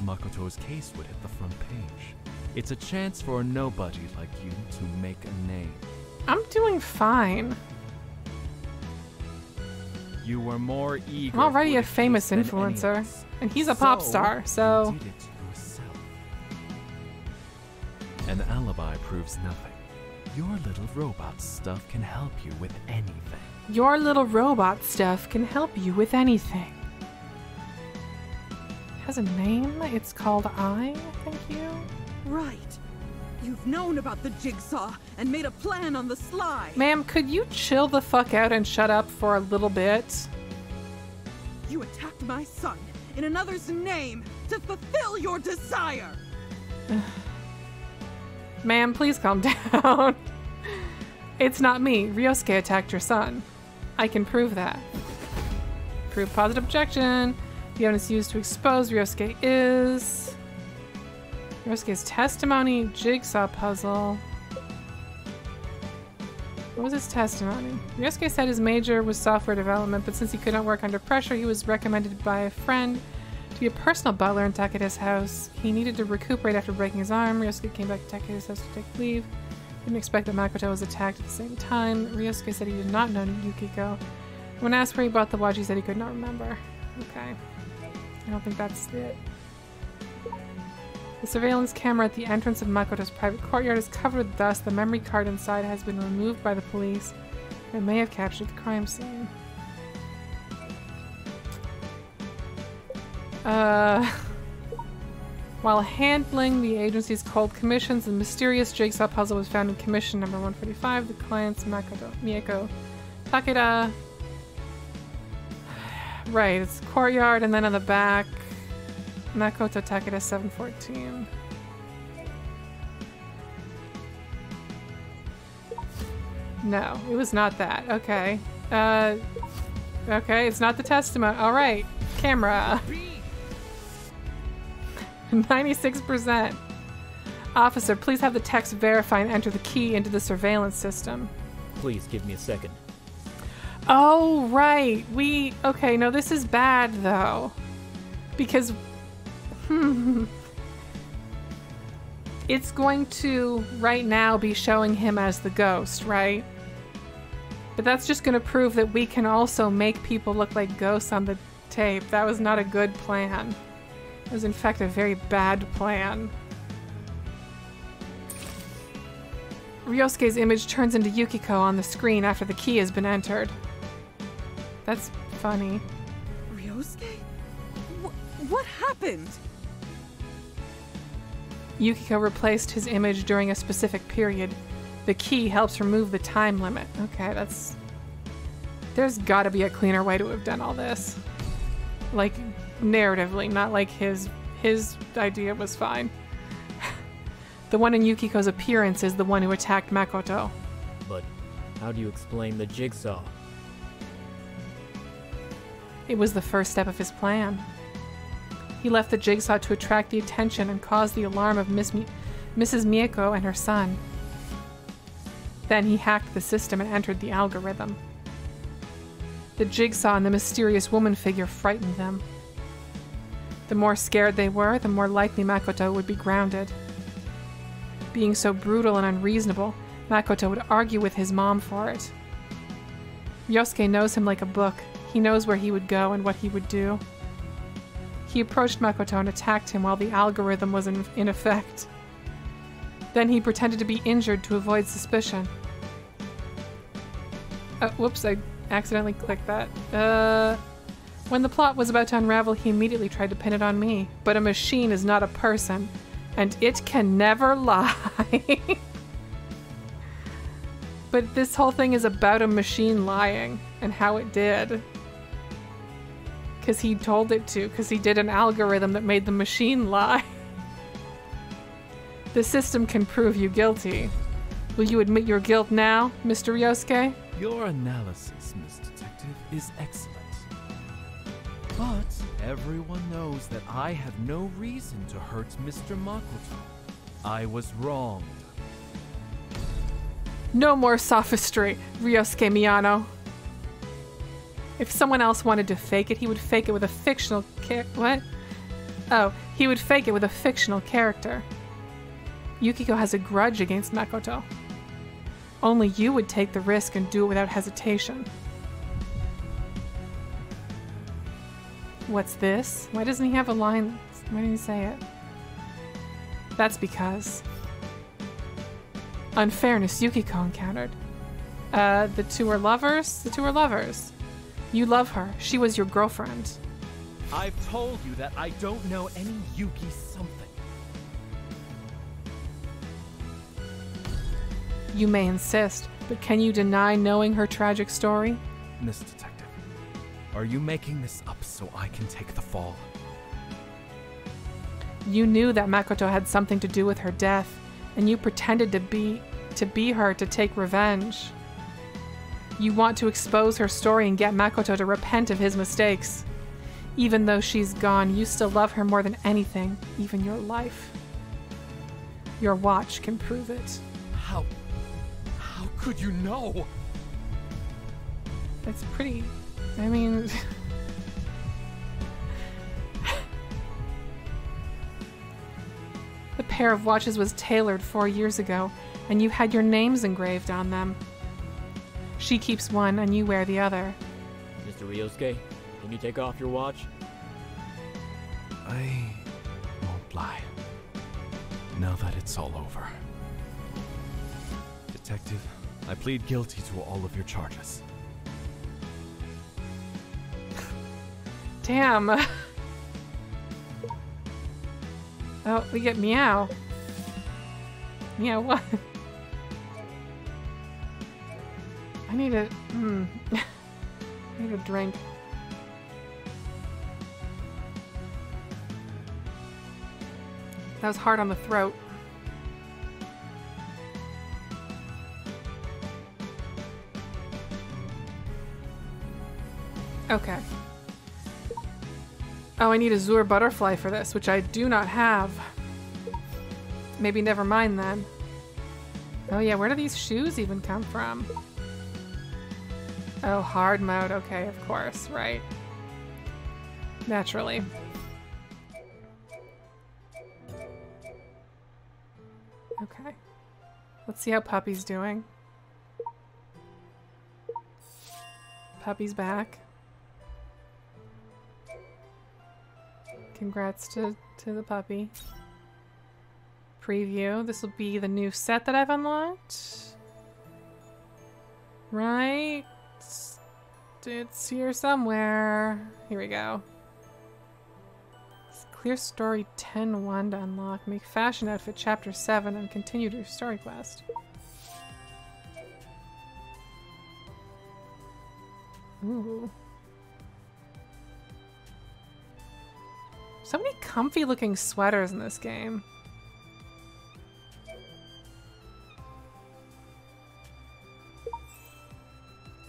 [SPEAKER 4] Makoto's case would hit the front page. It's a chance for a nobody like you to make a name.
[SPEAKER 1] I'm doing fine.
[SPEAKER 4] You were more eager.
[SPEAKER 1] I'm already
[SPEAKER 4] for
[SPEAKER 1] a
[SPEAKER 4] the
[SPEAKER 1] famous
[SPEAKER 4] case than any
[SPEAKER 1] influencer,
[SPEAKER 4] else.
[SPEAKER 1] and he's a pop star, so...
[SPEAKER 4] You did it yourself. An alibi proves nothing. Your little robot stuff can help you with anything.
[SPEAKER 1] Your little robot stuff can help you with anything. It has a name? It's called thank you?
[SPEAKER 7] Right. You've known about the jigsaw and made a plan on the sly.
[SPEAKER 1] Ma'am, could you chill the fuck out and shut up for a little bit?
[SPEAKER 7] You attacked my son in another's name to fulfill your desire.
[SPEAKER 1] Ma'am, please calm down. It's not me. Ryosuke attacked your son. I can prove that. Prove positive objection. The evidence used to expose Ryosuke is... Ryosuke's testimony, jigsaw puzzle. What was his testimony? Ryosuke said his major was software development, but since he could not work under pressure, he was recommended by a friend to be a personal butler in Takeda's house. He needed to recuperate after breaking his arm. Ryosuke came back to Takeda's house to take leave. Didn't expect that Makoto was attacked at the same time. Ryosuke said he did not know Yukiko. When asked where he bought the watch, he said he could not remember. Okay. I don't think that's it. The surveillance camera at the entrance of Makoto's private courtyard is covered with dust. The memory card inside has been removed by the police. It may have captured the crime scene. While handling the agency's cold commissions, the mysterious jigsaw puzzle was found in commission number 145. The client's Mieko Takeda. Right, it's courtyard, and then on the back, Makoto Takeda 714. No, it was not that. Okay. Okay, it's not the testimony. Alright, camera. 96%. Officer, please have the text verify and enter the key into the surveillance system.
[SPEAKER 8] Please give me a second.
[SPEAKER 1] Oh, right. Okay, no, this is bad, though. Because... it's going to, right now, be showing him as the ghost, right? But that's just going to prove that we can also make people look like ghosts on the tape. That was not a good plan. It was, in fact, a very bad plan. Ryosuke's image turns into Yukiko on the screen after the key has been entered. That's funny.
[SPEAKER 7] Ryosuke? What happened?
[SPEAKER 1] Yukiko replaced his image during a specific period. The key helps remove the time limit. Okay, that's... There's gotta be a cleaner way to have done all this. Like, narratively, not like his idea was fine. The one in Yukiko's appearance is the one who attacked Makoto.
[SPEAKER 8] But how do you explain the jigsaw?
[SPEAKER 1] It was the first step of his plan. He left the jigsaw to attract the attention and cause the alarm of Mrs. Mieko and her son. Then he hacked the system and entered the algorithm. The jigsaw and the mysterious woman figure frightened them. The more scared they were, the more likely Makoto would be grounded. Being so brutal and unreasonable, Makoto would argue with his mom for it. Ryosuke knows him like a book. He knows where he would go and what he would do. He approached Makoto and attacked him while the algorithm was in effect. Then he pretended to be injured to avoid suspicion. Whoops, I accidentally clicked that. When the plot was about to unravel, he immediately tried to pin it on me. But a machine is not a person, and it can never lie. But this whole thing is about a machine lying, and how it did. Because he told it to, because he did an algorithm that made the machine lie. The system can prove you guilty. Will you admit your guilt now, Mr. Ryosuke?
[SPEAKER 4] Your analysis, Miss Detective, is excellent. But everyone knows that I have no reason to hurt Mr. Makoto. I was wrong.
[SPEAKER 1] No more sophistry, Ryosuke Miyano. If someone else wanted to fake it, he would fake it with a fictional what? Oh, he would fake it with a fictional character. Yukiko has a grudge against Makoto. Only you would take the risk and do it without hesitation. What's this? Why doesn't he have a line? Why didn't he say it? That's because... unfairness Yukiko encountered. The two are lovers? The two are lovers. You love her. She was your girlfriend.
[SPEAKER 4] I've told you that I don't know any Yuki something.
[SPEAKER 1] You may insist, but can you deny knowing her tragic story?
[SPEAKER 4] Miss Detective, are you making this up so I can take the fall?
[SPEAKER 1] You knew that Makoto had something to do with her death, and you pretended to be her to take revenge. You want to expose her story and get Makoto to repent of his mistakes. Even though she's gone, you still love her more than anything, even your life. Your watch can prove it.
[SPEAKER 4] How could you know?
[SPEAKER 1] It's pretty... I mean... The pair of watches was tailored 4 years ago, and you had your names engraved on them. She keeps one, and you wear the other.
[SPEAKER 8] Mr. Ryosuke, can you take off your watch?
[SPEAKER 4] I won't lie. Now that it's all over. Detective, I plead guilty to all of your charges.
[SPEAKER 1] Damn. Oh, we get meow. Meow what? I need a... I need a drink. That was hard on the throat. Okay. Oh, I need a Azure butterfly for this, which I do not have. Maybe never mind then. Oh yeah, where do these shoes even come from? Oh, hard mode. Okay, of course, right. Naturally. Okay. Let's see how Puppy's doing. Puppy's back. Congrats to the puppy. Preview. This will be the new set that I've unlocked. Right? It's here somewhere. Here we go. Clear story 10-1 to unlock. Make fashion outfit chapter 7 and continue your story quest. Ooh. So many comfy looking sweaters in this game.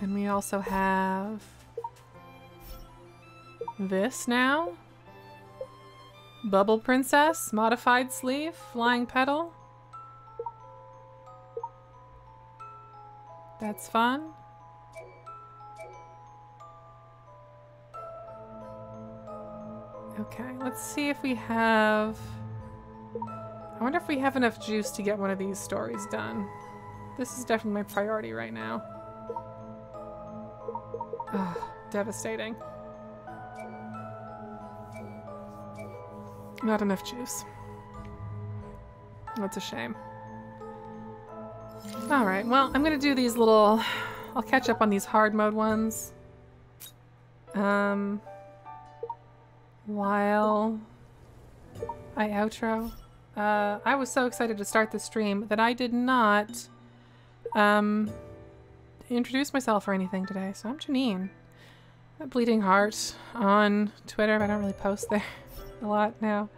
[SPEAKER 1] And we also have this now. Bubble Princess, modified sleeve, flying petal. That's fun. Okay, let's see if we have... I wonder if we have enough juice to get one of these stories done. This is definitely my priority right now. Ugh, devastating. Not enough juice. That's a shame. Alright, well, I'm gonna do these little... I'll catch up on these hard mode ones. While I outro. I was so excited to start the stream that I did not introduce myself or anything today. So I'm Janine. At Bleeding Heart on Twitter. I don't really post there a lot now.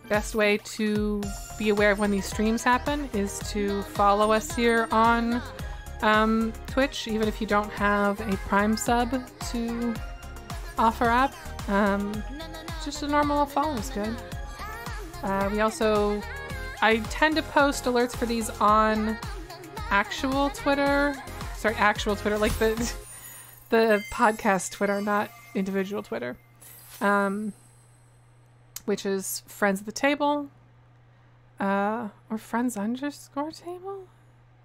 [SPEAKER 1] Best way to be aware of when these streams happen is to follow us here on Twitch, even if you don't have a Prime sub to offer up. Just a normal follow is good. We also... I tend to post alerts for these on actual Twitter. Sorry, actual Twitter, like the podcast Twitter, not individual Twitter. Which is Friends at the Table. Or Friends _ Table?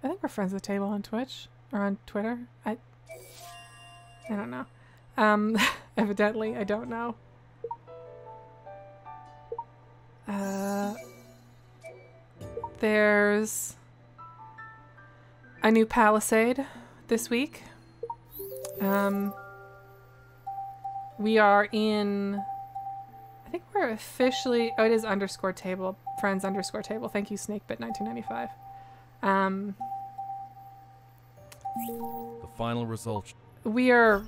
[SPEAKER 1] I think we're Friends at the Table on Twitch. Or on Twitter. I don't know. Evidently, I don't know. There's a new Palisade this week. We are in... I think we're officially... Oh, it is _table. Friends _table. Thank you, SnakeBit1995.
[SPEAKER 4] The final result.
[SPEAKER 1] We are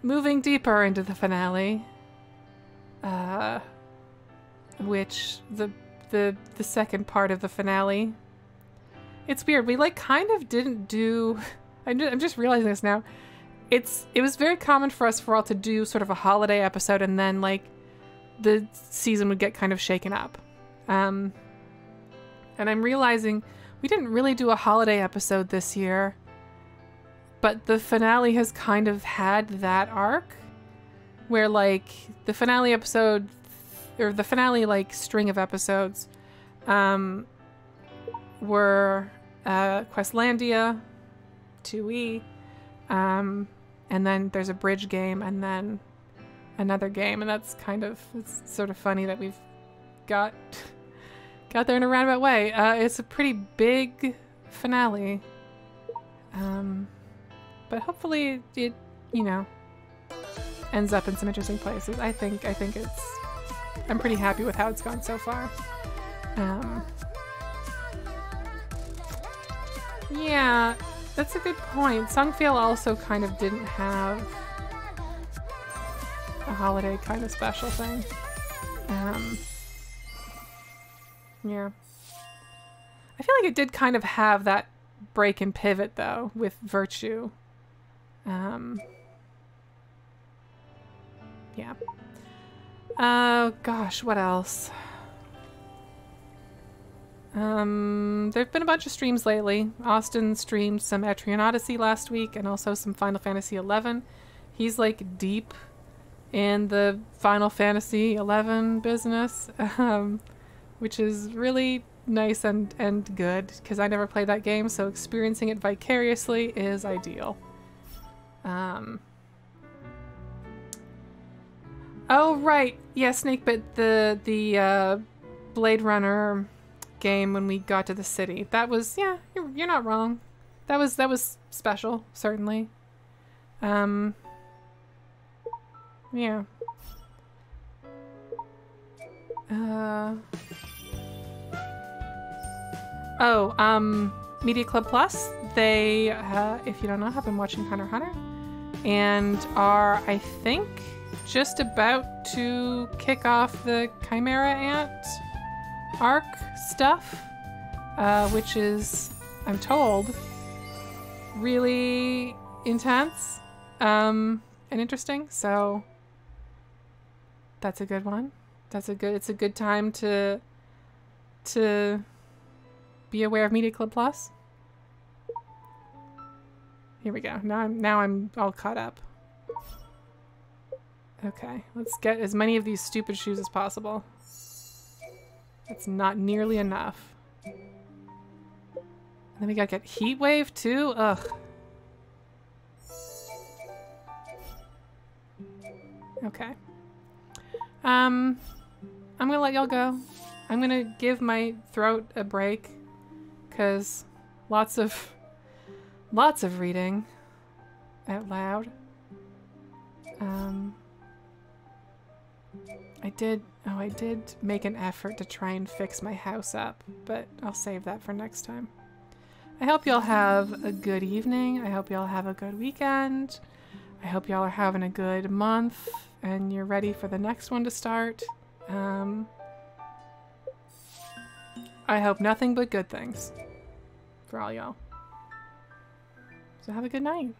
[SPEAKER 1] moving deeper into the finale. which the second part of the finale. It's weird. We like kind of didn't do. I'm just realizing this now. It was very common for us for all to do sort of a holiday episode, and then like the season would get kind of shaken up. And I'm realizing we didn't really do a holiday episode this year, but the finale has kind of had that arc where like the finale episode or the finale like string of episodes were Questlandia, 2E, and then there's a bridge game and then another game, and that's it's sort of funny that we've got there in a roundabout way. It's a pretty big finale, but hopefully it ends up in some interesting places. I think I'm pretty happy with how it's gone so far. Yeah, that's a good point. Songfiel also kind of didn't have a holiday kind of special thing. Yeah. I feel like it did kind of have that break and pivot though with Virtue. Yeah. Gosh, what else? There've been a bunch of streams lately. Austin streamed some Etrian Odyssey last week and also some Final Fantasy XI. He's like deep in the Final Fantasy XI business, which is really nice and good because I never played that game, so experiencing it vicariously is ideal. Oh right, yeah, Snakebit, the Blade Runner game when we got to the city. That was, yeah, you're not wrong. That was special, certainly. Yeah. Media Club Plus, they, if you don't know, have been watching Hunter x Hunter and are, I think, just about to kick off the Chimera Ant arc stuff, which is, I'm told, really intense and interesting. So that's a good one. It's a good time to be aware of Media Club Plus. Here we go. Now I'm all caught up. Okay, let's get as many of these stupid shoes as possible. That's not nearly enough. And then we gotta get Heat Wave too? Ugh. Okay. I'm gonna let y'all go. I'm gonna give my throat a break because lots of reading out loud. I did make an effort to try and fix my house up, but I'll save that for next time. I hope y'all have a good evening. I hope y'all have a good weekend. I hope y'all are having a good month and you're ready for the next one to start. I hope nothing but good things for all y'all. So have a good night.